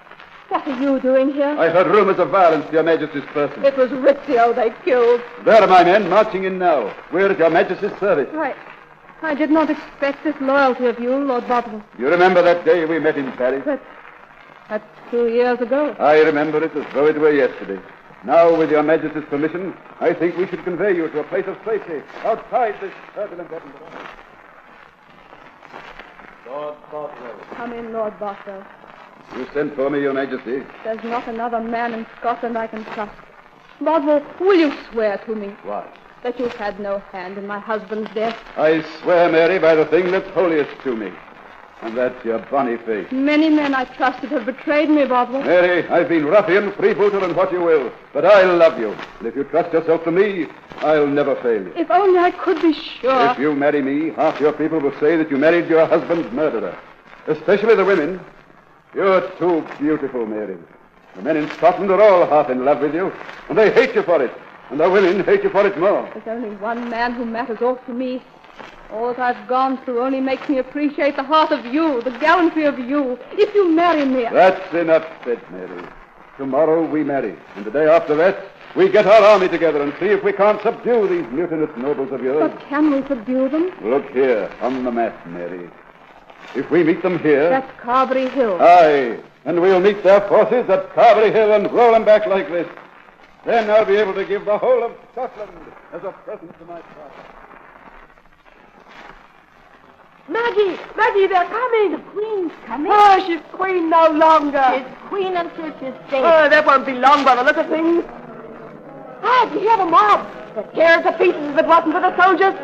what are you doing here? I heard rumors of violence to Your Majesty's person. It was Rizzio they killed. There are my men marching in now. We're at Your Majesty's service. I did not expect this loyalty of you, Lord Boswell. You remember that day we met in Paris? That's 2 years ago. I remember it as though it were yesterday. Now, with Your Majesty's permission, I think we should convey you to a place of safety outside this turbulent Edinburgh. Lord Boswell. Come in, Lord Boswell. You sent for me, Your Majesty. There's not another man in Scotland I can trust. Boswell, will you swear to me? What? That you had no hand in my husband's death? I swear, Mary, by the thing that's holiest to me. And that's your bonny face. Many men I trusted have betrayed me, Boswell. Mary, I've been ruffian, freebooter, and what you will. But I love you. And if you trust yourself to me, I'll never fail you. If only I could be sure. If you marry me, half your people will say that you married your husband's murderer. Especially the women. You're too beautiful, Mary. The men in Scotland are all half in love with you. And they hate you for it. And the women hate you for it more. There's only one man who matters all to me. All that I've gone through only makes me appreciate the heart of you, the gallantry of you. If you marry me... That's enough said, Mary. Tomorrow we marry. And the day after that, we get our army together and see if we can't subdue these mutinous nobles of yours. But can we subdue them? Look here, on the map, Mary. If we meet them here... That's Carberry Hill. Aye, and we'll meet their forces at Carberry Hill and roll them back like this. Then I'll be able to give the whole of Scotland as a present to my father. Maggie, they're coming. The Queen's coming? Oh, she's Queen no longer. She's Queen until she's dead. Oh, that won't be long by the look of things. Ah, do you hear the mob? They're tearing to pieces if it wasn't for the soldiers.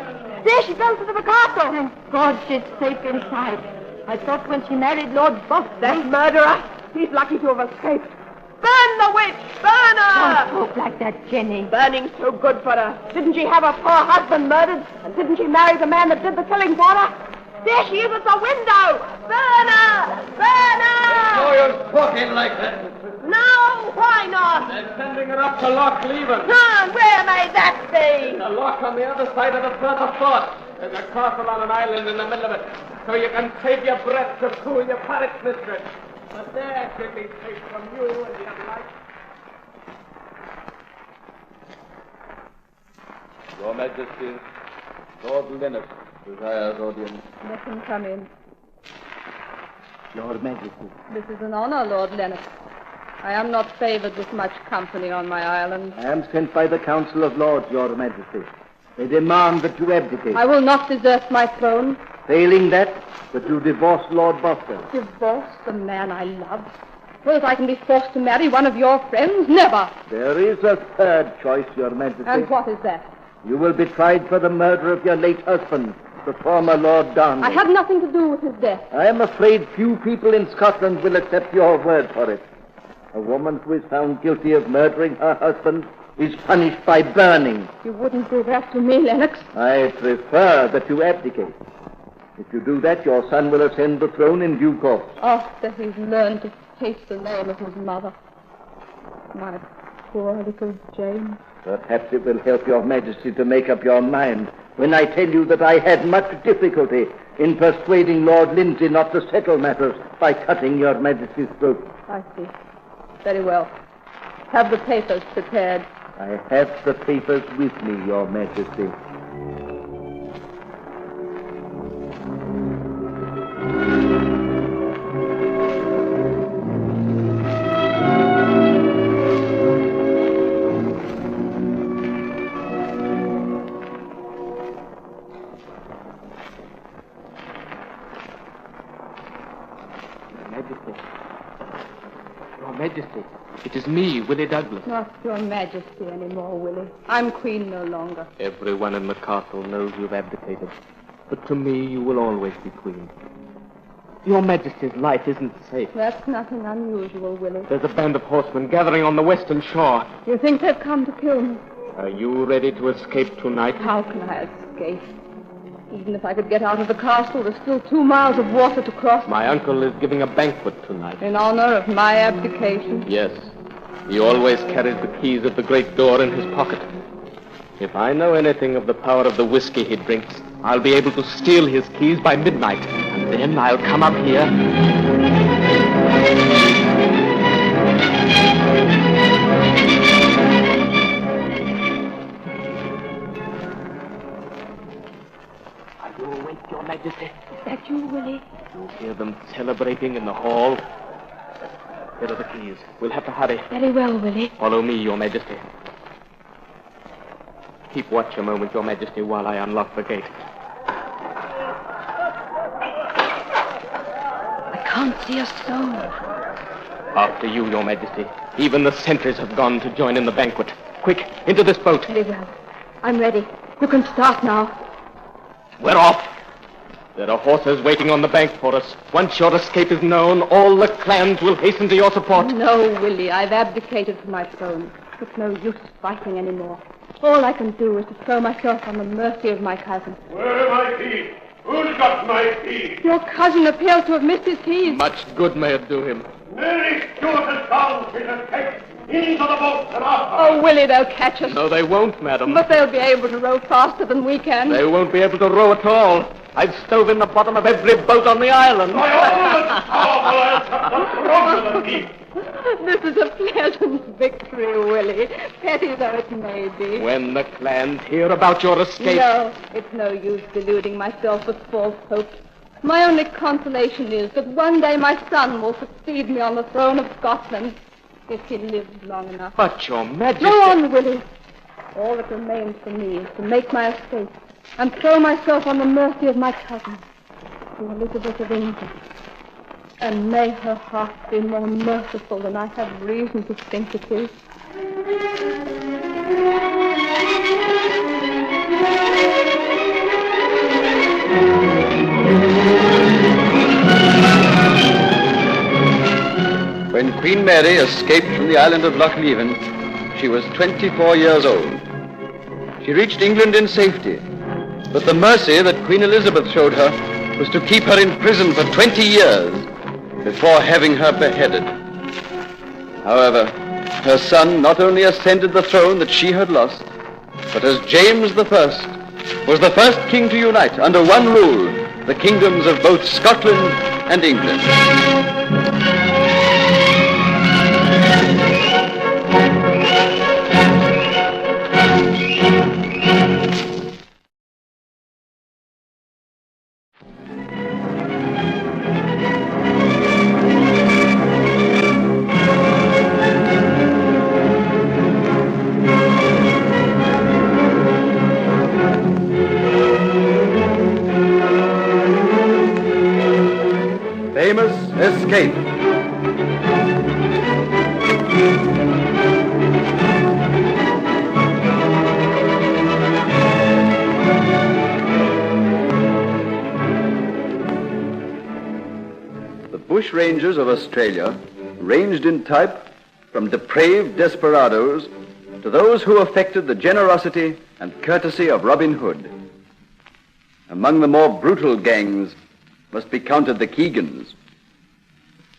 There she goes into the castle. Thank God she's safe inside. I thought when she married Lord Buff, that murderer, he's lucky to have escaped. Burn the witch! Burn her! Don't talk like that, Jenny. Burning's too good for her. Didn't she have her poor husband murdered? And didn't she marry the man that did the killing for her? There she is at the window! Burn her! Burn her! No use talking like that. No, why not? They're sending her up to Loch Leven. Where may that be? The loch on the other side of the Firth of Forth. There's a castle on an island in the middle of it. So you can save your breath to cool your parish mistress. But there she'll be safe from you and your life. Your Majesty, Lord Lennox desires audience. Let him come in. Your Majesty. This is an honor, Lord Lennox. I am not favored with much company on my island. I am sent by the Council of Lords, Your Majesty. They demand that you abdicate. I will not desert my throne. Failing that you divorce Lord Bothwell. Divorce the man I love? So that I can be forced to marry one of your friends? Never. There is a third choice, Your Majesty. And what is that? You will be tried for the murder of your late husband, the former Lord Darnley. I had nothing to do with his death. I am afraid few people in Scotland will accept your word for it. A woman who is found guilty of murdering her husband is punished by burning. You wouldn't do that to me, Lennox. I prefer that you abdicate. If you do that, your son will ascend the throne in due course. After he's learned to taste the name of his mother. My poor little James. Perhaps it will help your Majesty to make up your mind when I tell you that I had much difficulty in persuading Lord Lindsay not to settle matters by cutting your Majesty's throat. I see. Very well. Have the papers prepared. I have the papers with me, Your Majesty. Your Majesty, it is me, Willie Douglas. Not Your Majesty anymore, Willie. I'm queen no longer. Everyone in the castle knows you've abdicated. But to me, you will always be queen. Your Majesty's life isn't safe. That's nothing unusual, Willie. There's a band of horsemen gathering on the western shore. You think they've come to kill me? Are you ready to escape tonight? How can I escape? Even if I could get out of the castle, there's still 2 miles of water to cross. My uncle is giving a banquet tonight. In honor of my abdication? Yes. He always carries the keys of the great door in his pocket. If I know anything of the power of the whiskey he drinks, I'll be able to steal his keys by midnight. And then I'll come up here. Are you awake, Your Majesty? Is that you, Willie? You hear them celebrating in the hall? Here are the keys. We'll have to hurry. Very well, Willie. Follow me, Your Majesty. Keep watch a moment, Your Majesty, while I unlock the gate. I can't see a soul. After you, Your Majesty. Even the sentries have gone to join in the banquet. Quick, into this boat. Very well. I'm ready. You can start now. We're off. There are horses waiting on the bank for us. Once your escape is known, all the clans will hasten to your support. No, Willie. I've abdicated from my throne. It's no use fighting anymore. All I can do is to throw myself on the mercy of my cousin. Where are my keys? Who's got my keys? Your cousin appears to have missed his keys. Much good may it do him. Mary Stuart has found his escape. Into the boat and after. Oh, Willie, they'll catch us. No, they won't, madam. But they'll be able to row faster than we can. They won't be able to row at all. I've stove in the bottom of every boat on the island. This is a pleasant victory, Willie, petty though it may be. When the clans hear about your escape... No, it's no use deluding myself with false hopes. My only consolation is that one day my son will succeed me on the throne of Scotland, if he lives long enough. But, Your Majesty... Go on, Willie. All that remains for me is to make my escape and throw myself on the mercy of my cousin, Queen Elizabeth of England. And may her heart be more merciful than I have reason to think it is. When Queen Mary escaped from the island of Loch Leven, she was 24 years old. She reached England in safety, but the mercy that Queen Elizabeth showed her was to keep her in prison for 20 years before having her beheaded. However, her son not only ascended the throne that she had lost, but as James I was the first king to unite under one rule the kingdoms of both Scotland and England. famous escape. The bushrangers of Australia ranged in type from depraved desperadoes to those who affected the generosity and courtesy of Robin Hood. Among the more brutal gangs must be counted the Keegans.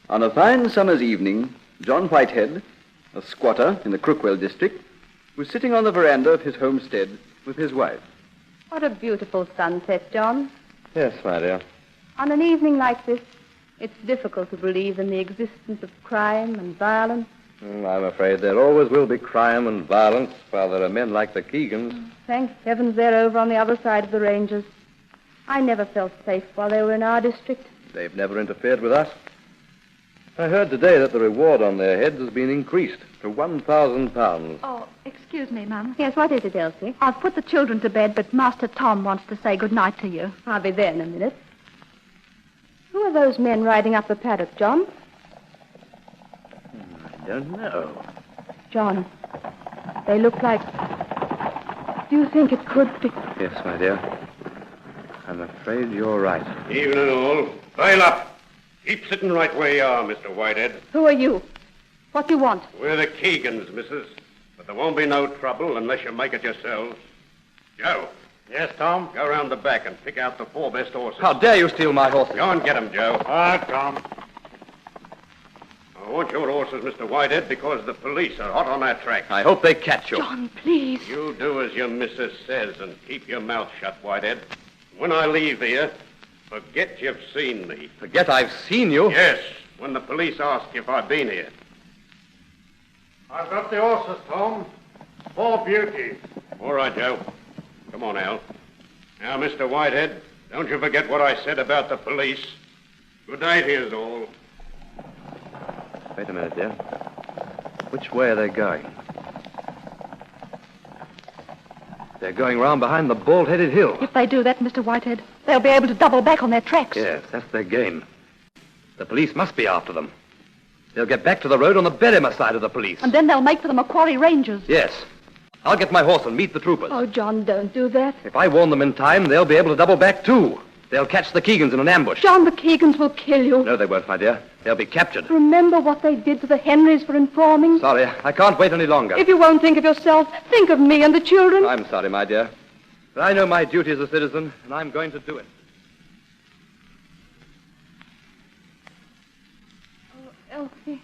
On a fine summer's evening, John Whitehead, a squatter in the Crookwell district, was sitting on the veranda of his homestead with his wife. What a beautiful sunset, John. Yes, my dear. On an evening like this, it's difficult to believe in the existence of crime and violence. I'm afraid there always will be crime and violence while there are men like the Keegans. Thank heavens they're over on the other side of the ranges. I never felt safe while they were in our district. They've never interfered with us. I heard today that the reward on their heads has been increased to £1,000. Oh, excuse me, Mum. Yes, what is it, Elsie? I've put the children to bed, but Master Tom wants to say good night to you. I'll be there in a minute. Who are those men riding up the paddock, John? I don't know. John, they look like... Do you think it could be... Yes, my dear. I'm afraid you're right. Evening all. Bail up. Keep sitting right where you are, Mr. Whitehead. Who are you? What do you want? We're the Keegans, missus. But there won't be no trouble unless you make it yourselves. Joe. Yes, Tom? Go round the back and pick out the 4 best horses. How dare you steal my horses? Go and get 'em, Joe. All right, Tom. I want your horses, Mr. Whitehead, because the police are hot on our track. I hope they catch you. John, please. You do as your missus says and keep your mouth shut, Whitehead. When I leave here, forget you've seen me. Forget I've seen you? Yes, when the police ask you if I've been here. I've got the horses, Tom. 4 beauties. All right, Joe. Come on, Al. Now, Mr. Whitehead, don't you forget what I said about the police. Good night, here's all. Wait a minute, dear. Which way are they going? They're going round behind the bald-headed hill. If they do that, Mr. Whitehead, they'll be able to double back on their tracks. Yes, that's their game. The police must be after them. They'll get back to the road on the Berrimer side of the police. And then they'll make for the Macquarie Rangers. Yes. I'll get my horse and meet the troopers. Oh, John, don't do that. If I warn them in time, they'll be able to double back, too. They'll catch the Keegans in an ambush. John, the Keegans will kill you. No, they won't, my dear. They'll be captured. Remember what they did to the Henrys for informing? Sorry, I can't wait any longer. If you won't think of yourself, think of me and the children. I'm sorry, my dear. But I know my duty as a citizen, and I'm going to do it. Oh, Elsie,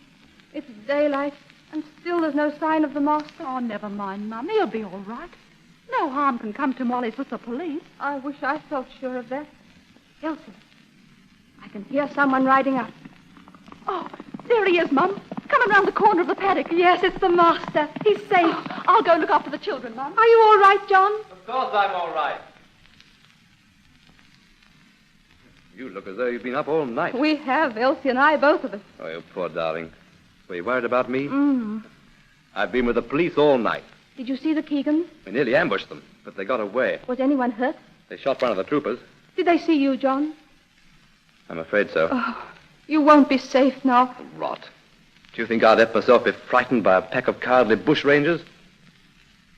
it's daylight, and still there's no sign of the master. Oh, never mind, Mum. He'll be all right. No harm can come to him while he's with the police. I wish I felt sure of that. Elsie, I can hear someone riding up. Oh, there he is, Mum. Coming round the corner of the paddock. Yes, it's the master. He's safe. Oh, I'll go look after the children, Mum. Are you all right, John? Of course I'm all right. You look as though you've been up all night. We have, Elsie and I, both of us. Oh, you poor darling. Were you worried about me? Mm. I've been with the police all night. Did you see the Keegans? We nearly ambushed them, but they got away. Was anyone hurt? They shot one of the troopers. Did they see you, John? I'm afraid so. Oh, you won't be safe now. Rot. Do you think I'd let myself be frightened by a pack of cowardly bushrangers?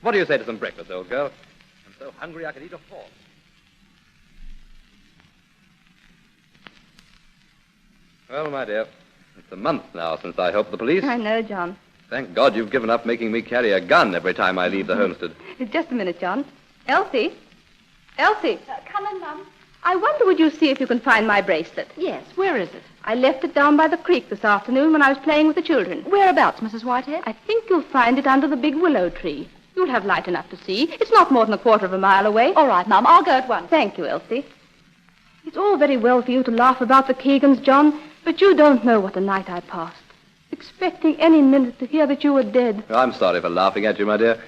What do you say to some breakfast, old girl? I'm so hungry I could eat a horse. Well, my dear, it's a month now since I helped the police. I know, John. Thank God you've given up making me carry a gun every time I leave the homestead. Just a minute, John. Elsie? Elsie? Come in, Mum. I wonder would you see if you can find my bracelet? Yes, where is it? I left it down by the creek this afternoon when I was playing with the children. Whereabouts, Mrs. Whitehead? I think you'll find it under the big willow tree. You'll have light enough to see. It's not more than a quarter of a mile away. All right, Mum. I'll go at once. Thank you, Elsie. It's all very well for you to laugh about the Keegans, John, but you don't know what a night I passed. Expecting any minute to hear that you were dead. I'm sorry for laughing at you, my dear.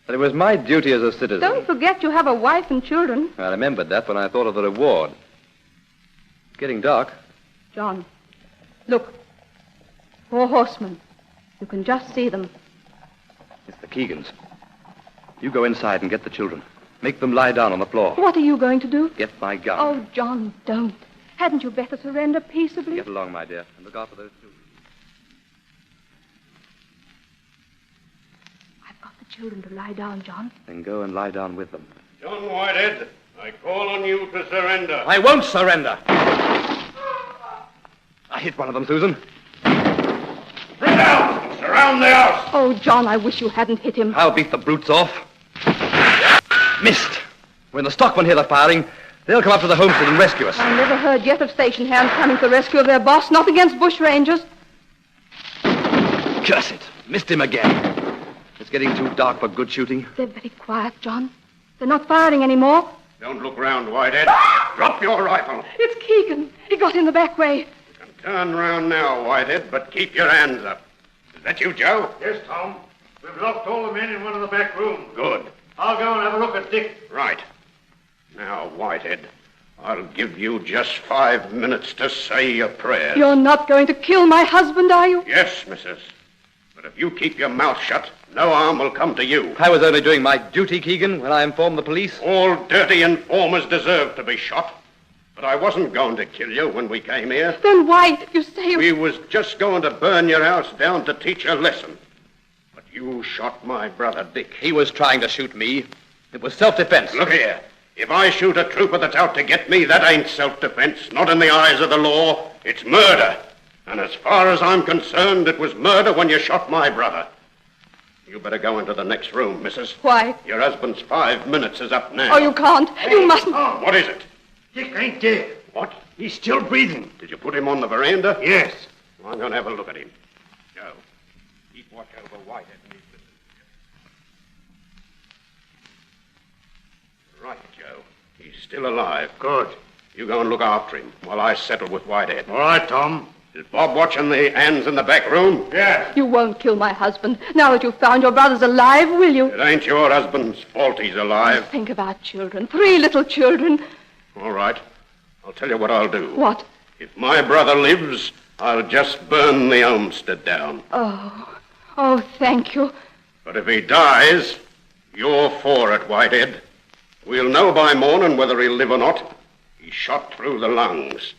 But it was my duty as a citizen. Don't forget you have a wife and children. I remembered that when I thought of the reward. It's getting dark. John, look. 4 horsemen. You can just see them. It's the Keegans. You go inside and get the children. Make them lie down on the floor. What are you going to do? Get my gun. Oh, John, don't. Hadn't you better surrender peaceably? Get along, my dear, and look after those children. I've got the children to lie down, John. Then go and lie down with them. John Whitehead, I call on you to surrender. I won't surrender. I hit one of them, Susan. Spread out! Surround the house! Oh, John, I wish you hadn't hit him. I'll beat the brutes off. Missed. When the stockmen hear the firing, they'll come up to the homestead and rescue us. I never heard yet of station hands coming to the rescue of their boss, not against bushrangers. Curse it. Missed him again. It's getting too dark for good shooting. They're very quiet, John. They're not firing anymore. Don't look round, Whitehead. Drop your rifle. It's Keegan. He got in the back way. Turn round now, Whitehead, but keep your hands up. Is that you, Joe? Yes, Tom. We've locked all the men in one of the back rooms. Good. I'll go and have a look at Dick. Right. Now, Whitehead, I'll give you just 5 minutes to say your prayers. You're not going to kill my husband, are you? Yes, missus. But if you keep your mouth shut, no harm will come to you. I was only doing my duty, Keegan, when I informed the police. All dirty informers deserve to be shot. But I wasn't going to kill you when we came here. Then why did you say... We was just going to burn your house down to teach a lesson. But you shot my brother Dick. He was trying to shoot me. It was self-defense. Look here. If I shoot a trooper that's out to get me, that ain't self-defense. Not in the eyes of the law. It's murder. And as far as I'm concerned, it was murder when you shot my brother. You better go into the next room, missus. Why? Your husband's 5 minutes is up now. Oh, you can't. You mustn't. Oh, what is it? Dick ain't dead. What? He's still breathing. Did you put him on the veranda? Yes. Well, I'm going to have a look at him. Joe, keep watch over Whitehead and his business. Right, Joe. He's still alive. Good. You go and look after him while I settle with Whitehead. All right, Tom. Is Bob watching the hands in the back room? Yeah. You won't kill my husband. Now that you've found your brother's alive, will you? It ain't your husband's fault he's alive. Think of our children. 3 little children. All right. I'll tell you what I'll do. What? If my brother lives, I'll just burn the homestead down. Oh, thank you. But if he dies, you're for it, Whitehead. We'll know by morning whether he'll live or not. He's shot through the lungs.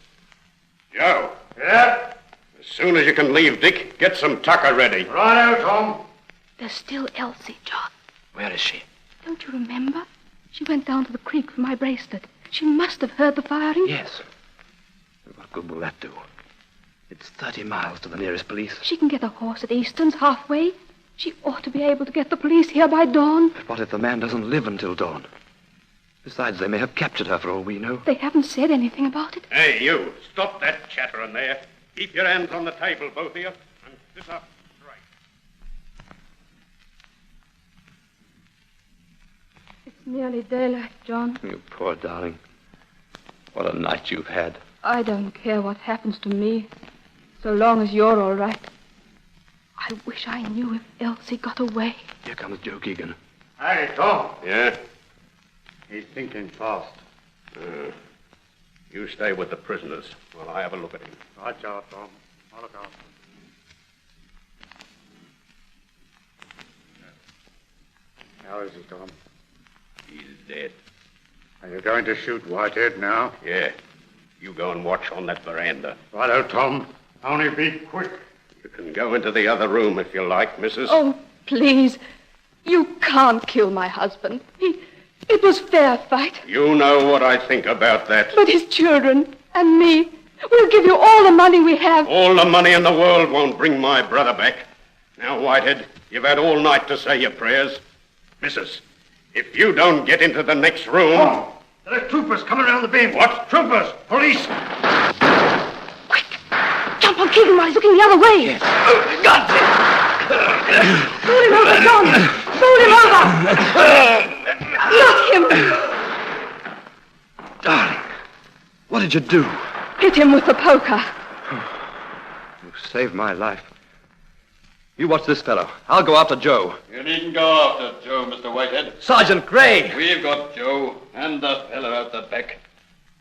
Joe. Yeah? As soon as you can leave, Dick, get some tucker ready. Righto, Tom. There's still Elsie, John. Where is she? Don't you remember? She went down to the creek for my bracelet. She must have heard the firing. Yes. What good will that do? It's 30 miles to the nearest police. She can get a horse at Easton's halfway. She ought to be able to get the police here by dawn. But what if the man doesn't live until dawn? Besides, they may have captured her for all we know. They haven't said anything about it. Hey, you. Stop that chattering there. Keep your hands on the table, both of you. And sit up straight. It's nearly daylight, John. You poor darling. What a night you've had. I don't care what happens to me, so long as you're all right. I wish I knew if Elsie got away. Here comes Joe Keegan. Hey, Tom. Yeah? He's thinking fast. You stay with the prisoners while I have a look at him. Watch out, Tom. I'll look out. How is he, Tom? He's dead. Are you going to shoot Whitehead now? Yeah. You go and watch on that veranda. Righto, Tom. Only be quick. You can go into the other room if you like, missus. Oh, please. You can't kill my husband. It was fair fight. You know what I think about that. But his children and me, we'll give you all the money we have. All the money in the world won't bring my brother back. Now, Whitehead, you've had all night to say your prayers. Missus, if you don't get into the next room... Oh, there are troopers coming around the bend. What? Troopers! Police! Quick! Jump on Keegan while he's looking the other way. Yes. Got it! Pull him over, John! Pull him over! Not him! Darling, what did you do? Hit him with the poker. You saved my life. You watch this fellow. I'll go after Joe. You needn't go after Joe, Mr. Whitehead. Sergeant Gray! We've got Joe and the fellow out the back.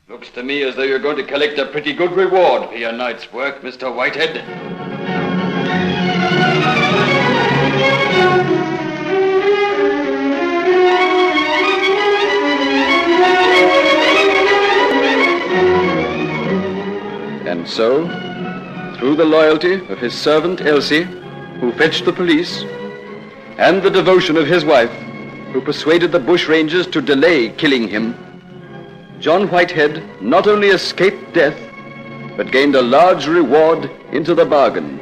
Looks to me as though you're going to collect a pretty good reward for your night's work, Mr. Whitehead. So, through the loyalty of his servant Elsie, who fetched the police, and the devotion of his wife, who persuaded the bushrangers to delay killing him, John Whitehead not only escaped death, but gained a large reward into the bargain.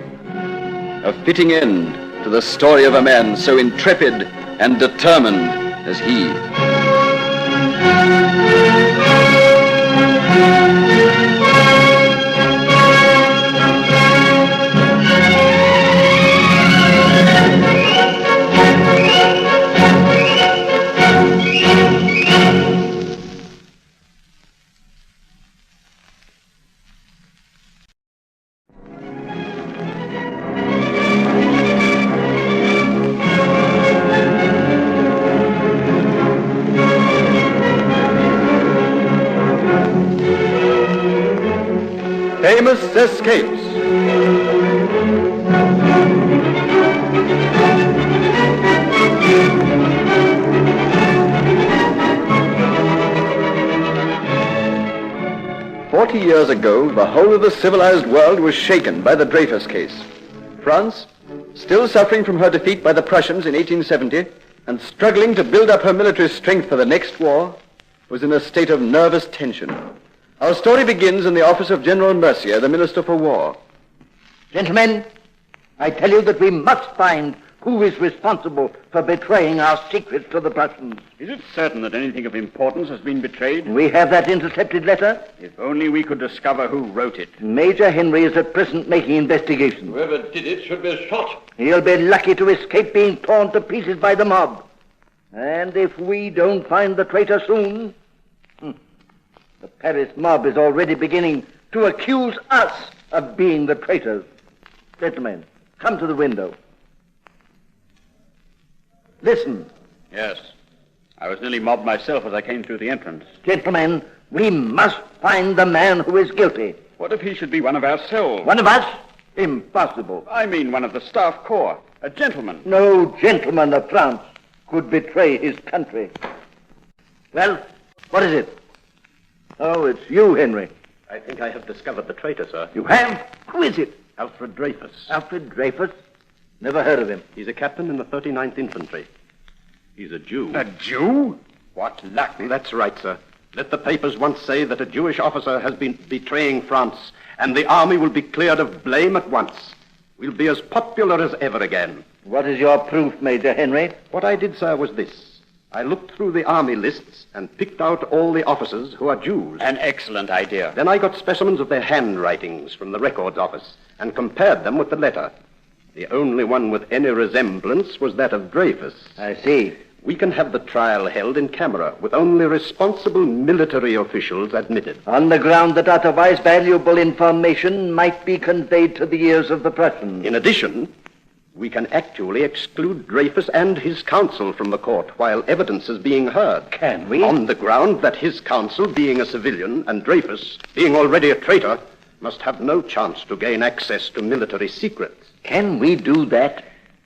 A fitting end to the story of a man so intrepid and determined as he. Famous Escapes. "40 years ago, the whole of the civilized world was shaken by the Dryfuss case. France, still suffering from her defeat by the Prussians in 1870 and struggling to build up her military strength for the next war, was in a state of nervous tension. Our story begins in the office of General Mercier, the Minister for War. Gentlemen, I tell you that we must find who is responsible for betraying our secrets to the Prussians. Is it certain that anything of importance has been betrayed? We have that intercepted letter. If only we could discover who wrote it. Major Henry is at present making investigations. Whoever did it should be shot. He'll be lucky to escape being torn to pieces by the mob. And if we don't find the traitor soon, the Paris mob is already beginning to accuse us of being the traitors. Gentlemen, come to the window. Listen. Yes. I was nearly mobbed myself as I came through the entrance. Gentlemen, we must find the man who is guilty. What if he should be one of ourselves? One of us? Impossible. I mean one of the staff corps. A gentleman. No gentleman of France could betray his country. Well, what is it? Oh, it's you, Henry. I think I have discovered the traitor, sir. You have? Who is it? Alfred Dryfuss. Alfred Dryfuss? Never heard of him. He's a captain in the 39th Infantry. He's a Jew. A Jew? What luck. That's right, sir. Let the papers once say that a Jewish officer has been betraying France, and the army will be cleared of blame at once. We'll be as popular as ever again. What is your proof, Major Henry? What I did, sir, was this. I looked through the army lists and picked out all the officers who are Jews. An excellent idea. Then I got specimens of their handwritings from the records office and compared them with the letter. The only one with any resemblance was that of Dryfuss. I see. We can have the trial held in camera with only responsible military officials admitted. On the ground that otherwise valuable information might be conveyed to the ears of the Prussians. In addition, we can actually exclude Dryfuss and his counsel from the court while evidence is being heard. Can we? On the ground that his counsel, being a civilian, and Dryfuss, being already a traitor, must have no chance to gain access to military secrets. Can we do that?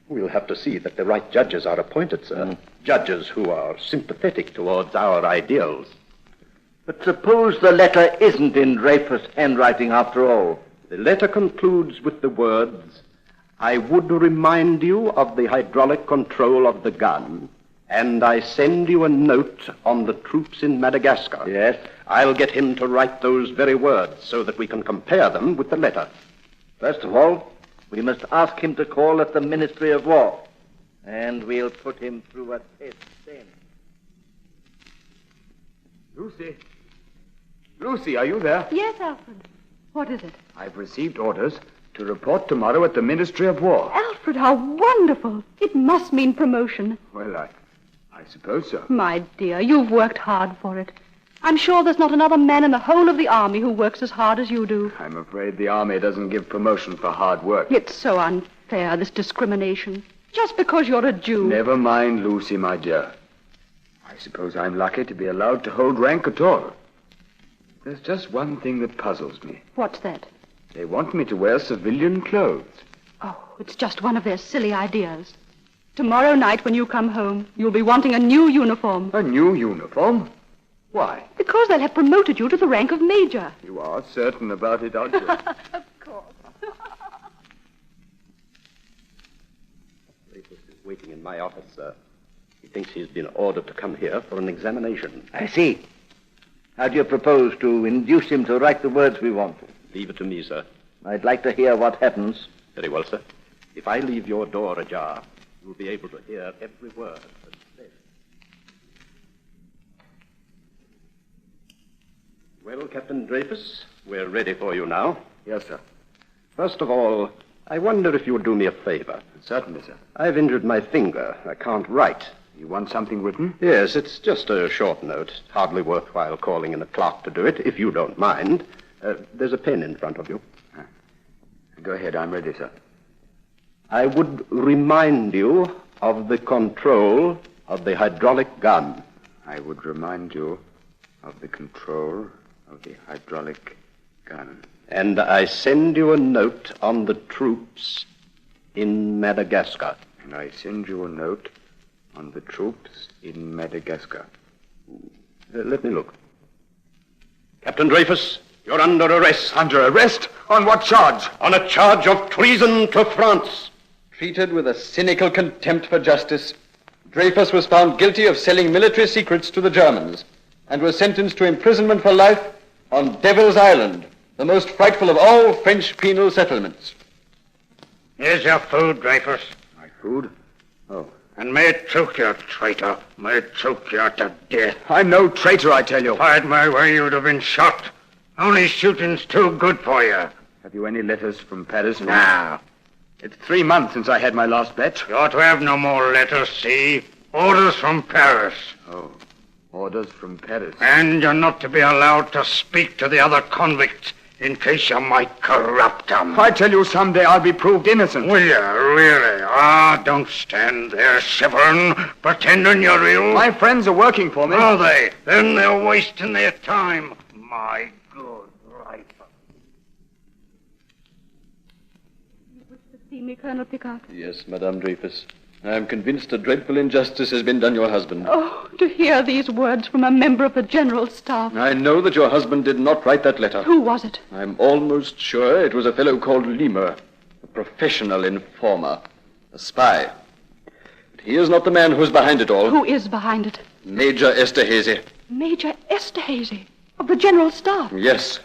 We'll have to see that the right judges are appointed, sir. Judges who are sympathetic towards our ideals. But suppose the letter isn't in Dryfuss' handwriting after all. The letter concludes with the words, "I would remind you of the hydraulic control of the gun, and I send you a note on the troops in Madagascar." Yes? I'll get him to write those very words so that we can compare them with the letter. First of all, we must ask him to call at the Ministry of War, and we'll put him through a test then. Lucy? Lucy, are you there? Yes, Alfred. What is it? I've received orders to report tomorrow at the Ministry of War. Alfred, how wonderful. It must mean promotion. Well, I suppose so. My dear, you've worked hard for it. I'm sure there's not another man in the whole of the army who works as hard as you do. I'm afraid the army doesn't give promotion for hard work. It's so unfair, this discrimination. Just because you're a Jew. Never mind, Lucy, my dear. I suppose I'm lucky to be allowed to hold rank at all. There's just one thing that puzzles me. What's that? They want me to wear civilian clothes. Oh, it's just one of their silly ideas. Tomorrow night when you come home, you'll be wanting a new uniform. A new uniform? Why? Because they'll have promoted you to the rank of major. You are certain about it, aren't you? Of course. Dryfuss is waiting in my office, sir. He thinks he's been ordered to come here for an examination. I see. How do you propose to induce him to write the words we want? Leave it to me, sir. I'd like to hear what happens. Very well, sir. If I leave your door ajar, you'll be able to hear every word that's said. Well, Captain Dryfuss, we're ready for you now. Yes, sir. First of all, I wonder if you would do me a favor. Certainly, sir. I've injured my finger. I can't write. You want something written? Yes, it's just a short note. Hardly worthwhile calling in a clerk to do it, if you don't mind. There's a pen in front of you. Go ahead, I'm ready, sir. I would remind you of the control of the hydraulic gun. I would remind you of the control of the hydraulic gun. And I send you a note on the troops in Madagascar. And I send you a note on the troops in Madagascar. Let me look. Captain Dryfuss, you're under arrest. Under arrest? On what charge? On a charge of treason to France. Treated with a cynical contempt for justice, Dryfuss was found guilty of selling military secrets to the Germans and was sentenced to imprisonment for life on Devil's Island, the most frightful of all French penal settlements. Here's your food, Dryfuss. My food? Oh. And may it choke you, traitor. May it choke you to death. I'm no traitor, I tell you. If I'd my way, you'd have been shot. Only shooting's too good for you. Have you any letters from Paris? No. It's 3 months since I had my last bet. You ought to have no more letters, see? Orders from Paris. Oh, orders from Paris. And you're not to be allowed to speak to the other convicts in case you might corrupt them. I tell you, someday I'll be proved innocent. Will you, really? Don't stand there shivering, pretending you're ill. My friends are working for me. Are they? Then they're wasting their time. My good right. You wish to see me, Colonel Picard? Yes, Madame Dryfuss. I am convinced a dreadful injustice has been done your husband. Oh, to hear these words from a member of the General Staff. I know that your husband did not write that letter. Who was it? I'm almost sure it was a fellow called Limer, a professional informer, a spy. But he is not the man who's behind it all. Who is behind it? Major Esterhazy. Major Esterhazy of the General Staff? Yes.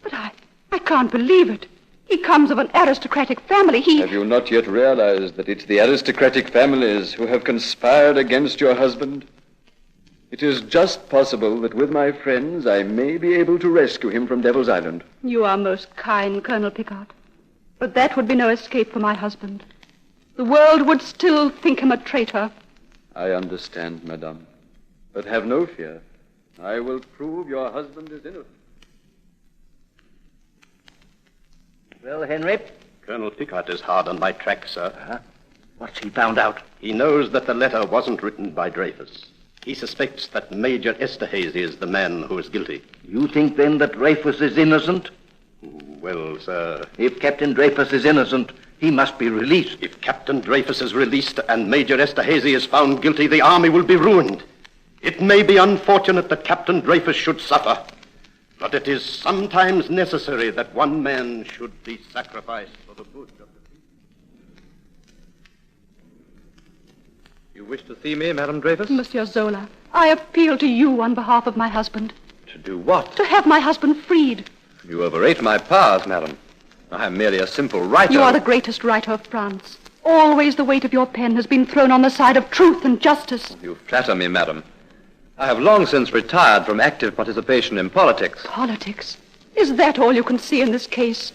But I can't believe it. He comes of an aristocratic family. Have you not yet realized that it's the aristocratic families who have conspired against your husband? It is just possible that with my friends I may be able to rescue him from Devil's Island. You are most kind, Colonel Picard. But that would be no escape for my husband. The world would still think him a traitor. I understand, madame. But have no fear. I will prove your husband is innocent. Well, Henry? Colonel Picard is hard on my track, sir. Uh-huh. What's he found out? He knows that the letter wasn't written by Dryfuss. He suspects that Major Esterhazy is the man who is guilty. You think, then, that Dryfuss is innocent? Well, sir... If Captain Dryfuss is innocent, he must be released. If Captain Dryfuss is released and Major Esterhazy is found guilty, the army will be ruined. It may be unfortunate that Captain Dryfuss should suffer, but it is sometimes necessary that one man should be sacrificed for the good of the people. You wish to see me, Madame Dryfuss? Monsieur Zola, I appeal to you on behalf of my husband. To do what? To have my husband freed. You overrate my powers, madam. I am merely a simple writer. You are the greatest writer of France. Always the weight of your pen has been thrown on the side of truth and justice. You flatter me, madam. I have long since retired from active participation in politics. Politics? Is that all you can see in this case?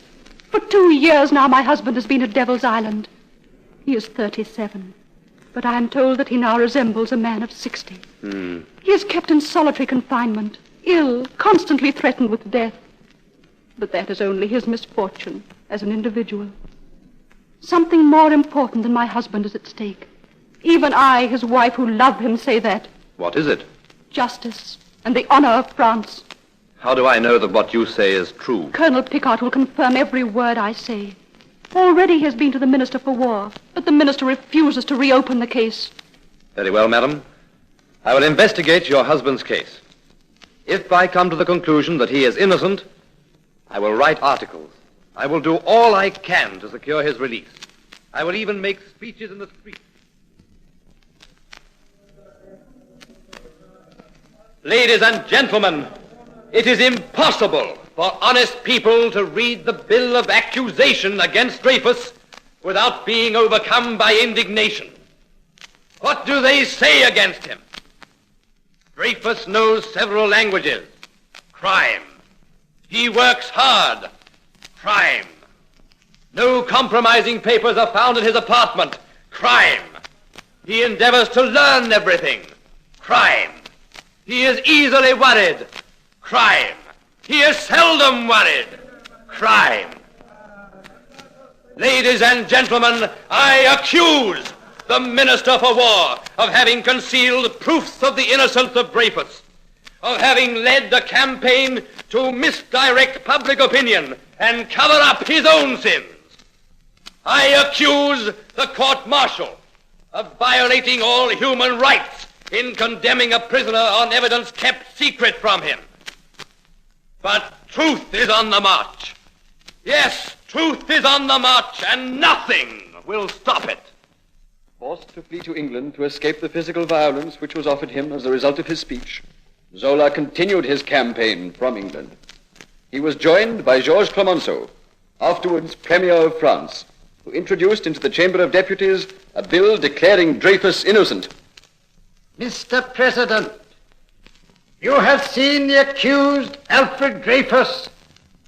For 2 years now, my husband has been at Devil's Island. He is 37, but I am told that he now resembles a man of 60. He is kept in solitary confinement, ill, constantly threatened with death. But that is only his misfortune as an individual. Something more important than my husband is at stake. Even I, his wife, who love him, say that. What is it? Justice and the honor of France. How do I know that what you say is true? Colonel Picard will confirm every word I say. Already he has been to the Minister for War, but the Minister refuses to reopen the case. Very well, madam. I will investigate your husband's case. If I come to the conclusion that he is innocent, I will write articles. I will do all I can to secure his release. I will even make speeches in the streets. Ladies and gentlemen, it is impossible for honest people to read the bill of accusation against Dryfuss without being overcome by indignation. What do they say against him? Dryfuss knows several languages. Crime. He works hard. Crime. No compromising papers are found in his apartment. Crime. He endeavors to learn everything. Crime. He is easily worried. Crime. He is seldom worried. Crime. Ladies and gentlemen, I accuse the Minister for War of having concealed proofs of the innocence of Dryfuss, of having led a campaign to misdirect public opinion and cover up his own sins. I accuse the court-martial of violating all human rights in condemning a prisoner on evidence kept secret from him. But truth is on the march. Yes, truth is on the march, and nothing will stop it. Forced to flee to England to escape the physical violence which was offered him as a result of his speech, Zola continued his campaign from England. He was joined by Georges Clemenceau, afterwards Premier of France, who introduced into the Chamber of Deputies a bill declaring Dryfuss innocent. Mr. President, you have seen the accused Alfred Dryfuss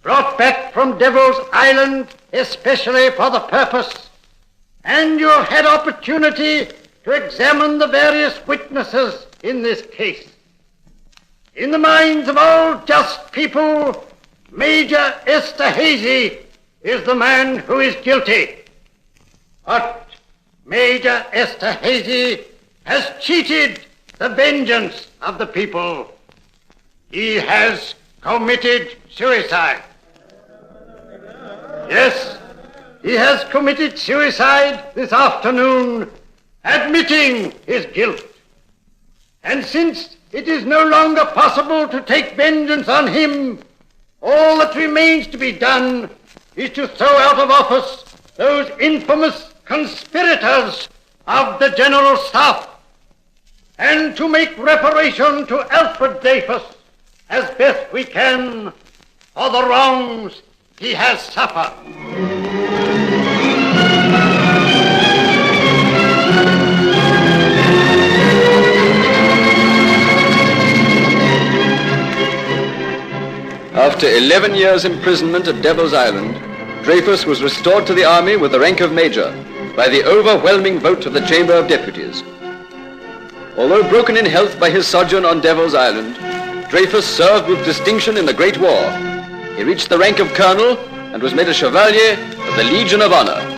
brought back from Devil's Island especially for the purpose, and you have had opportunity to examine the various witnesses in this case. In the minds of all just people, Major Esterhazy is the man who is guilty. But Major Esterhazy has cheated the vengeance of the people. He has committed suicide. Yes, he has committed suicide this afternoon, admitting his guilt. And since it is no longer possible to take vengeance on him, all that remains to be done is to throw out of office those infamous conspirators of the General Staff, and to make reparation to Alfred Dryfuss as best we can for the wrongs he has suffered. After 11 years' imprisonment at Devil's Island, Dryfuss was restored to the army with the rank of major by the overwhelming vote of the Chamber of Deputies. Although broken in health by his sojourn on Devil's Island, Dryfuss served with distinction in the Great War. He reached the rank of colonel and was made a Chevalier of the Legion of Honor.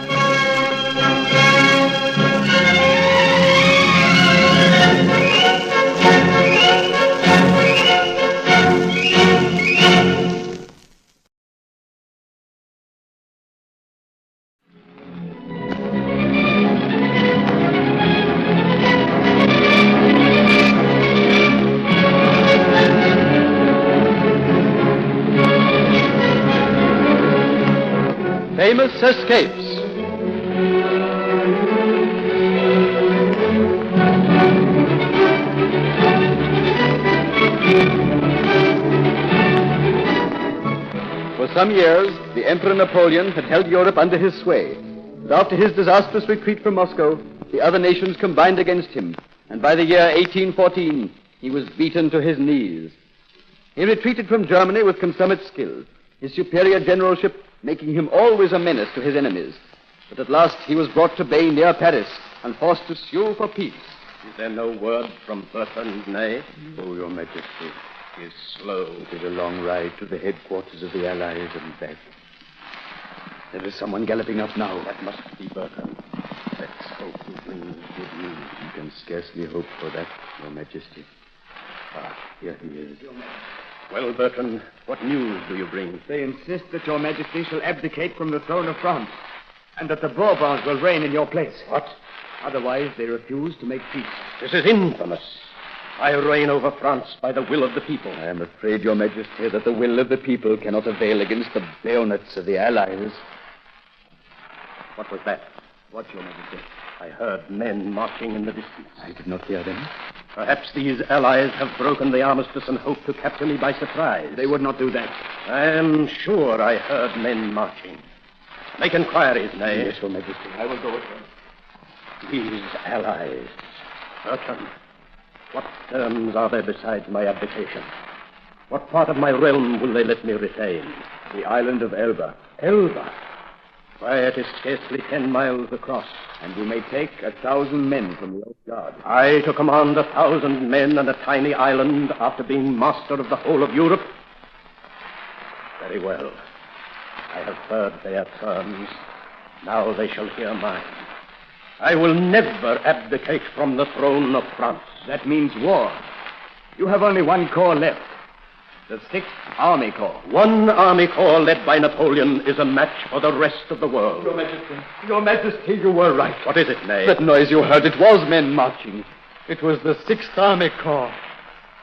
Famous escapes. For some years, the Emperor Napoleon had held Europe under his sway. But after his disastrous retreat from Moscow, the other nations combined against him, and by the year 1814, he was beaten to his knees. He retreated from Germany with consummate skill, his superior generalship making him always a menace to his enemies. But at last he was brought to bay near Paris and forced to sue for peace. Is there no word from Bertrand Ney? Oh, Your Majesty, he is slow. It is a long ride to the headquarters of the Allies and back. There is someone galloping up now. That must be Bertrand. Let's hope he brings good news. You can scarcely hope for that, Your Majesty. Ah, here he is. Well, Bertrand, what news do you bring? They insist that Your Majesty shall abdicate from the throne of France, and that the Bourbons will reign in your place. What? Otherwise, they refuse to make peace. This is infamous. I reign over France by the will of the people. I am afraid, Your Majesty, that the will of the people cannot avail against the bayonets of the Allies. What was that? What, Your Majesty? I heard men marching in the distance. I did not hear them. Perhaps these allies have broken the armistice and hope to capture me by surprise. They would not do that. I am sure I heard men marching. Make inquiries, Nay. Yes, Your Majesty. I will go with them. These allies. Bertrand, what terms are there besides my abdication? What part of my realm will they let me retain? The island of Elba. Elba? Why, it is scarcely 10 miles across. And you may take 1,000 men from the old guard. I to command 1,000 men on a tiny island after being master of the whole of Europe? Very well. I have heard their terms. Now they shall hear mine. I will never abdicate from the throne of France. That means war. You have only one corps left. The 6th Army Corps. One army corps led by Napoleon is a match for the rest of the world. Your Majesty, you were right. What is it, Nay? That noise you heard, it was men marching. It was the 6th Army Corps.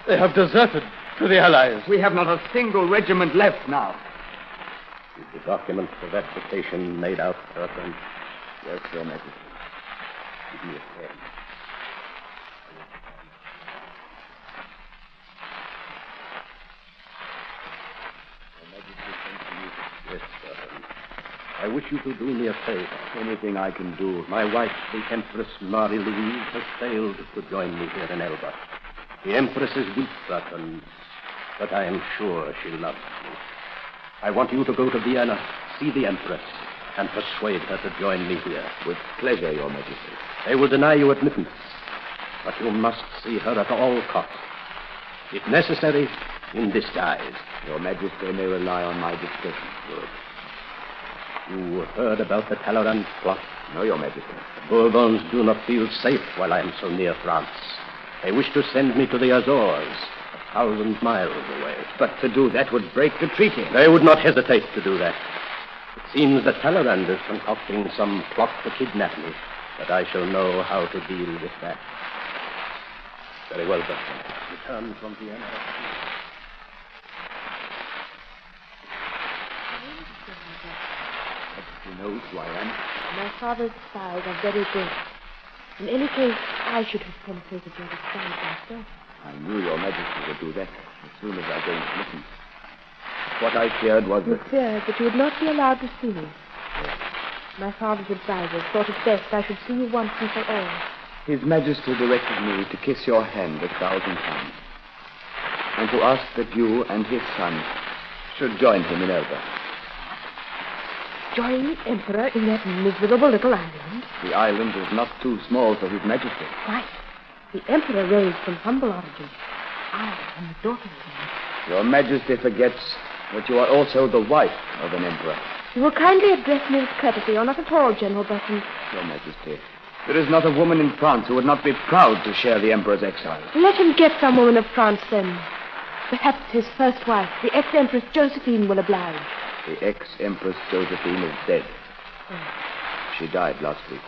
They have deserted to the Allies. We have not a single regiment left now. Is the document of abdication made out, Bertrand? Yes, Your Majesty. Give me a pen. Yes, Bertrand. I wish you to do me a favor. Anything I can do. My wife, the Empress Marie-Louise, has failed to join me here in Elba. The Empress is weak, Bertrand, but I am sure she loves me. I want you to go to Vienna, see the Empress, and persuade her to join me here. With pleasure, Your Majesty. They will deny you admittance, but you must see her at all costs. If necessary, in disguise. Your Majesty may rely on my discretion. Good. You heard about the Talleyrand plot? No, Your Majesty. The Bourbons do not feel safe while I am so near France. They wish to send me to the Azores, 1,000 miles away. But to do that would break the treaty. They would not hesitate to do that. It seems that Talleyrand is concocting some plot to kidnap me, but I shall know how to deal with that. Very well, Bertrand. Return from Vienna. He knows who I am. My father's spies are very good. In any case, I should have penetrated your disguise myself. I knew Your Majesty would do that as soon as I gained admittance. What I feared was You feared that you would not be allowed to see me. Yes. My father's advisers thought it best I should see you once and for all. His Majesty directed me to kiss your hand 1,000 times, and to ask that you and his son should join him in Elba. Join the Emperor in that miserable little island? The island is not too small for His Majesty. Quite. The Emperor raised from humble origin. I am the daughter of him. Your Majesty forgets that you are also the wife of an emperor. You will kindly address me with courtesy, or not at all, General Bertrand. Your Majesty, there is not a woman in France who would not be proud to share the Emperor's exile. Let him get some woman of France, then. Perhaps his first wife, the ex-Empress Josephine, will oblige. The ex-Empress Josephine is dead. She died last week.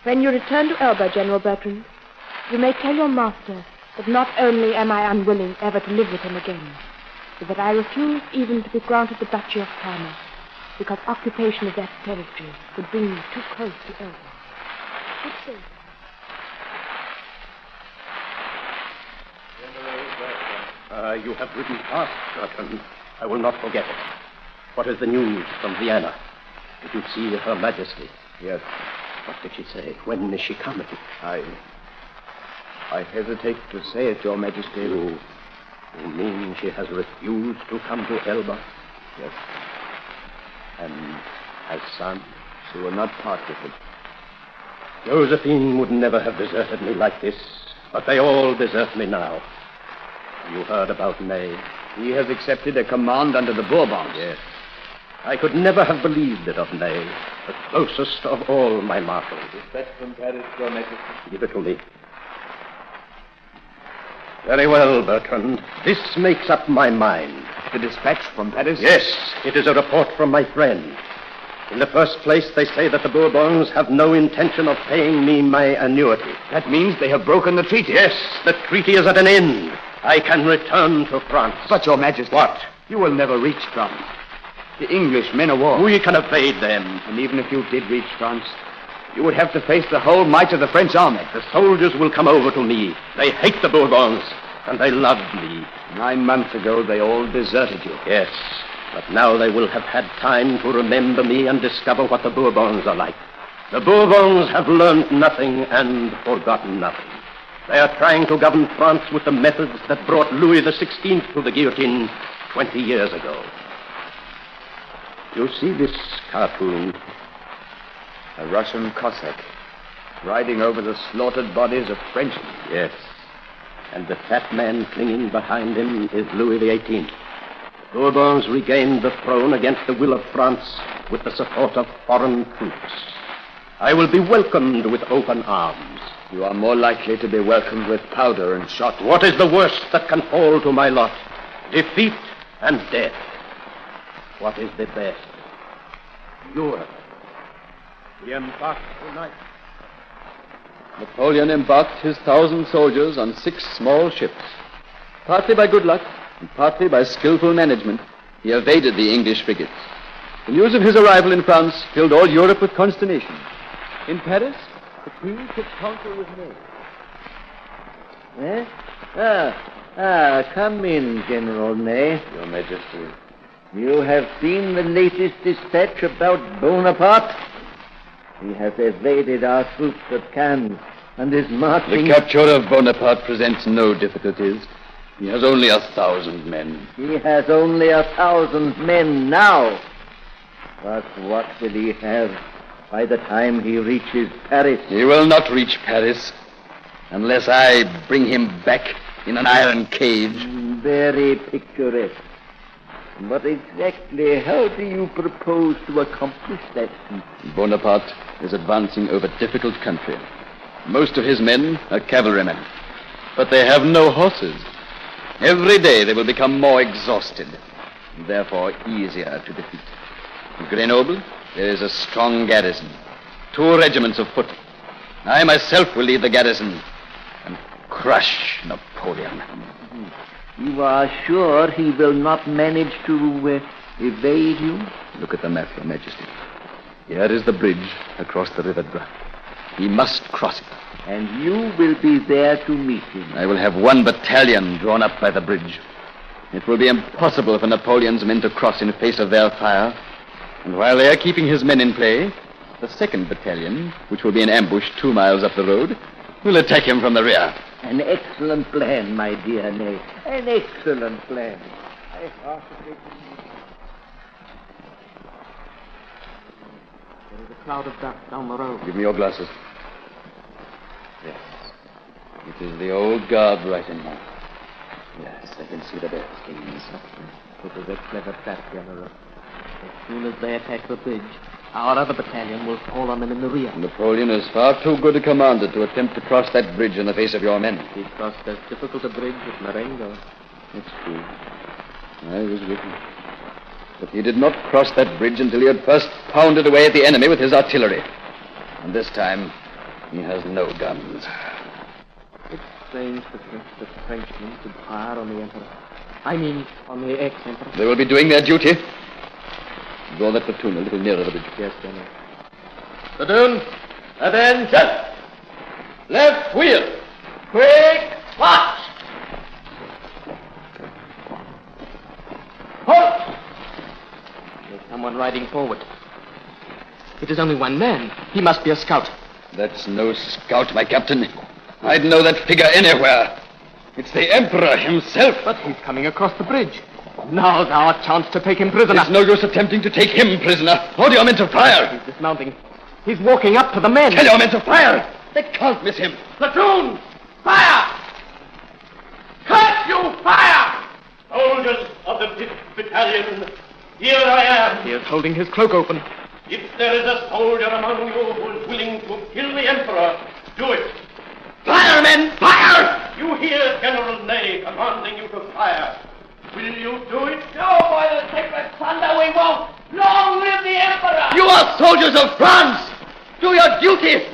When you return to Elba, General Bertrand, you may tell your master that not only am I unwilling ever to live with him again, but that I refuse even to be granted the Duchy of Parma, because occupation of that territory would bring me too close to Elba. Good day. You have ridden fast, Bertrand. I will not forget it. What is the news from Vienna? Did you see Her Majesty? Yes. What did she say? When is she coming? I hesitate to say it, Your Majesty. You mean she has refused to come to Elba? Yes. And has son? She will not part with him. Josephine would never have deserted me like this, but they all desert me now. You heard about Ney? He has accepted a command under the Bourbons. Yes. I could never have believed it of Ney, the closest of all my marshals. Dispatch from Paris, Your Majesty. Give it to me. Very well, Bertrand. This makes up my mind. The dispatch from Paris? Yes. It is a report from my friend. In the first place, they say that the Bourbons have no intention of paying me my annuity. That means they have broken the treaty. Yes, the treaty is at an end. I can return to France. But, Your Majesty... What? You will never reach France. The English men of war. We can evade them. And even if you did reach France, you would have to face the whole might of the French army. The soldiers will come over to me. They hate the Bourbons, and they loved me. 9 months ago, they all deserted you. Yes, but now they will have had time to remember me and discover what the Bourbons are like. The Bourbons have learned nothing and forgotten nothing. They are trying to govern France with the methods that brought Louis XVI to the guillotine 20 years ago. You see this cartoon? A Russian Cossack riding over the slaughtered bodies of Frenchmen. Yes. And the fat man clinging behind him is Louis XVIII. The Bourbons regained the throne against the will of France with the support of foreign troops. I will be welcomed with open arms. You are more likely to be welcomed with powder and shot. What is the worst that can fall to my lot? Defeat and death. What is the best? Europe. We embark tonight. Napoleon embarked his 1,000 soldiers on 6 small ships. Partly by good luck and partly by skillful management, he evaded the English frigates. The news of his arrival in France filled all Europe with consternation. In Paris, the Queen took counsel with me. Come in, General Ney. Your Majesty. You have seen the latest dispatch about Bonaparte? He has evaded our troops at Cannes and is marching... The capture of Bonaparte presents no difficulties. He has only 1,000 men. He has only 1,000 men now. But what will he have by the time he reaches Paris? He will not reach Paris unless I bring him back in an iron cage. Very picturesque. But exactly how do you propose to accomplish that feat? Bonaparte is advancing over difficult country. Most of his men are cavalrymen, but they have no horses. Every day they will become more exhausted, and therefore easier to defeat. In Grenoble, there is a strong garrison, 2 regiments of foot. I myself will lead the garrison and crush Napoleon. You are sure he will not manage to evade you? Look at the map, Your Majesty. Here is the bridge across the River Dry. He must cross it. And you will be there to meet him. I will have 1 battalion drawn up by the bridge. It will be impossible for Napoleon's men to cross in face of their fire. And while they are keeping his men in play, the 2nd battalion, which will be in ambush 2 miles up the road, will attack him from the rear. An excellent plan, my dear Ney. An excellent plan. I heartily... There is a cloud of dust down the road. Give me your glasses. Yes. It is the old guard right in there. Yes, I can see the bears. It is a clever trap, General. As soon as they attack the bridge, our other battalion will fall on them in the rear. Napoleon is far too good a commander to attempt to cross that bridge in the face of your men. He crossed as difficult a bridge as Marengo. It's true. I was with him. But he did not cross that bridge until he had first pounded away at the enemy with his artillery. And this time, he has no guns. It's strange that the Frenchmen should fire on the Emperor. I mean, on the ex-Emperor. They will be doing their duty. Draw that platoon a little nearer the bridge. Yes, General. Platoon, attention! Left wheel! Quick march! Halt! There's someone riding forward. It is only 1 man. He must be a scout. That's no scout, my captain. I'd know that figure anywhere. It's the Emperor himself. But he's coming across the bridge. Now's our chance to take him prisoner. There's no use attempting to take him prisoner. Order your men to fire. He's dismounting. He's walking up to the men. Tell your men to fire. They can't miss him. Platoon, fire! Cut, you fire! Soldiers of the 5th Battalion, here I am. He is holding his cloak open. If there is a soldier among you who is willing to kill the Emperor, do it. Fire, men, fire! You hear General Ney commanding you to fire. Will you do it? No, by the sacred thunder, we won't. Long live the Emperor! You are soldiers of France! Do your duty!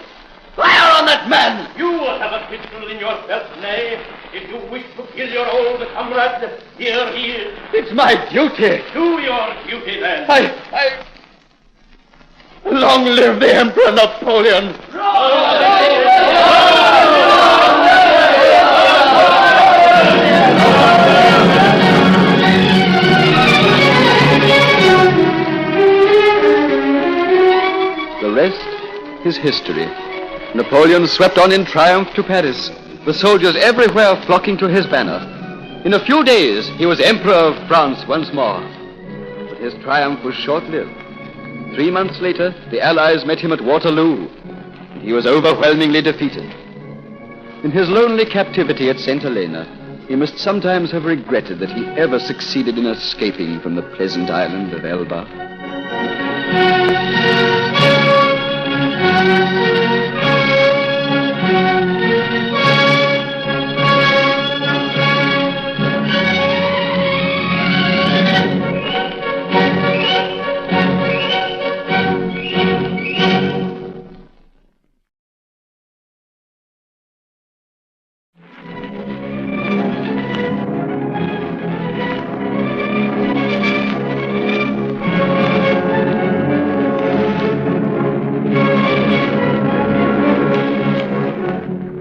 Fire on that man! You have a pistol in your belt, nay. If you wish to kill your old comrade, here he is. It's my duty. Do your duty, then. Long live the Emperor Napoleon! The rest is history. Napoleon swept on in triumph to Paris, the soldiers everywhere flocking to his banner. In a few days, he was Emperor of France once more. But his triumph was short-lived. 3 months later, the Allies met him at Waterloo, and he was overwhelmingly defeated. In his lonely captivity at St. Helena, he must sometimes have regretted that he ever succeeded in escaping from the pleasant island of Elba.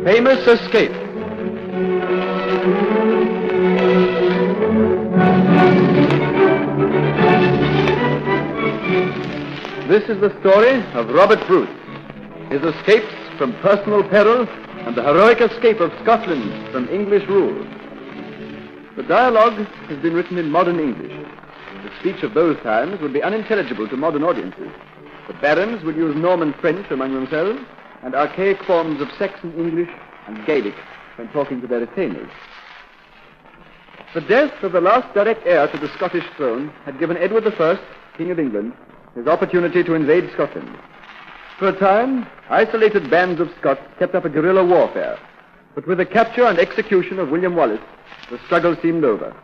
Famous escape. This is the story of Robert Bruce, his escapes from personal peril, and the heroic escape of Scotland from English rule. The dialogue has been written in modern English. The speech of those times would be unintelligible to modern audiences. The barons would use Norman French among themselves, and archaic forms of Saxon English and Gaelic when talking to their retainers. The death of the last direct heir to the Scottish throne had given Edward I, King of England, his opportunity to invade Scotland. For a time, isolated bands of Scots kept up a guerrilla warfare, but with the capture and execution of William Wallace, the struggle seemed over.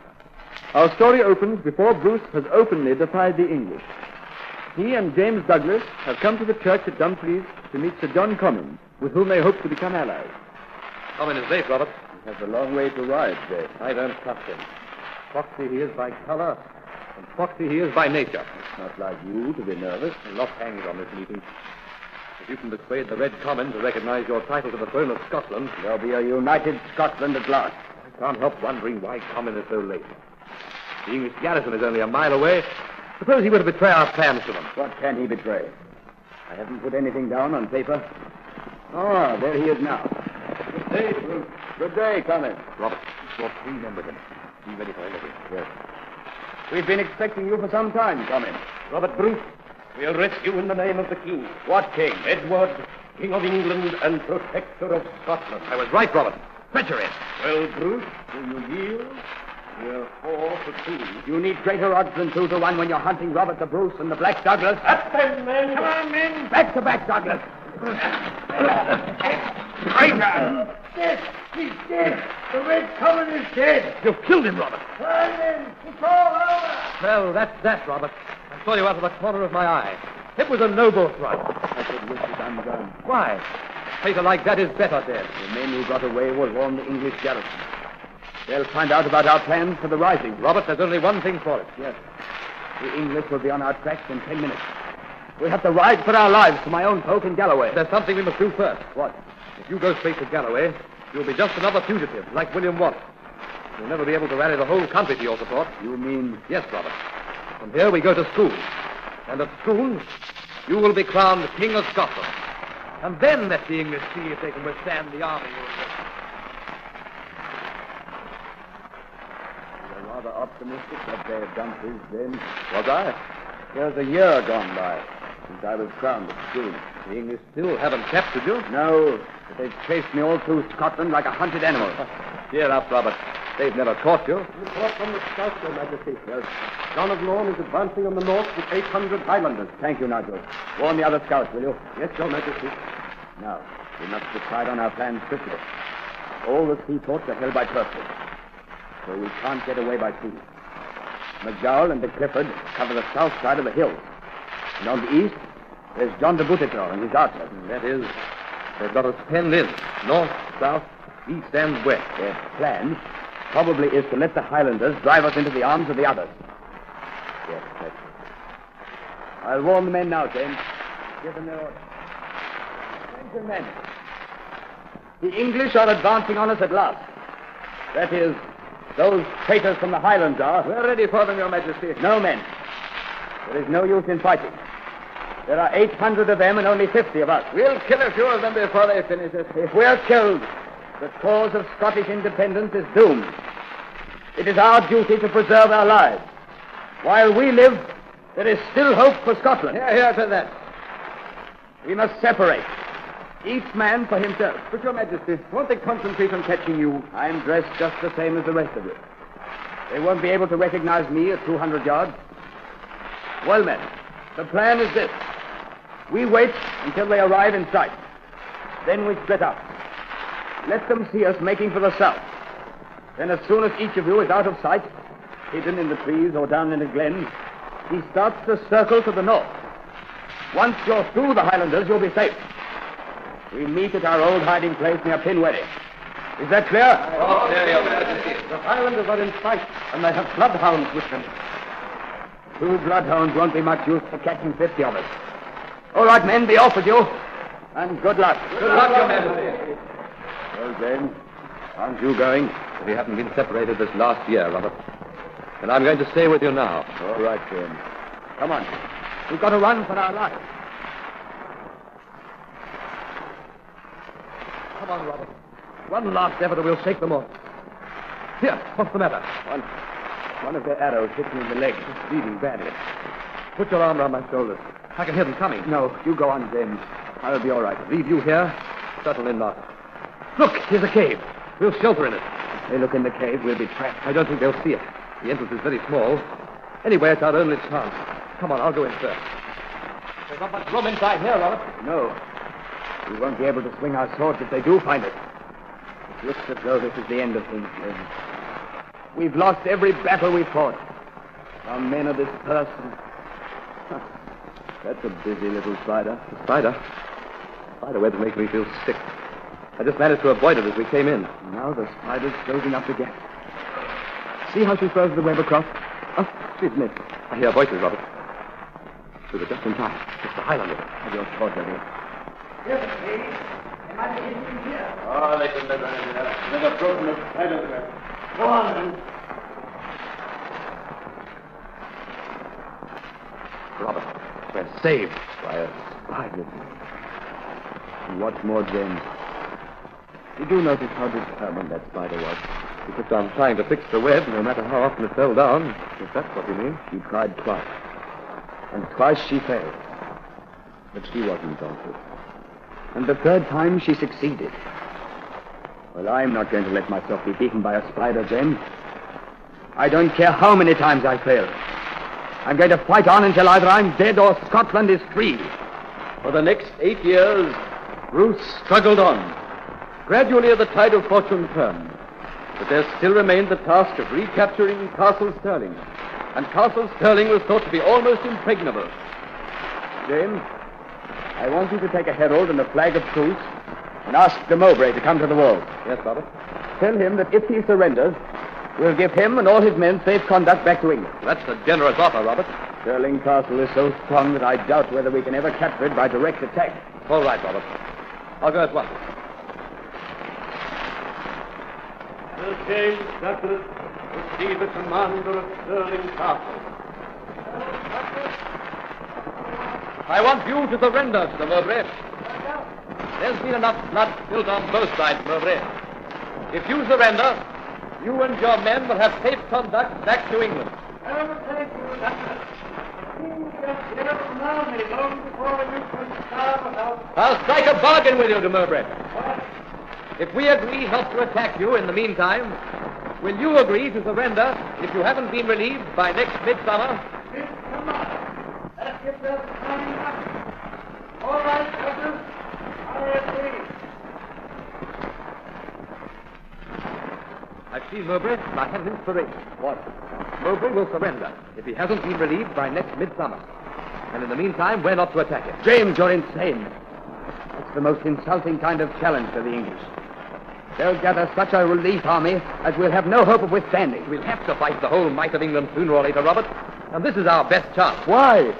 Our story opens before Bruce has openly defied the English. He and James Douglas have come to the church at Dumfries to meet Sir John Comyn, with whom they hope to become allies. Comyn is late, Robert. He has a long way to ride, Jay. I don't trust him. Foxy he is by color, and foxy he is by nature. It's not like you to be nervous. A lot hangs on this meeting. If you can persuade the Red Comyn to recognize your title to the throne of Scotland, there'll be a united Scotland at last. I can't help wondering why Comyn is so late. The English garrison is only a mile away. Suppose he were to betray our plans to them. What can he betray? I haven't put anything down on paper. Ah, there he is now. Good day, Bruce. Good day, Comyn. Robert, brought 3 men with him. Be ready for anything. Yes. We've been expecting you for some time, Comyn. Robert Bruce, we'll rescue in the name of the King. What king? Edward, King of England and Protector of Scotland. I was right, Robert. Treachery. Well, Bruce, will you yield? We're 4 for 2. You need greater odds than 2 to 1 when you're hunting Robert the Bruce and the Black Douglas. Up them, men! Come on, men! Back to back, Douglas! Traitor! Dead! He's dead! The Red Comyn is dead! You've killed him, Robert! Run, men! It's all over! Well, that's that, Robert. I saw you out of the corner of my eye. It was a noble thrust. I could wish it undone. Why? A traitor like that is better dead. The men who got away will warn the English garrison. They'll find out about our plans for the rising. Robert, there's only one thing for it. Yes. The English will be on our tracks in 10 minutes. We have to ride for our lives to my own folk in Galloway. There's something we must do first. What? If you go straight to Galloway, you'll be just another fugitive, like William Wallace. You'll never be able to rally the whole country to your support. You mean? Yes, Robert. From here we go to Scone. And at Scone, you will be crowned King of Scotland. And then let the English see if they can withstand the army you will bring. You're rather optimistic that they have done this then. Was I? There's a year gone by since I was crowned at Scone. The English still haven't captured you? No, but they've chased me all through Scotland like a hunted animal. Cheer up, Robert. They've never caught you. Report from the Scouts, Your Majesty. Yes. John of Lorne is advancing on the north with 800 Highlanders. Thank you, Nigel. Warn the other Scouts, will you? Yes, Your Majesty. Now, we must decide on our plans quickly. All the seaports are held by Turks, so we can't get away by sea. McDowell and de Clifford cover the south side of the hills. And on the east, there's John de Boutetron and his archers. That is, they've got us penned in. North, south, east, and west. Their plan probably is to let the Highlanders drive us into the arms of the others. Yes, that's it. I'll warn the men now, James. Give them their orders. Gentlemen, the English are advancing on us at last. That is, those traitors from the Highlands are. We're ready for them, Your Majesty. No, men. There is no use in fighting. There are 800 of them and only 50 of us. We'll kill a few of them before they finish us. If we're killed, the cause of Scottish independence is doomed. It is our duty to preserve our lives. While we live, there is still hope for Scotland. Hear to that. We must separate. Each man for himself. But, Your Majesty, won't they concentrate on catching you? I'm dressed just the same as the rest of you. They won't be able to recognize me at 200 yards. Well, men, the plan is this. We wait until they arrive in sight. Then we split up. Let them see us making for the south. Then as soon as each of you is out of sight, hidden in the trees or down in a glen, he starts to circle to the north. Once you're through the Highlanders, you'll be safe. We meet at our old hiding place near Pinwelly. Is that clear? Oh, there, Your Majesty. The Highlanders are in sight, and they have bloodhounds with them. 2 bloodhounds won't be much use for catching 50 of us. All right, men, be off with you. And good luck. Good luck, Your Majesty. Well, James, aren't you going? We haven't been separated this last year, Robert. And I'm going to stay with you now. All right, James. Come on. We've got to run for our lives. Come on, Robert. One last effort and we'll shake them off. Here, what's the matter? One of their arrows hit me in the leg. It's bleeding badly. Put your arm around my shoulders. I can hear them coming. No, you go on, James. I'll be all right. Leave you here? Certainly not. Look, here's a cave. We'll shelter in it. If they look in the cave, we'll be trapped. I don't think they'll see it. The entrance is very small. Anyway, it's our only chance. Come on, I'll go in first. There's not much room inside here, Robert. No. We won't be able to swing our swords if they do find us. It looks as though this is the end of things, James. We've lost every battle we fought. Our men are dispersed. That's a busy little spider. A spider? Spiderwebs make me feel sick. I just managed to avoid it as we came in. Now the spider's closing up the gap. See how she throws the web across? Oh, she's missed. I hear voices, Robert. We were just in time. It's the Highlanders. Have your sword ready. Yes, lady. They might be in here. Oh, they couldn't have done it there. There's a broken of spider's web. Go on, then. Robert, we're saved by a spider. And what's more, James, did you notice how determined that spider was? She kept on trying to fix the web, no matter how often it fell down, if that's what you mean. She tried twice. And twice she failed. But she wasn't daunted. And the third time she succeeded. Well, I'm not going to let myself be beaten by a spider, James. I don't care how many times I fail. I'm going to fight on until either I'm dead or Scotland is free. For the next 8 years, Bruce struggled on. Gradually, the tide of fortune turned. But there still remained the task of recapturing Castle Stirling. And Castle Stirling was thought to be almost impregnable. James, I want you to take a herald and a flag of truce and ask de Mowbray to come to the walls. Yes, Robert. Tell him that if he surrenders, we'll give him and all his men safe conduct back to England. That's a generous offer, Robert. Stirling Castle is so strong that I doubt whether we can ever capture it by direct attack. All right, Robert. I'll go at once. Sir James Douglas will be the commander of Stirling Castle. I want you to surrender, Sir Mowbray. There's been enough blood spilled on both sides, Mowbray. If you surrender, you and your men will have safe conduct back to England. Oh, thank you, Douglas. Long before you can starve out. I'll strike a bargain with you, de Mowbray. If we agree not to attack you in the meantime, will you agree to surrender if you haven't been relieved by next midsummer? Midsummer? That gives us time enough. All right, Douglas. I agree. I've see Mowbray, and I have an inspiration. What? Mowbray will surrender if he hasn't been relieved by next midsummer. And in the meantime, we're not to attack him. James, you're insane. It's the most insulting kind of challenge to the English. They'll gather such a relief army as we'll have no hope of withstanding. We'll have to fight the whole might of England sooner or later, Robert. And this is our best chance. Why?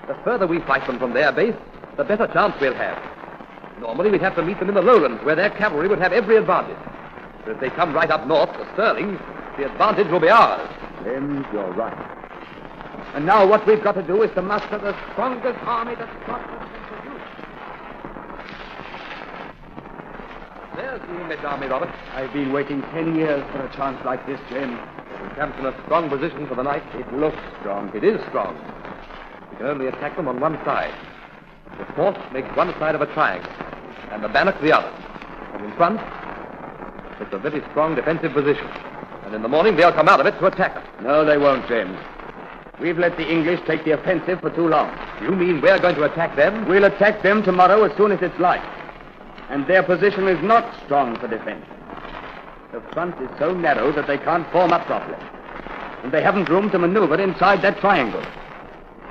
The further we fight them from their base, the better chance we'll have. Normally, we'd have to meet them in the lowlands, where their cavalry would have every advantage. But if they come right up north to Stirling, the advantage will be ours. James, you're right. And now what we've got to do is to muster the strongest army that Scotland can produce. There's the English army, Robert. I've been waiting 10 years for a chance like this, James. It camps in a strong position for the night. It looks strong. It is strong. We can only attack them on one side. The fort makes one side of a triangle, and the bannock the other. And in front, it's a very strong defensive position. And in the morning, they'll come out of it to attack us. No, they won't, James. We've let the English take the offensive for too long. You mean we're going to attack them? We'll attack them tomorrow as soon as it's light. And their position is not strong for defense. The front is so narrow that they can't form up properly. And they haven't room to maneuver inside that triangle.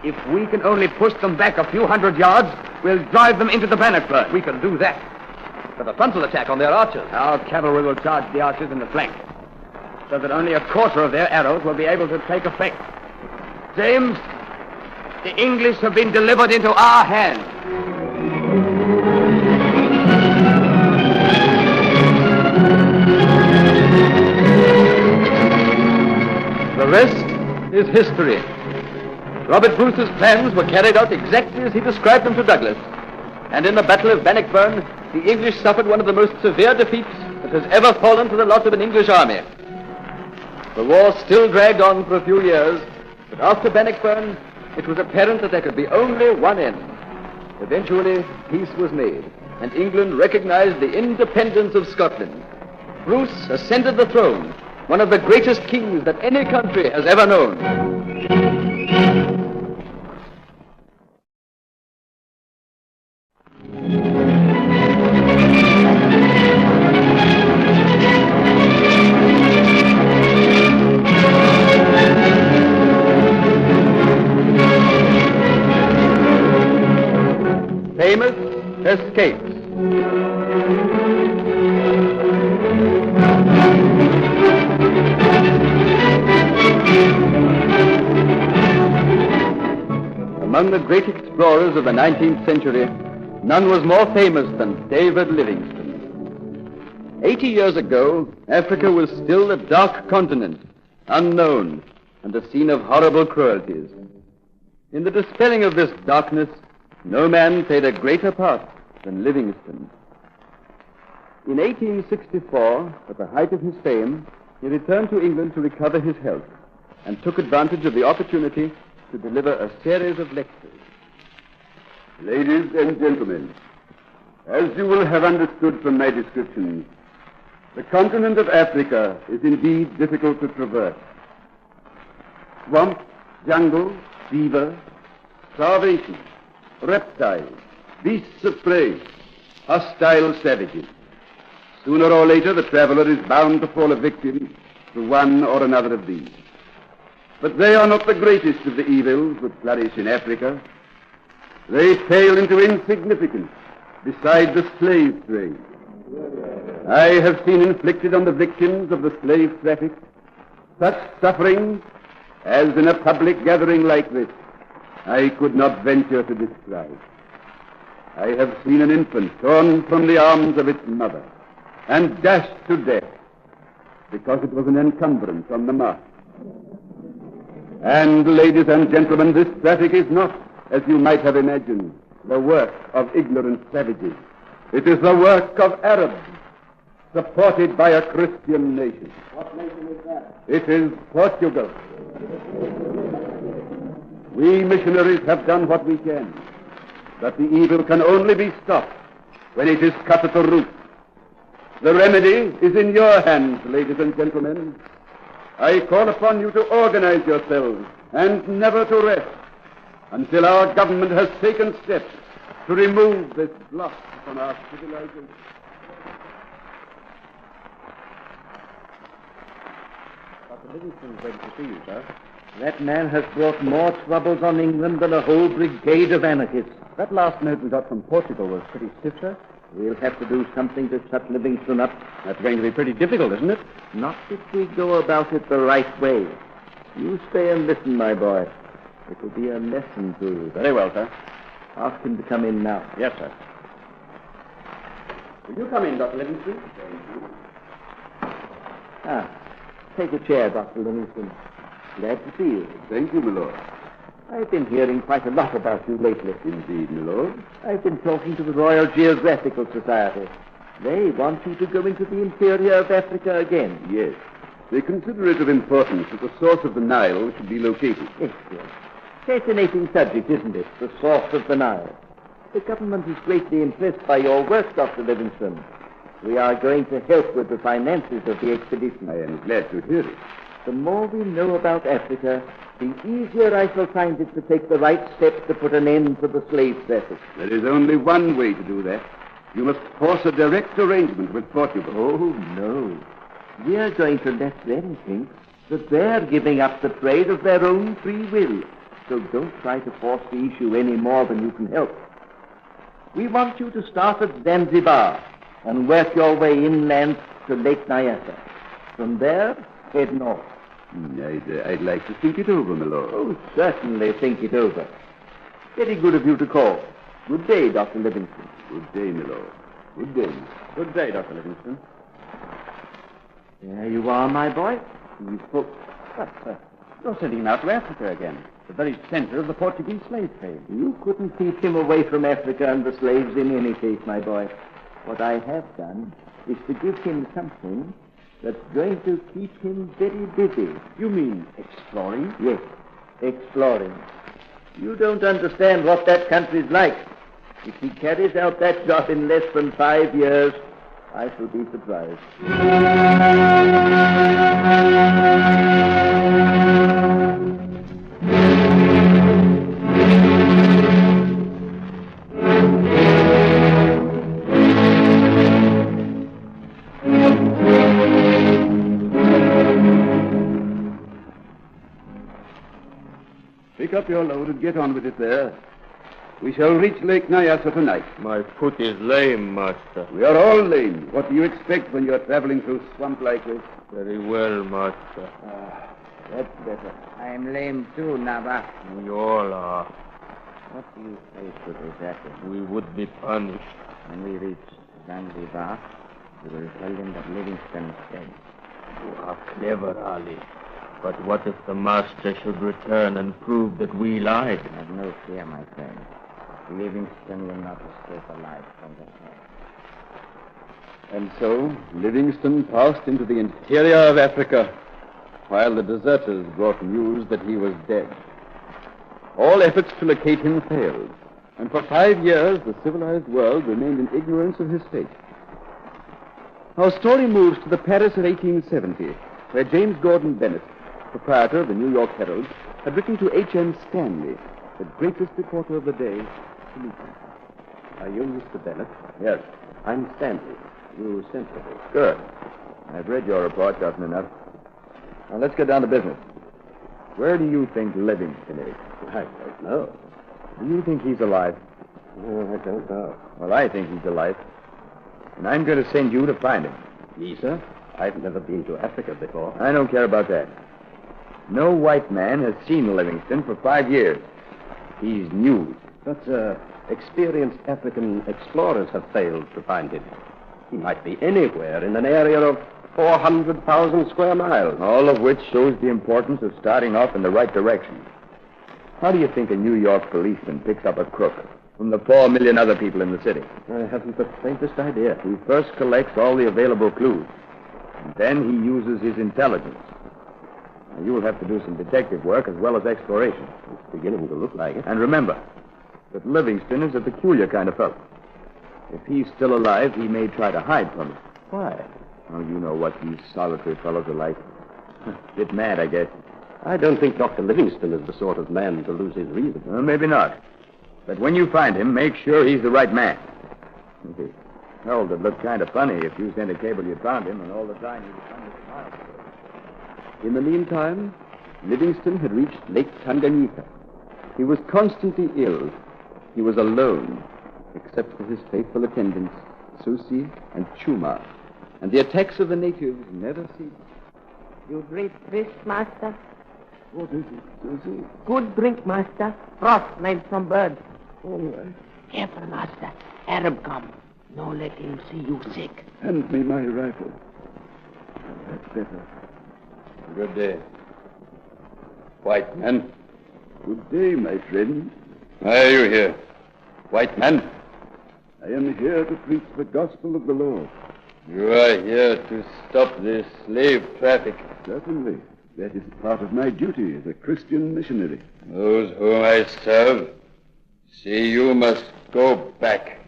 If we can only push them back a few hundred yards, we'll drive them into the Bannockburn. We can do that. But a frontal attack on their archers. Our cavalry will charge the archers in the flank, so that only a quarter of their arrows will be able to take effect. James, the English have been delivered into our hands. The rest is history. Robert Bruce's plans were carried out exactly as he described them to Douglas. And in the Battle of Bannockburn, the English suffered one of the most severe defeats that has ever fallen to the lot of an English army. The war still dragged on for a few years, but after Bannockburn, it was apparent that there could be only one end. Eventually, peace was made, and England recognized the independence of Scotland. Bruce ascended the throne, one of the greatest kings that any country has ever known. Famous escapes. Among the great explorers of the 19th century, none was more famous than David Livingston. 80 years ago, Africa was still a dark continent, unknown, and a scene of horrible cruelties. In the dispelling of this darkness, no man played a greater part than Livingston. In 1864, at the height of his fame, he returned to England to recover his health and took advantage of the opportunity to deliver a series of lectures. Ladies and gentlemen, as you will have understood from my description, the continent of Africa is indeed difficult to traverse. Swamp, jungle, fever, starvation, reptiles, beasts of prey, hostile savages. Sooner or later, the traveler is bound to fall a victim to one or another of these. But they are not the greatest of the evils that flourish in Africa. They pale into insignificance beside the slave trade. I have seen inflicted on the victims of the slave traffic such suffering as in a public gathering like this I could not venture to describe. I have seen an infant torn from the arms of its mother and dashed to death because it was an encumbrance on the march. And, ladies and gentlemen, this traffic is not, as you might have imagined, the work of ignorant savages. It is the work of Arabs, supported by a Christian nation. What nation is that? It is Portugal. We missionaries have done what we can, but the evil can only be stopped when it is cut at the root. The remedy is in your hands, ladies and gentlemen. I call upon you to organize yourselves and never to rest until our government has taken steps to remove this blot from our civilization. Dr. Livingston's ready to see you, sir. That man has brought more troubles on England than a whole brigade of anarchists. That last note we got from Portugal was pretty stiff, sir. We'll have to do something to shut Livingston up. That's going to be pretty difficult, isn't it? Not if we go about it the right way. You stay and listen, my boy. It will be a lesson to you. Very well, sir. Ask him to come in now. Yes, sir. Will you come in, Dr. Livingston? Take a chair, Dr. Livingston. Glad to see you. Thank you, my lord. I've been hearing quite a lot about you lately. Indeed, my lord. I've been talking to the Royal Geographical Society. They want you to go into the interior of Africa again. Yes. They consider it of importance that the source of the Nile should be located. Yes. Fascinating subject, isn't it? The source of the Nile. The government is greatly impressed by your work, Dr. Livingston. We are going to help with the finances of the expedition. I am glad to hear it. The more we know about Africa, the easier I shall find it to take the right steps to put an end to the slave traffic. There is only one way to do that. You must force a direct arrangement with Portugal. Oh, no. We are going to let them think that they're giving up the trade of their own free will. So don't try to force the issue any more than you can help. We want you to start at Zanzibar and work your way inland to Lake Nyassa. From there, head north. I'd like to think it over, my lord. Oh, certainly think it over. Very good of you to call. Good day, Dr. Livingston. Good day, my lord. Good day. Good day, Dr. Livingston. There you are, my boy. You spoke. You're sending him out to Africa again, the very center of the Portuguese slave trade. You couldn't keep him away from Africa and the slaves in any case, my boy. What I have done is to give him something that's going to keep him very busy. You mean exploring? Yes, exploring. You don't understand what that country's like. If he carries out that job in less than 5 years, I shall be surprised. Pick up your load and get on with it there. We shall reach Lake Nyassa tonight. My foot is lame, master. We are all lame. What do you expect when you're traveling through swamp like this? Very well, master. That's better. I'm lame too, Naba. We all are. What do you say to this happen? We would be punished. When we reach Zanzibar, we will tell them that Livingston is dead. You are clever, Ali. But what if the master should return and prove that we lied? Have no fear, my friend. Livingston will not escape alive from the hell. And so, Livingston passed into the interior of Africa, while the deserters brought news that he was dead. All efforts to locate him failed, and for 5 years the civilized world remained in ignorance of his fate. Our story moves to the Paris of 1870, where James Gordon Bennett, proprietor of the New York Herald, had written to H.M. Stanley, the greatest reporter of the day, to meet him. Are you Mr. Bennett? Yes. I'm Stanley. You sent for me. Good. I've read your report often enough. Now, let's get down to business. Where do you think Livingston is? I don't know. Do you think he's alive? No, I don't know. Well, I think he's alive. And I'm going to send you to find him. Me, sir? I've never been to Africa before. I don't care about that. No white man has seen Livingston for 5 years. He's news. But experienced African explorers have failed to find him. He might be anywhere in an area of 400,000 square miles. All of which shows the importance of starting off in the right direction. How do you think a New York policeman picks up a crook from the 4 million other people in the city? I haven't the faintest idea. He first collects all the available clues. And then he uses his intelligence. Now, you will have to do some detective work as well as exploration. It's beginning to look like it. And remember that Livingston is a peculiar kind of fellow. If he's still alive, he may try to hide from us. Why? Oh, you know what these solitary fellows are like. Bit mad, I guess. I don't think Dr. Livingston is the sort of man to lose his reason. Well, maybe not. But when you find him, make sure he's the right man. It'd look kind of funny if you sent a cable you found him and all the time he was 100 miles away. In the meantime, Livingston had reached Lake Tanganyika. He was constantly ill. He was alone, except for his faithful attendants, Susi and Chuma. And the attacks of the natives never ceased. You drink this, master? What is it, Susi? Good drink, master. Frost made from birds. All right. Careful, master. Arab come. No, let him see you sick. Hand me my rifle. That's better. Good day. White man. Good day, my friend. Why are you here? White man. I am here to preach the gospel of the Lord. You are here to stop this slave traffic. Certainly. That is part of my duty as a Christian missionary. Those whom I serve see you must go back.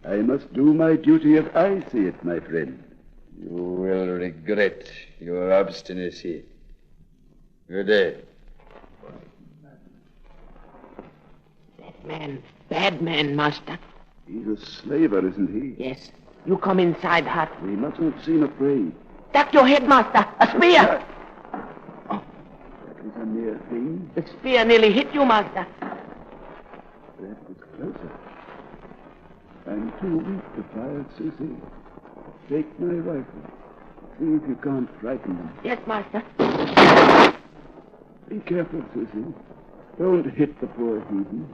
I must do my duty as I see it, my friend. You will regret your obstinacy. Good day. That man, bad man, master. He's a slaver, isn't he? Yes. You come inside hut. We mustn't seem afraid. Duck your head, master. A spear. That was a near thing. The spear nearly hit you, master. That was closer. I'm too weak to fire, Susie. Take my rifle. See if you can't frighten them. Yes, master. Be careful, Susie. Don't hit the poor heathen.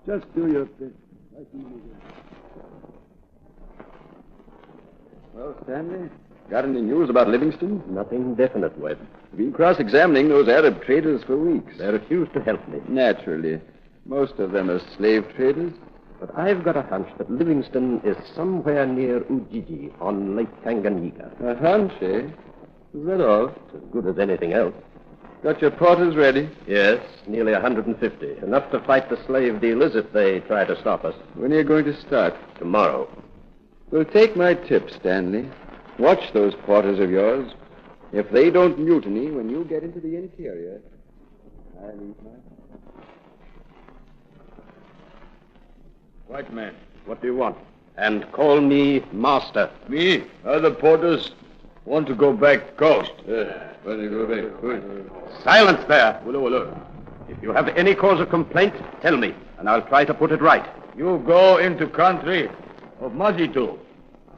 Just do your best to frighten them away. Well, Stanley, got any news about Livingston? Nothing definite, Webb. Been cross-examining those Arab traders for weeks. They refuse to help me. Naturally. Most of them are slave traders. But I've got a hunch that Livingston is somewhere near Ujiji on Lake Tanganyika. A hunch, eh? Is that all? It's as good as anything else. Got your porters ready? Yes, nearly 150. Enough to fight the slave dealers if they try to stop us. When are you going to start? Tomorrow. Well, take my tip, Stanley. Watch those porters of yours. If they don't mutiny when you get into the interior, I'll eat my... White man, what do you want? And call me master. Me? Other porters want to go back coast. Silence there. If you have any cause of complaint, tell me, and I'll try to put it right. You go into country of Mazitu.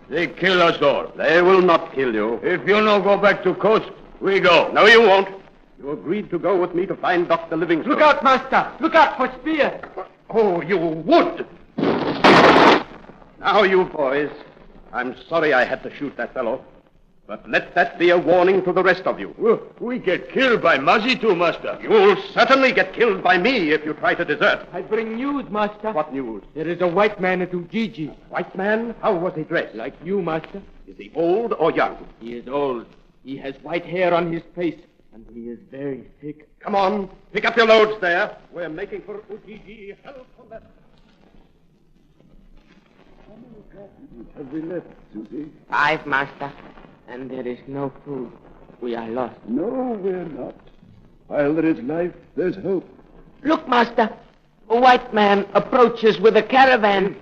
They kill us all. They will not kill you. If you no go back to coast, we go. No, you won't. You agreed to go with me to find Dr. Livingston. Look out, master. Look out for spear. Oh, you would. Now, you boys, I'm sorry I had to shoot that fellow. But let that be a warning to the rest of you. Well, we get killed by Mazitu, master. You'll certainly get killed by me if you try to desert. I bring news, master. What news? There is a white man at Ujiji. White man? How was he dressed? Like you, master. Is he old or young? He is old. He has white hair on his face, and he is very sick. Come on, pick up your loads there. We're making for Ujiji. Help on that. How many cartridges have we left, Susie? 5, master. And there is no food. We are lost. No, we're not. While there is life, there's hope. Look, master. A white man approaches with a caravan.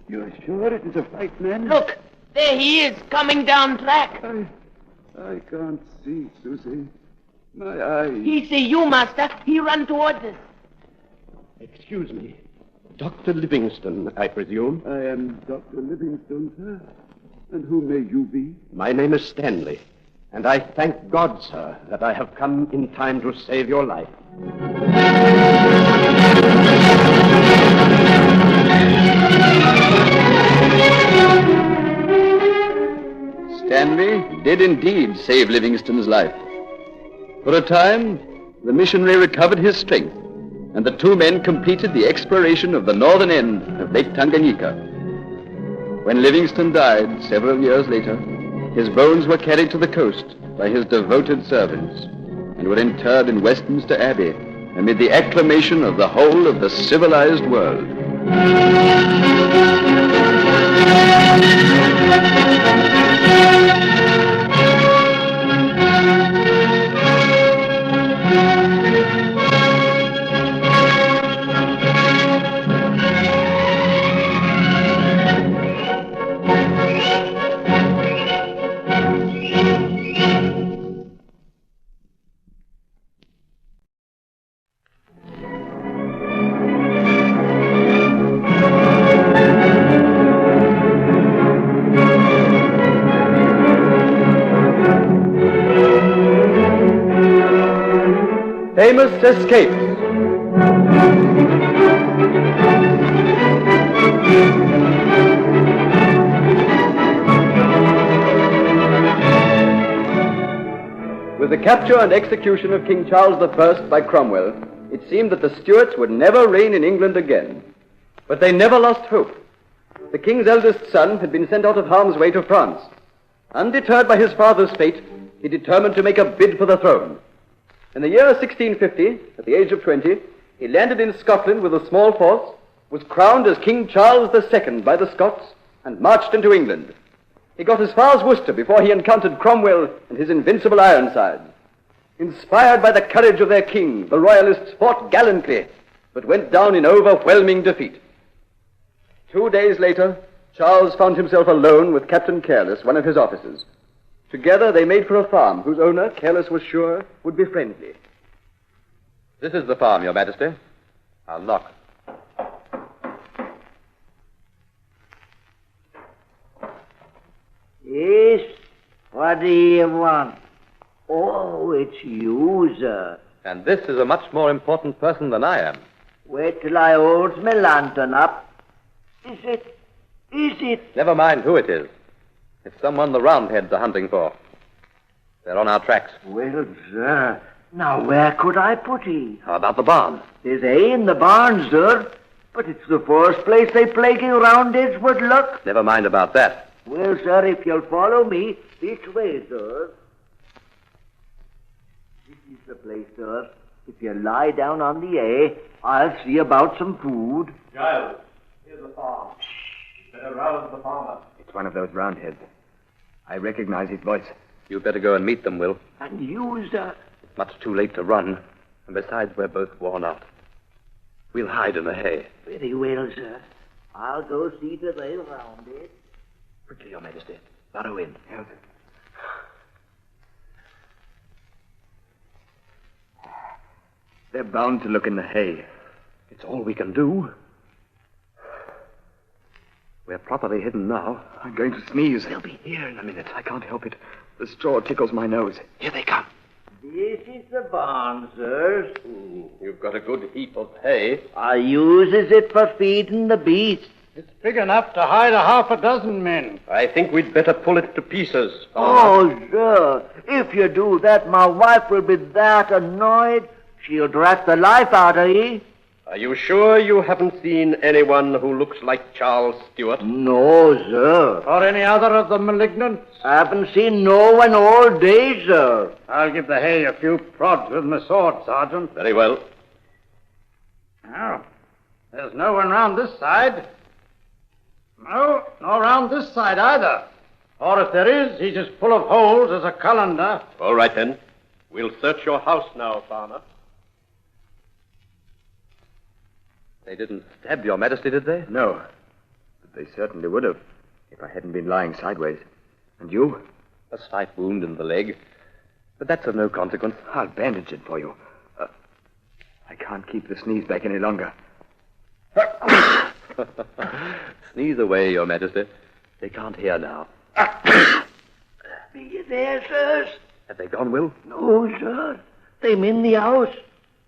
You're sure it is a white man? Look, there he is, coming down track. I can't see, Susie. My eyes. He see you, master. He run towards us. Excuse me. Dr. Livingston, I presume? I am Dr. Livingston, sir. And who may you be? My name is Stanley, and I thank God, sir, that I have come in time to save your life. Stanley did indeed save Livingston's life. For a time, the missionary recovered his strength, and the two men completed the exploration of the northern end of Lake Tanganyika. When Livingston died several years later, his bones were carried to the coast by his devoted servants and were interred in Westminster Abbey amid the acclamation of the whole of the civilized world. famous escape. With the capture and execution of King Charles I by Cromwell, it seemed that the Stuarts would never reign in England again. But they never lost hope. The king's eldest son had been sent out of harm's way to France. Undeterred by his father's fate, he determined to make a bid for the throne. In the year 1650, at the age of 20, he landed in Scotland with a small force, was crowned as King Charles II by the Scots, and marched into England. He got as far as Worcester before he encountered Cromwell and his invincible Ironsides. Inspired by the courage of their king, the Royalists fought gallantly, but went down in overwhelming defeat. 2 days later, Charles found himself alone with Captain Careless, one of his officers. Together they made for a farm whose owner, Careless was sure, would be friendly. This is the farm, Your Majesty. I'll knock. Yes? What do you want? Oh, it's you, sir. And this is a much more important person than I am. Wait till I holds my lantern up. Is it? Never mind who it is. It's someone the Roundheads are hunting for. They're on our tracks. Well, sir, now where could I put ye? How about the barn? There's hay in the barn, sir. But it's the first place they plaguing Roundheads would look. Never mind about that. Well, sir, if you'll follow me, this way, sir. This is the place, sir. If you lie down on the hay, I'll see about some food. Giles, here's the farm. Better rouse the farmer. It's one of those Roundheads. I recognize his voice. You'd better go and meet them, Will. And you, sir? It's much too late to run. And besides, we're both worn out. We'll hide in the hay. Very well, sir. I'll go see to they Roundheads. Quickly, Your Majesty. Burrow in. Yes. They're bound to look in the hay. It's all we can do. We're properly hidden now. I'm going to sneeze. They'll be here in a minute. I can't help it. The straw tickles my nose. Here they come. This is the barn, sir. You've got a good heap of hay. I uses it for feeding the beasts. It's big enough to hide half a dozen men. I think we'd better pull it to pieces. Oh, sir, if you do that, my wife will be that annoyed, she'll drag the life out of ye. Are you sure you haven't seen anyone who looks like Charles Stuart? No, sir. Or any other of the malignants? I haven't seen no one all day, sir. I'll give the hay a few prods with my sword, Sergeant. Very well. Now, there's no one round this side. No, nor round this side either. Or if there is, he's as full of holes as a colander. All right, then. We'll search your house now, farmer. They didn't stab Your Majesty, did they? No. But they certainly would have, if I hadn't been lying sideways. And you? A slight wound in the leg. But that's of no consequence. I'll bandage it for you. I can't keep the sneeze back any longer. Sneeze away, Your Majesty. They can't hear now. Be you there, sirs? Have they gone, Will? No, sir. They'm in the house.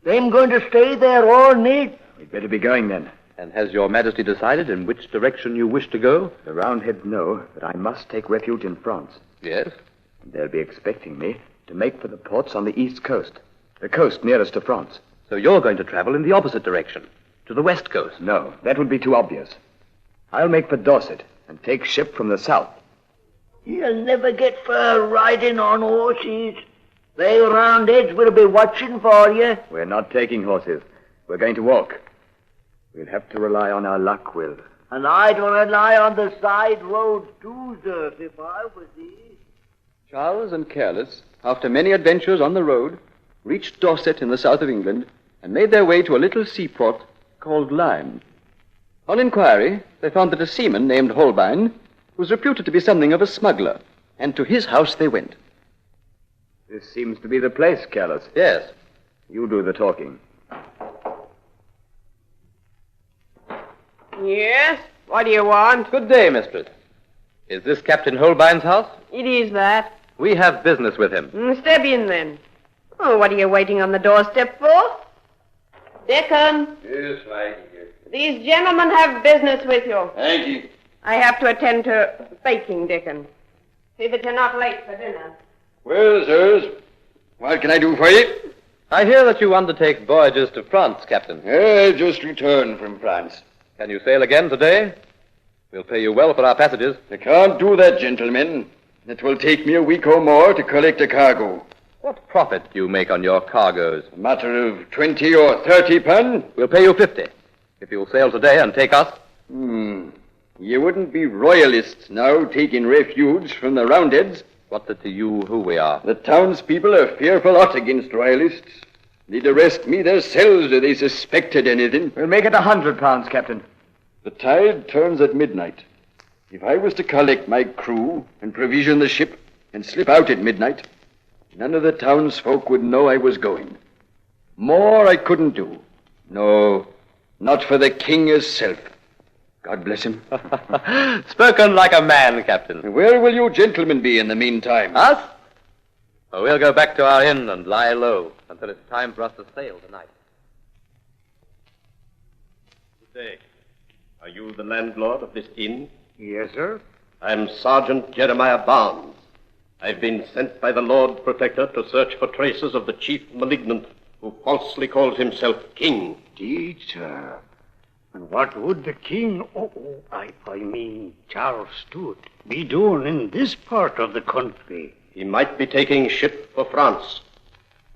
They'm going to stay there all night. We'd better be going then. And has Your Majesty decided in which direction you wish to go? The Roundheads know that I must take refuge in France. Yes? And they'll be expecting me to make for the ports on the east coast. The coast nearest to France. So you're going to travel in the opposite direction, to the west coast? No, that would be too obvious. I'll make for Dorset and take ship from the south. You'll never get far riding on horses. They Roundheads will be watching for you. We're not taking horses. We're going to walk. We'll have to rely on our luck, Will. And I'd rely on the side road too, sir, if I was he. Charles and Careless, after many adventures on the road, reached Dorset in the south of England and made their way to a little seaport called Lyme. On inquiry, they found that a seaman named Holbein was reputed to be something of a smuggler, and to his house they went. This seems to be the place, Careless. Yes. You do the talking. Yes? What do you want? Good day, mistress. Is this Captain Holbein's house? It is that. We have business with him. Step in, then. Oh, what are you waiting on the doorstep for? Dickon, Yes, lady. these gentlemen have business with you. Thank you. I have to attend to baking, Dickon. See that you're not late for dinner. Well, sirs, what can I do for you? I hear that you undertake voyages to France, Captain. I've just returned from France. Can you sail again today? We'll pay you well for our passages. I can't do that, gentlemen. It will take me a week or more to collect a cargo. What profit do you make on your cargoes? A matter of 20 or 30 pounds. We'll pay you 50 if you'll sail today and take us. You wouldn't be royalists now taking refuge from the Roundheads. What's it to you who we are? The townspeople are fearful hot against royalists. They'd arrest me themselves if they suspected anything. We'll make it £100, Captain. The tide turns at midnight. If I was to collect my crew and provision the ship and slip out at midnight, none of the townsfolk would know I was going. More I couldn't do. No, not for the king himself. God bless him. Spoken like a man, Captain. Where will you gentlemen be in the meantime? Us? Oh, we'll go back to our inn and lie low until it's time for us to sail tonight. Good day. Are you the landlord of this inn? Yes, sir. I'm Sergeant Jeremiah Barnes. I've been sent by the Lord Protector to search for traces of the chief malignant who falsely calls himself king. Indeed, sir. And what would the king, I mean Charles Stuart, be doing in this part of the country? He might be taking ship for France.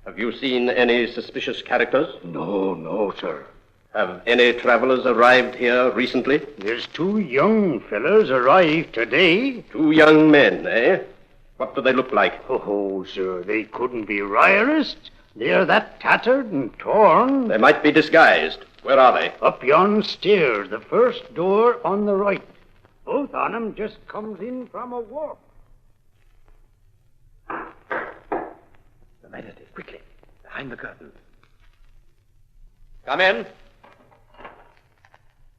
Have you seen any suspicious characters? No, sir. Have any travelers arrived here recently? There's 2 young fellows arrived today. 2 young men, eh? What do they look like? Oh, sir, they couldn't be royalists. They're that tattered and torn. They might be disguised. Where are they? Up yon stairs, the first door on the right. Both on 'em just comes in from a walk. Your Majesty, quickly, behind the curtain. Come in.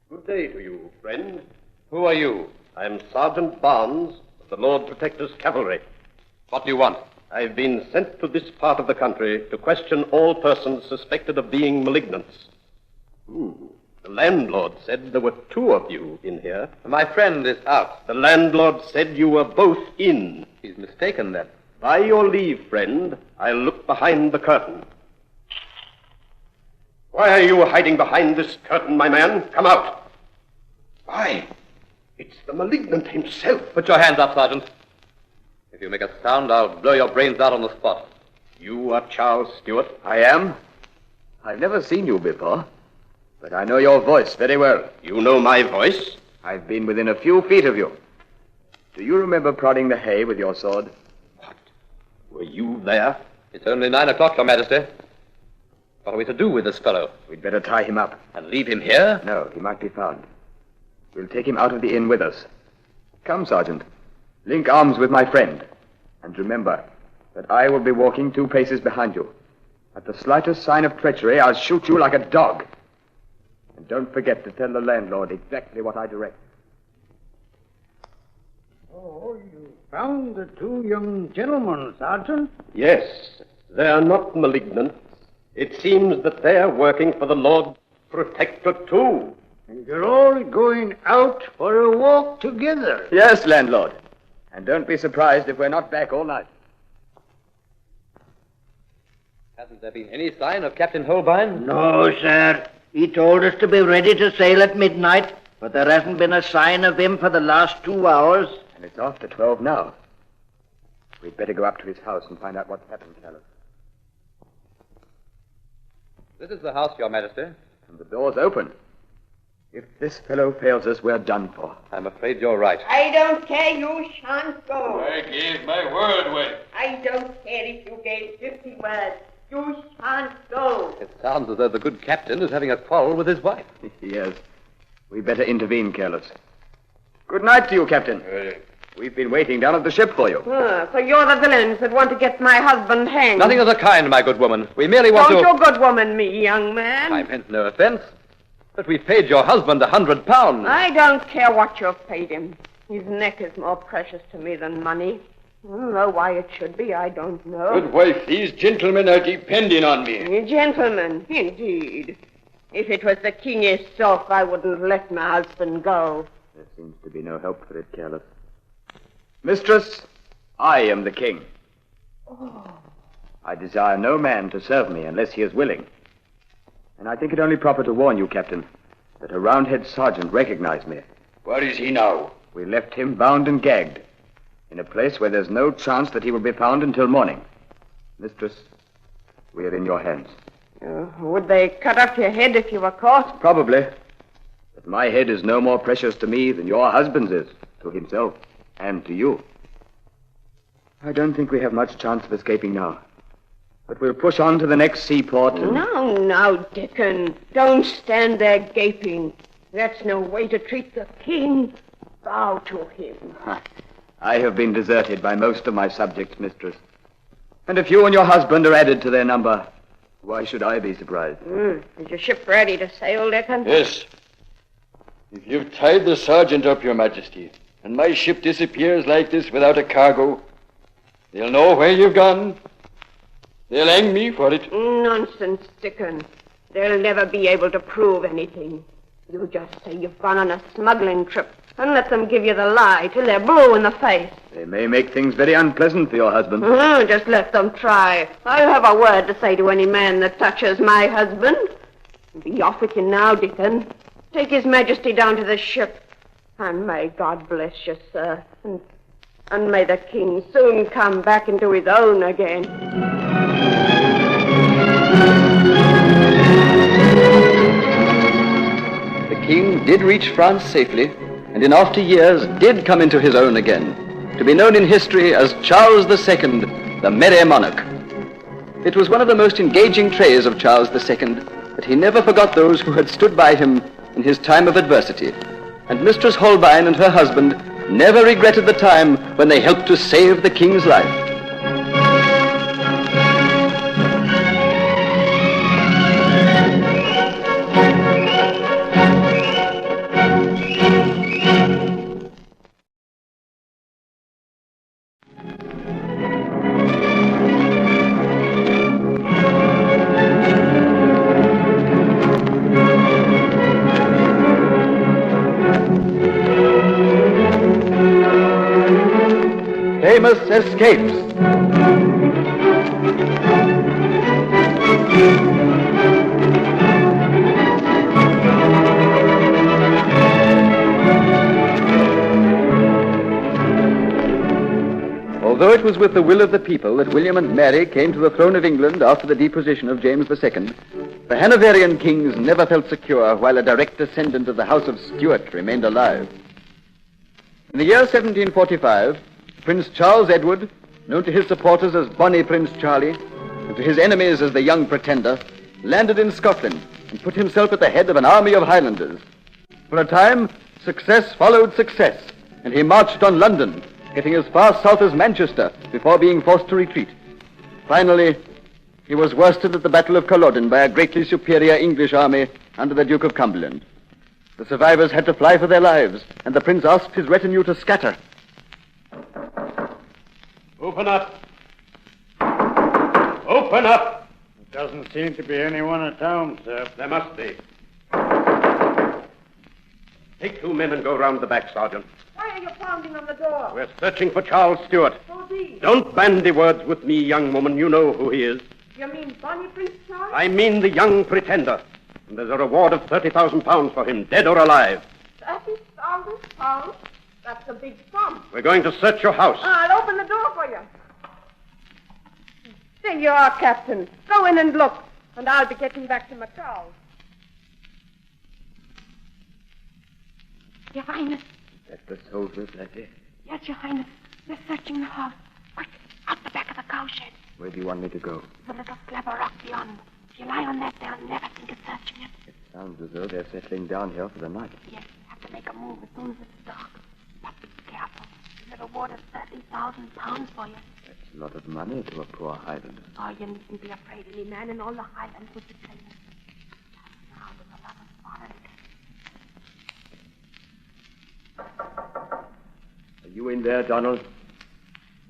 Good day to you, friend. Who are you? I'm Sergeant Barnes of the Lord Protector's Cavalry. What do you want? I've been sent to this part of the country to question all persons suspected of being malignants. The landlord said there were 2 of you in here. My friend is out. The landlord said you were both in. He's mistaken, then. By your leave, friend, I'll look behind the curtain. Why are you hiding behind this curtain, my man? Come out. Why, it's the malignant himself. Put your hands up, Sergeant. If you make a sound, I'll blow your brains out on the spot. You are Charles Stuart? I am. I've never seen you before, but I know your voice very well. You know my voice? I've been within a few feet of you. Do you remember prodding the hay with your sword? What? Were you there? It's only 9 o'clock, Your Majesty. What are we to do with this fellow? We'd better tie him up. And leave him here? No, he might be found. We'll take him out of the inn with us. Come, Sergeant. Link arms with my friend. And remember that I will be walking 2 paces behind you. At the slightest sign of treachery, I'll shoot you like a dog. And don't forget to tell the landlord exactly what I direct. Oh, you found the 2 young gentlemen, Sergeant? Yes, they are not malignant. It seems that they're working for the Lord Protector, too. And you're all going out for a walk together? Yes, landlord. And don't be surprised if we're not back all night. Hasn't there been any sign of Captain Holbein? No, sir. He told us to be ready to sail at midnight, but there hasn't been a sign of him for the last 2 hours. And it's after 12 now. We'd better go up to his house and find out what's happened, Carlos. This is the house, Your Majesty. And the door's open. If this fellow fails us, we're done for. I'm afraid you're right. I don't care. You shan't go. I gave my word away. I don't care if you gave 50 words. You shan't go. It sounds as though the good captain is having a quarrel with his wife. Yes. We'd better intervene, Carlos. Good night to you, Captain. We've been waiting down at the ship for you. So you're the villains that want to get my husband hanged. Nothing of the kind, my good woman. We merely want Don't you good woman me, young man. I meant no offense. But we've paid your husband £100. I don't care what you've paid him. His neck is more precious to me than money. Why it should be, I don't know. Good wife, these gentlemen are depending on me. Gentlemen, indeed. If it was the king himself, I wouldn't let my husband go. There seems to be no help for it, Careless. Mistress, I am the king. Oh. I desire no man to serve me unless he is willing. And I think it only proper to warn you, Captain, that a Roundhead sergeant recognized me. Where is he now? We left him bound and gagged, in a place where there's no chance that he will be found until morning. Mistress, we are in your hands. Would they cut off your head if you were caught? Probably. But my head is no more precious to me than your husband's is to himself and to you. I don't think we have much chance of escaping now. But we'll push on to the next seaport. And... Now, Dickon. Don't stand there gaping. That's no way to treat the king. Bow to him. I have been deserted by most of my subjects, mistress. And if you and your husband are added to their number, why should I be surprised? Is your ship ready to sail, Dickon? Yes. If you've tied the sergeant up, Your Majesty, and my ship disappears like this without a cargo, they'll know where you've gone. They'll hang me for it. Nonsense, Dickon. They'll never be able to prove anything. You just say you've gone on a smuggling trip and let them give you the lie till they're blue in the face. They may make things very unpleasant for your husband. Just let them try. I'll have a word to say to any man that touches my husband. Be off with you now, Dickon. Take His Majesty down to the ship. And may God bless you, sir. And may the king soon come back into his own again. The king did reach France safely, and in after years did come into his own again, to be known in history as Charles II, the Merry Monarch. It was one of the most engaging traits of Charles II that he never forgot those who had stood by him in his time of adversity, and Mistress Holbein and her husband never regretted the time when they helped to save the king's life. Famous escapes. Although it was with the will of the people that William and Mary came to the throne of England after the deposition of James II, the Hanoverian kings never felt secure while a direct descendant of the House of Stuart remained alive. In the year 1745, Prince Charles Edward, known to his supporters as Bonnie Prince Charlie, and to his enemies as the Young Pretender, landed in Scotland and put himself at the head of an army of Highlanders. For a time, success followed success, and he marched on London, getting as far south as Manchester before being forced to retreat. Finally, he was worsted at the Battle of Culloden by a greatly superior English army under the Duke of Cumberland. The survivors had to fly for their lives, and the prince asked his retinue to scatter. Open up. Open up. There doesn't seem to be anyone in town, sir. There must be. Take 2 men and go round the back, Sergeant. Why are you pounding on the door? We're searching for Charles Stuart. Who's Don't bandy words with me, young woman. You know who he is. You mean Bonnie Prince Charles? I mean the Young Pretender. And there's a reward of £30,000 for him, dead or alive. £30,000? That's a big sum. We're going to search your house. I'll open the door for you. There you are, Captain. Go in and look, and I'll be getting back to Macau. Your Highness. That's the soldiers, Letty. Yes, Your Highness. They're searching the house. Quick, out the back of the cowshed. Where do you want me to go? The little slab of rock beyond. If you lie on that, they'll never think of searching it. It sounds as though they're settling down here for the night. Yes, you have to make a move as soon as it's dark. But be careful. There's a reward of £30,000 for you. That's a lot of money to a poor Highlander. Oh, you needn't be afraid. Any man in all the Highlands would betray you. Now there's a lot of foreign. Are you in there, Donald?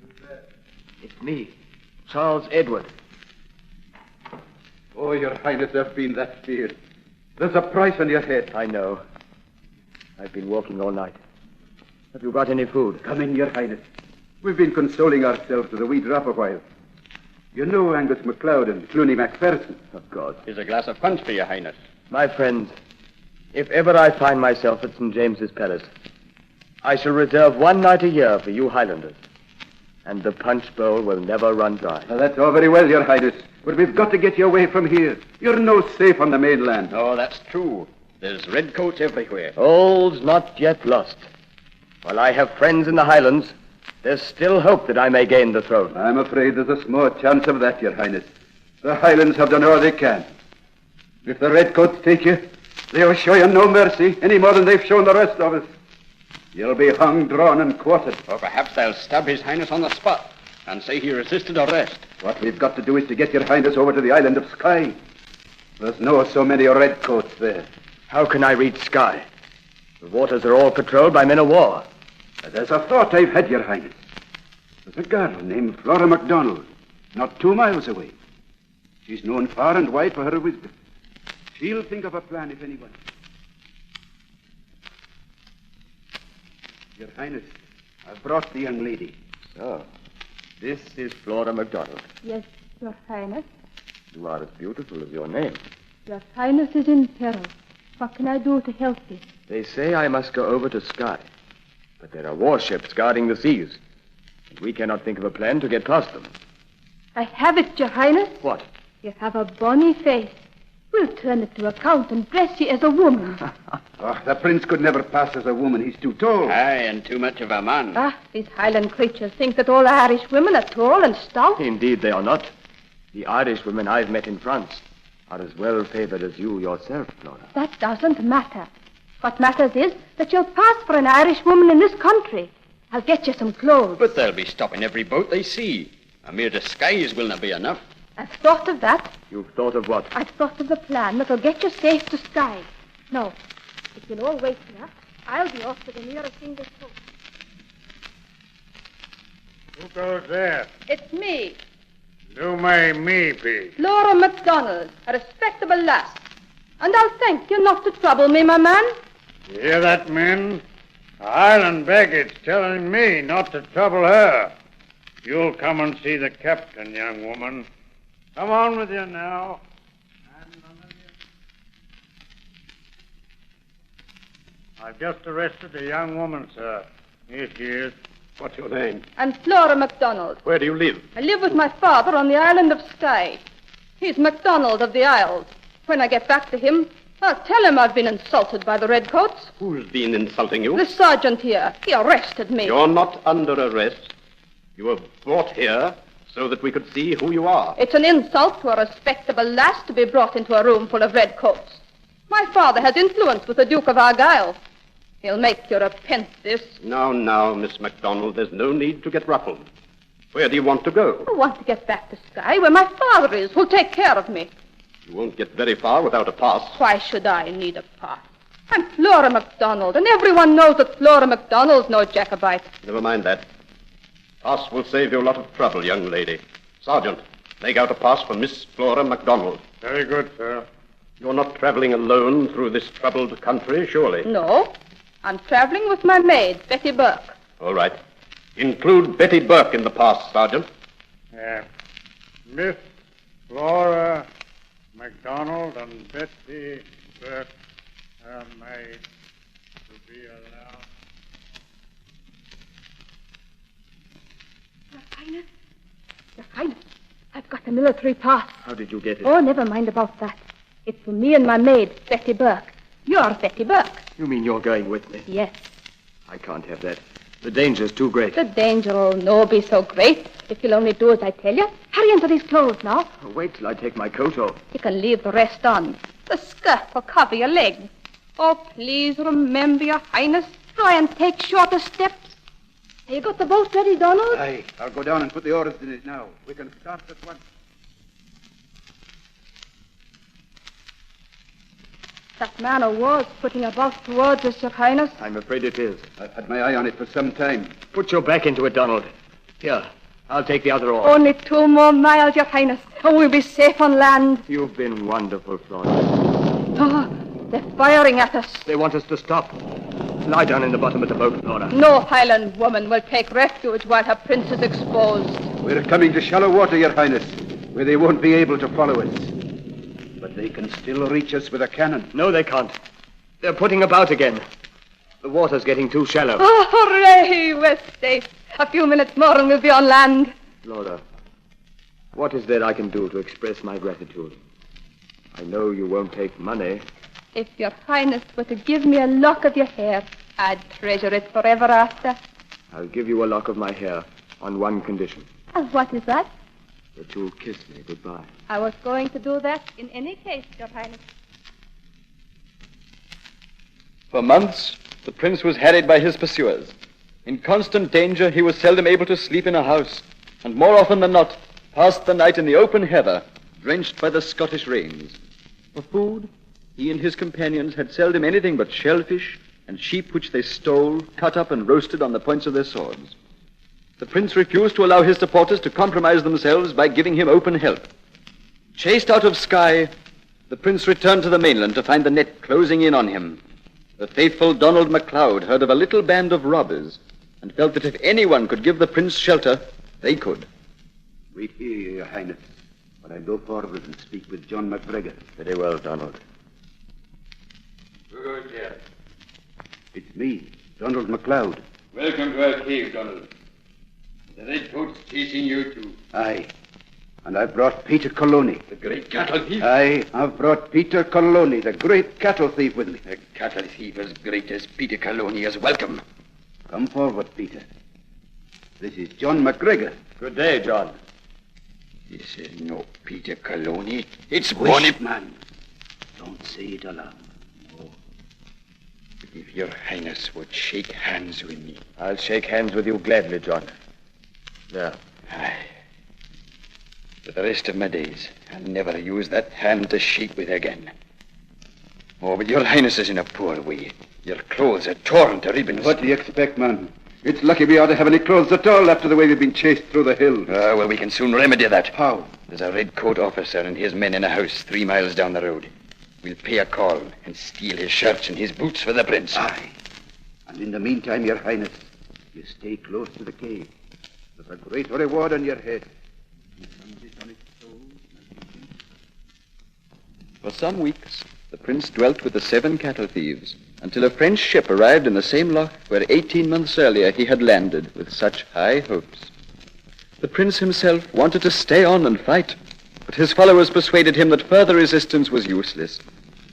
Who's It's me, Charles Edward. Oh, Your Highness, there's been that fear. There's a price on your head. I know. I've been walking all night. Have you got any food? Come in, Your Highness. We've been consoling ourselves with a wee drop a while. You know Angus MacLeod and Clooney Macpherson. Of course. Here's a glass of punch for your Highness. My friends, if ever I find myself at St. James's Palace, I shall reserve one night a year for you Highlanders. And the punch bowl will never run dry. Well, that's all very well, Your Highness. But we've got to get you away from here. You're no safe on the mainland. Oh, that's true. There's redcoats everywhere. All's not yet lost. While I have friends in the Highlands, there's still hope that I may gain the throne. I'm afraid there's a small chance of that, Your Highness. The Highlands have done all they can. If the redcoats take you, they'll show you no mercy any more than they've shown the rest of us. You'll be hung, drawn, and quartered. Or perhaps they'll stab His Highness on the spot and say he resisted arrest. What we've got to do is to get Your Highness over to the island of Skye. There's no so many redcoats there. How can I reach Skye? The waters are all patrolled by men of war. There's a thought I've had, Your Highness. There's a girl named Flora MacDonald, not 2 miles away. She's known far and wide for her wisdom. She'll think of a plan if anyone. Your Highness, I've brought the young lady. So, this is Flora MacDonald. Yes, Your Highness. You are as beautiful as your name. Your Highness is in peril. What can I do to help you? They say I must go over to Skye. But there are warships guarding the seas. And we cannot think of a plan to get past them. I have it, Your Highness. What? You have a bonny face. We'll turn it to account and dress you as a woman. Oh, the prince could never pass as a woman. He's too tall. Aye, and too much of a man. These Highland creatures think that all Irish women are tall and stout. Indeed, they are not. The Irish women I've met in France are as well favored as you yourself, Flora. That doesn't matter. What matters is that you'll pass for an Irish woman in this country. I'll get you some clothes. But they'll be stopping every boat they see. A mere disguise will not be enough. I've thought of that. You've thought of what? I've thought of the plan that'll get you safe to Skye. No, if you'll all wait here, I'll be off to the nearest English boat. Who goes there? It's me, Do may me be. Flora MacDonald, a respectable lass. And I'll thank you not to trouble me, my man. You hear that, men? A Highland baggage telling me not to trouble her. You'll come and see the captain, young woman. Come on with you now. I've just arrested a young woman, sir. Here she is. What's your name? I'm Flora MacDonald. Where do you live? I live with my father on the island of Skye. He's MacDonald of the Isles. When I get back to him, I'll tell him I've been insulted by the Redcoats. Who's been insulting you? The sergeant here. He arrested me. You're not under arrest. You were brought here so that we could see who you are. It's an insult to a respectable lass to be brought into a room full of redcoats. My father has influence with the Duke of Argyll. He'll make you repent this. Now, Miss MacDonald, there's no need to get ruffled. Where do you want to go? I want to get back to Skye, where my father is, who'll take care of me. You won't get very far without a pass. Why should I need a pass? I'm Flora MacDonald, and everyone knows that Flora MacDonald's no Jacobite. Never mind that. Pass will save you a lot of trouble, young lady. Sergeant, make out a pass for Miss Flora MacDonald. Very good, sir. You're not traveling alone through this troubled country, surely? No. I'm traveling with my maid, Betty Burke. All right. Include Betty Burke in the pass, Sergeant. Miss Flora MacDonald and Betty Burke, her maid, to be allowed. Your Highness, I've got a military pass. How did you get it? Oh, never mind about that. It's for me and my maid, Betty Burke. You're Betty Burke. You mean you're going with me? Yes. I can't have that. The danger's too great. The danger'll no be so great if you'll only do as I tell you. Hurry into these clothes now. Wait till I take my coat off. You can leave the rest on. The skirt will cover your legs. Oh, please remember, Your Highness. Try and take shorter steps. Have you got the boat ready, Donald? Aye, I'll go down and put the oars in it now. We can start at once. That man of war's putting a boat towards us, Your Highness. I'm afraid it is. I've had my eye on it for some time. Put your back into it, Donald. Here, I'll take the other oar. Only 2 more miles, Your Highness, and we'll be safe on land. You've been wonderful, Flora. Oh, they're firing at us. They want us to stop. Lie down in the bottom of the boat, Flora. No Highland woman will take refuge while her prince is exposed. We're coming to shallow water, Your Highness, where they won't be able to follow us. But they can still reach us with a cannon. No, they can't. They're putting about again. The water's getting too shallow. Oh, hooray! We're safe. A few minutes more and we'll be on land. Flora, what is there I can do to express my gratitude? I know you won't take money. If Your Highness were to give me a lock of your hair, I'd treasure it forever after. I'll give you a lock of my hair on one condition. And what is that? That you'll kiss me goodbye. I was going to do that in any case, Your Highness. For months, the prince was harried by his pursuers. In constant danger, he was seldom able to sleep in a house, and more often than not, passed the night in the open heather, drenched by the Scottish rains. For food, he and his companions had seldom anything but shellfish and sheep which they stole, cut up and roasted on the points of their swords. The prince refused to allow his supporters to compromise themselves by giving him open help. Chased out of Skye, the prince returned to the mainland to find the net closing in on him. The faithful Donald MacLeod heard of a little band of robbers and felt that if anyone could give the prince shelter, they could. Wait here, Your Highness, while I go forward and speak with John MacGregor. Very well, Donald. Good, dear. It's me, Donald MacLeod. Welcome to our cave, Donald. The Redcoats chasing you too. Aye. And I've brought Peter Colony. The great cattle thief? Aye, I've brought Peter Colony, the great cattle thief, with me. A cattle thief as great as Peter Colony is welcome. Come forward, Peter. This is John MacGregor. Good day, John. This is no Peter Colony. It's Wish, man. Don't say it aloud. If your highness would shake hands with me. I'll shake hands with you gladly, John. There. Aye. For the rest of my days, I'll never use that hand to shake with again. Oh, but your highness is in a poor way. Your clothes are torn to ribbons. What do you expect, man? It's lucky we ought to have any clothes at all after the way we've been chased through the hills. Well, we can soon remedy that. How? There's a redcoat officer and his men in a house 3 miles down the road. We'll pay a call and steal his shirts and his boots for the prince. Aye. And in the meantime, Your Highness, you stay close to the cave. There's a great reward on your head. For some weeks, the prince dwelt with the 7 cattle thieves, until a French ship arrived in the same loch where 18 months earlier he had landed with such high hopes. The prince himself wanted to stay on and fight, but his followers persuaded him that further resistance was useless,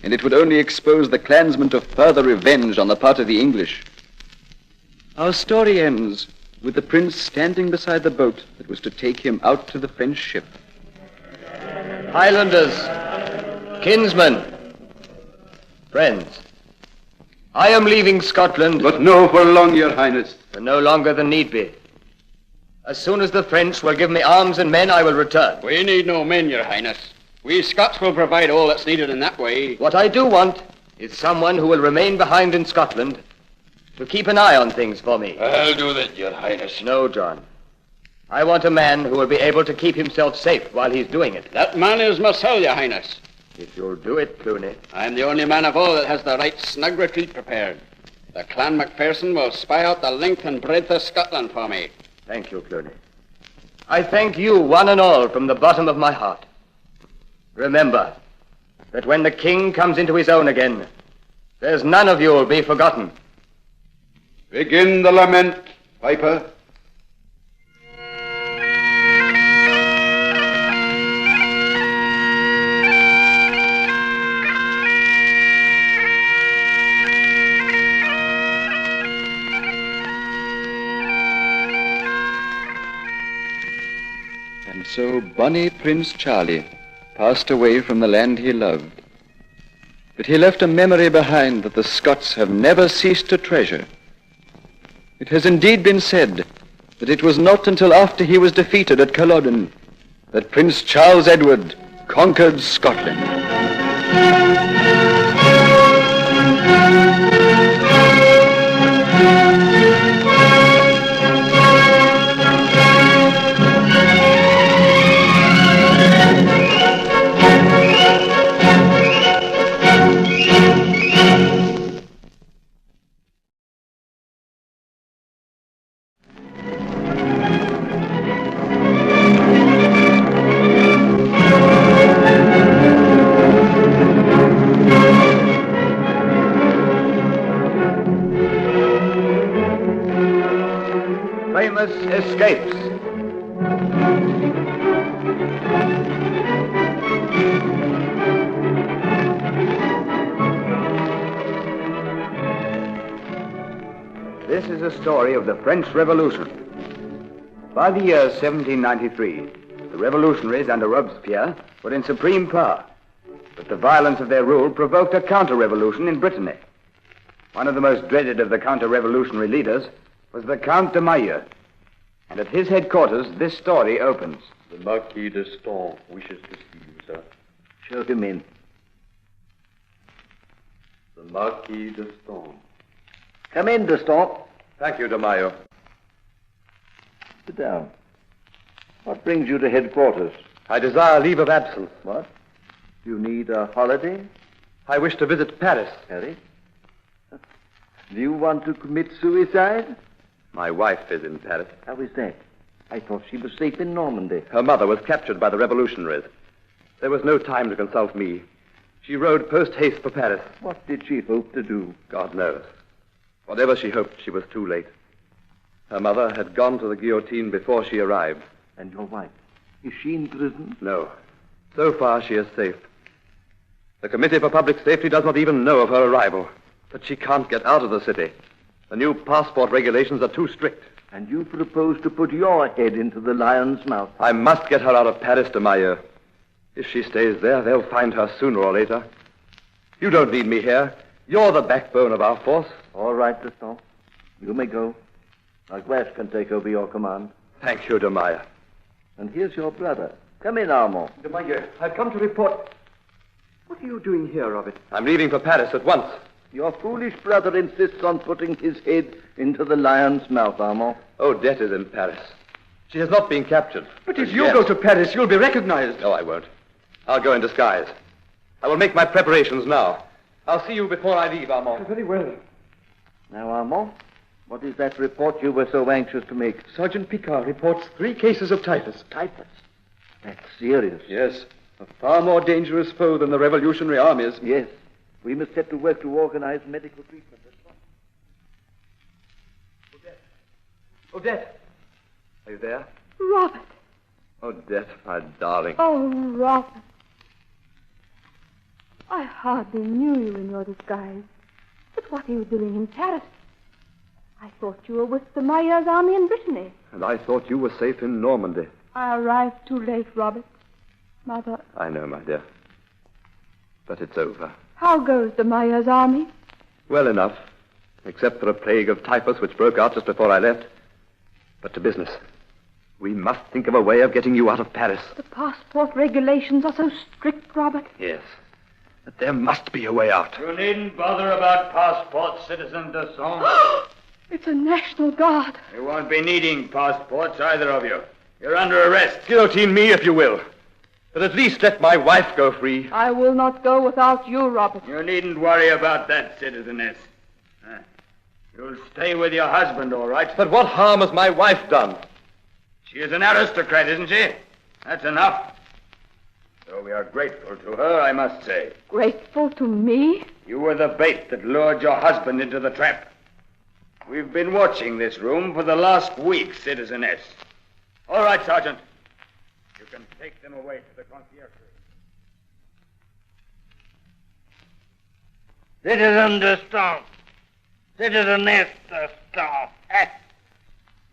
and it would only expose the clansmen to further revenge on the part of the English. Our story ends with the prince standing beside the boat that was to take him out to the French ship. Highlanders, kinsmen, friends, I am leaving Scotland. But no for long, Your Highness. For no longer than need be. As soon as the French will give me arms and men, I will return. We need no men, Your Highness. We Scots will provide all that's needed in that way. What I do want is someone who will remain behind in Scotland to keep an eye on things for me. I'll do that, Your Highness. No, John. I want a man who will be able to keep himself safe while he's doing it. That man is myself, Your Highness. If you'll do it, Clooney. I'm the only man of all that has the right snug retreat prepared. The Clan Macpherson will spy out the length and breadth of Scotland for me. Thank you, Clooney. I thank you, one and all, from the bottom of my heart. Remember that when the king comes into his own again, there's none of you will be forgotten. Begin the lament, Piper. And so bonny Prince Charlie passed away from the land he loved. But he left a memory behind that the Scots have never ceased to treasure. It has indeed been said that it was not until after he was defeated at Culloden that Prince Charles Edward conquered Scotland. famous escapes. This is a story of the French Revolution. By the year 1793, the revolutionaries under Robespierre were in supreme power, but the violence of their rule provoked a counter-revolution in Brittany. One of the most dreaded of the counter-revolutionary leaders was the Count de Maillot, and at his headquarters this story opens. The Marquis d'Estaing wishes to see you, sir. Show him in. The Marquis d'Estaing. Come in, d'Estaing. Thank you, de Maillot. Sit down. What brings you to headquarters? I desire leave of absence. What? You need a holiday? I wish to visit Paris. Paris? Do you want to commit suicide? My wife is in Paris. How is that? I thought she was safe in Normandy. Her mother was captured by the revolutionaries. There was no time to consult me. She rode post-haste for Paris. What did she hope to do? God knows. Whatever she hoped, she was too late. Her mother had gone to the guillotine before she arrived. And your wife? Is she in prison? No. So far, she is safe. The Committee for Public Safety does not even know of her arrival. But she can't get out of the city. The new passport regulations are too strict. And you propose to put your head into the lion's mouth? I must get her out of Paris, de Maillot. If she stays there, they'll find her sooner or later. You don't need me here. You're the backbone of our force. All right, d'Estaing. You may go. Marquess can take over your command. Thank you, de Maillot. And here's your brother. Come in, Armand. De Maillot, I've come to report. What are you doing here, Robert? I'm leaving for Paris at once. Your foolish brother insists on putting his head into the lion's mouth, Armand. Odette is in Paris. She has not been captured. But if you go to Paris, you'll be recognized. No, I won't. I'll go in disguise. I will make my preparations now. I'll see you before I leave, Armand. Very well. Now, Armand, what is that report you were so anxious to make? Sergeant Picard reports 3 cases of typhus. Typhus? That's serious. Yes. A far more dangerous foe than the revolutionary armies. Yes. We must set to work to organize medical treatment. Odette! Are you there? Robert. Odette, my darling. Oh, Robert. I hardly knew you in your disguise. But what are you doing in Paris? I thought you were with the Maillot's army in Brittany. And I thought you were safe in Normandy. I arrived too late, Robert. Mother. I know, my dear. But it's over. How goes the Maillot's army? Well enough, except for a plague of typhus which broke out just before I left. But to business. We must think of a way of getting you out of Paris. The passport regulations are so strict, Robert. Yes. But there must be a way out. You needn't bother about passports, Citizen d'Estaing. It's a National Guard. You won't be needing passports, either of you. You're under arrest. Guillotine me if you will. But at least let my wife go free. I will not go without you, Robert. You needn't worry about that, Citizeness. You'll stay with your husband, all right? But what harm has my wife done? She is an aristocrat, isn't she? That's enough. So we are grateful to her, I must say. Grateful to me? You were the bait that lured your husband into the trap. We've been watching this room for the last week, Citizeness. All right, Sergeant. You can take them away to the concierge. Citizen d'Estaing. Citizeness d'Estaing.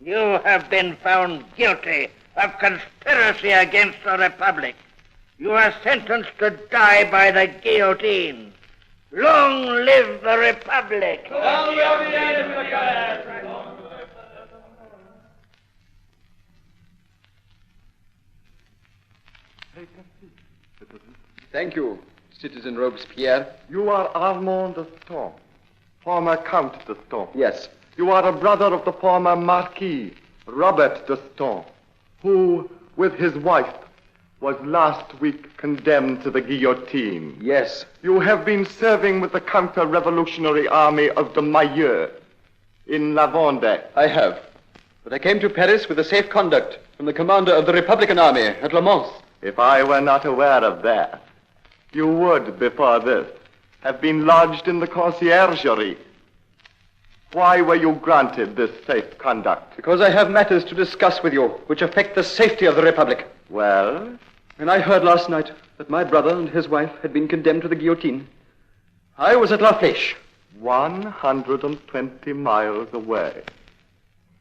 You have been found guilty of conspiracy against the Republic. You are sentenced to die by the guillotine. Long live the Republic! Long live the Thank you, Citizen Robespierre. You are Armand d'Estaing, former Count d'Estaing. Yes. You are a brother of the former Marquis, Robert d'Estaing, who, with his wife, was last week condemned to the guillotine. Yes. You have been serving with the counter-revolutionary army of the Maillot in La Vendée. I have. But I came to Paris with a safe conduct from the commander of the Republican army at Le Mans. If I were not aware of that, you would, before this, have been lodged in the conciergerie. Why were you granted this safe conduct? Because I have matters to discuss with you which affect the safety of the Republic. Well? When I heard last night that my brother and his wife had been condemned to the guillotine, I was at La Flèche. 120 miles away.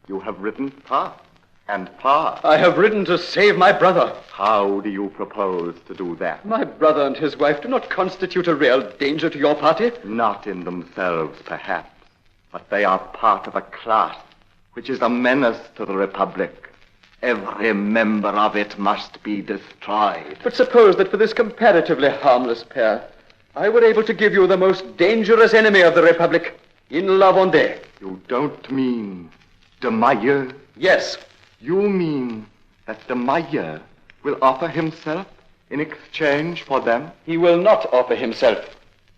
You have ridden far and far. I have ridden to save my brother. How do you propose to do that? My brother and his wife do not constitute a real danger to your party. Not in themselves, perhaps, but they are part of a class which is a menace to the Republic. Every member of it must be destroyed. But suppose that for this comparatively harmless pair, I were able to give you the most dangerous enemy of the Republic in La Vendée. You don't mean de Maillot? Yes. You mean that de Maillot will offer himself in exchange for them? He will not offer himself.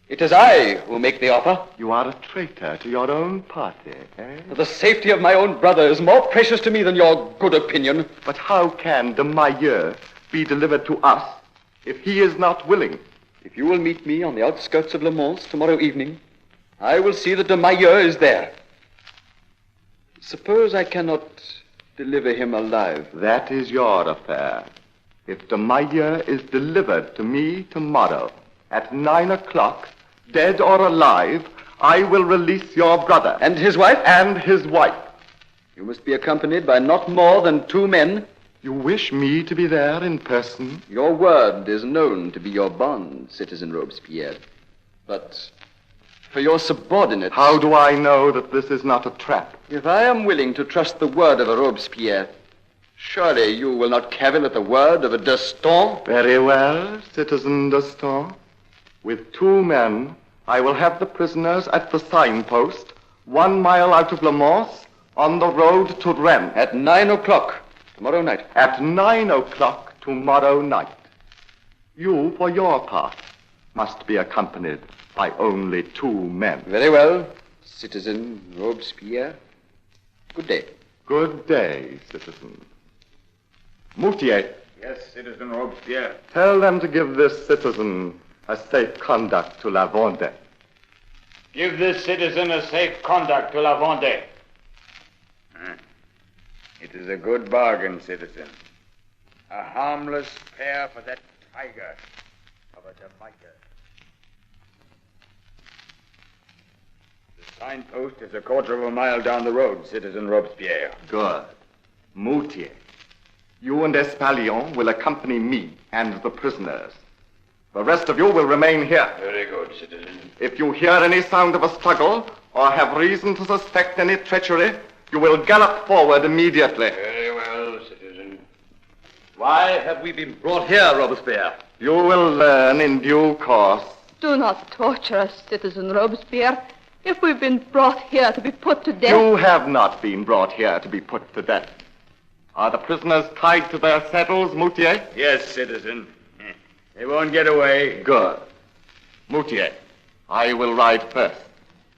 It is I who make the offer. You are a traitor to your own party, eh? The safety of my own brother is more precious to me than your good opinion. But how can de Maillot be delivered to us if he is not willing? If you will meet me on the outskirts of Le Mans tomorrow evening, I will see that de Maillot is there. Suppose I cannot deliver him alive. That is your affair. If de Maillot is delivered to me tomorrow at 9 o'clock, dead or alive, I will release your brother. And his wife? And his wife. You must be accompanied by not more than 2 men. You wish me to be there in person? Your word is known to be your bond, Citizen Robespierre. But for your subordinates... How do I know that this is not a trap? If I am willing to trust the word of a Robespierre, surely you will not cavil at the word of a D'Estaing? Very well, Citizen D'Estaing. With 2 men, I will have the prisoners at the signpost, 1 mile out of Le Mans, on the road to Rennes. At 9 o'clock tomorrow night. At 9 o'clock tomorrow night. You, for your part, must be accompanied by only 2 men. Very well, Citizen Robespierre. Good day. Good day, citizen. Moutier. Yes, Citizen Robespierre. Tell them to give this citizen a safe conduct to La Vendée. Give this citizen a safe conduct to La Vendée. It is a good bargain, citizen. A harmless pair for that tiger of a de Maillot. The signpost is a quarter of a mile down the road, Citizen Robespierre. Good. Moutier, you and Espalion will accompany me and the prisoners. The rest of you will remain here. Very good, citizen. If you hear any sound of a struggle or have reason to suspect any treachery, you will gallop forward immediately. Very well, citizen. Why have we been brought here, Robespierre? You will learn in due course. Do not torture us, Citizen Robespierre. If we've been brought here to be put to death... You have not been brought here to be put to death. Are the prisoners tied to their saddles, Moutier? Yes, citizen. They won't get away. Good. Moutier, I will ride first.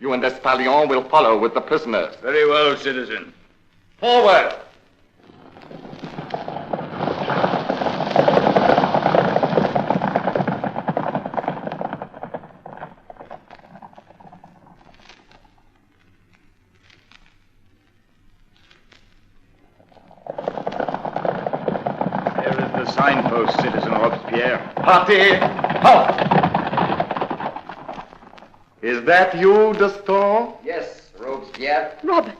You and Espalion will follow with the prisoners. Very well, citizen. Forward! There is the signpost, Citizen Robespierre. Party, halt! Is that you, D'Estaing? Yes, Robespierre. Robert,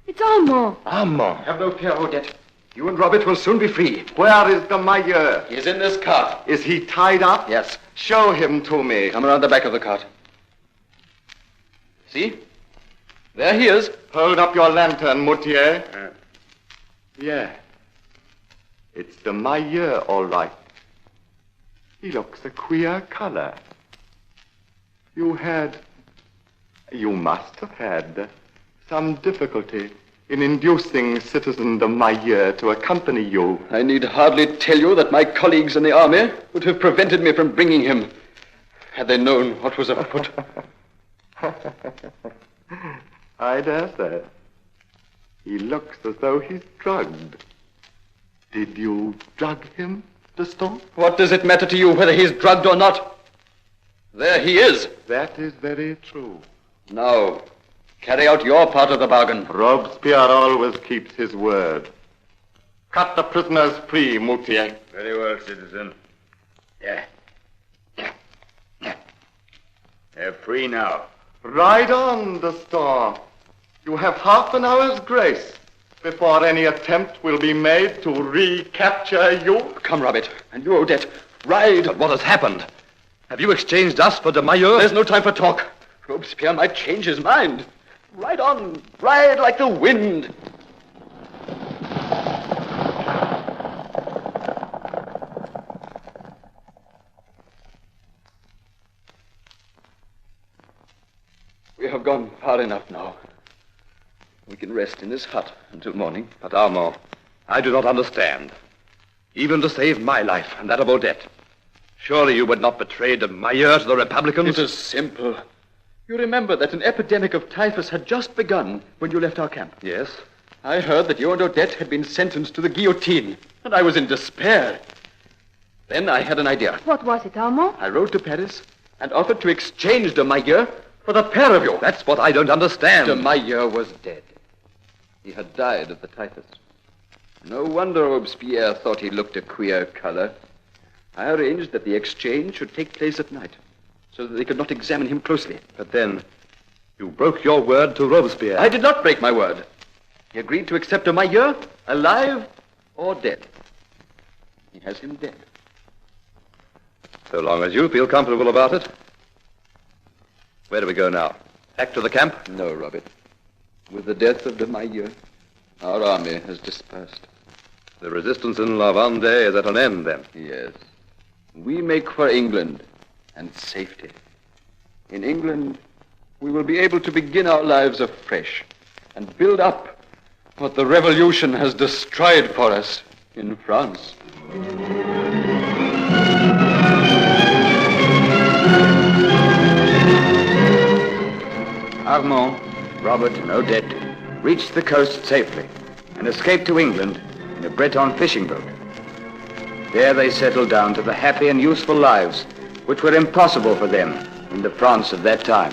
it's Armand. Armand. Have no fear, Odette. You and Robert will soon be free. Where is de Maillot? He is in this cart. Is he tied up? Yes. Show him to me. Come around the back of the cart. See? There he is. Hold up your lantern, Moutier. Yeah. It's de Maillot, all right. He looks a queer color. You must have had some difficulty in inducing Citizen de Maillot to accompany you. I need hardly tell you that my colleagues in the army would have prevented me from bringing him, had they known what was afoot. I dare say. He looks as though he's drugged. Did you drug him, D'Estaing? What does it matter to you whether he's drugged or not? There he is. That is very true. Now, Carry out your part of the bargain. Robespierre always keeps his word. Cut the prisoners free, Moutier. Very well, citizen. Yeah. They're free now. Ride on, D'Estaing. You have half an hour's grace before any attempt will be made to recapture you. Come, Robert, and you, Odette, ride. But what has happened? Have you exchanged us for de Maillot? There's no time for talk. Robespierre might change his mind. Ride on. Ride like the wind. We have gone far enough now. We can rest in this hut until morning. But Armand, I do not understand. Even to save my life and that of Odette. Surely you would not betray de Maillot to the Republicans? It is simple. You remember that an epidemic of typhus had just begun when you left our camp. Yes. I heard that you and Odette had been sentenced to the guillotine, and I was in despair. Then I had an idea. What was it, Armand? I rode to Paris and offered to exchange de Maillot for the pair of you. That's what I don't understand. De Maillot was dead. He had died of the typhus. No wonder Robespierre thought he looked a queer color. I arranged that the exchange should take place at night, so that they could not examine him closely. But then, you broke your word to Robespierre. I did not break my word. He agreed to accept de Maillot, alive or dead. He has him dead. So long as you feel comfortable about it. Where do we go now? Back to the camp? No, Robert. With the death of de Maillot, our army has dispersed. The resistance in La Vendée is at an end, then? Yes. We make for England and safety. In England, we will be able to begin our lives afresh and build up what the revolution has destroyed for us in France. Armand, Robert, and Odette reached the coast safely and escaped to England in a Breton fishing boat. There they settled down to the happy and useful lives which were impossible for them in the France of that time.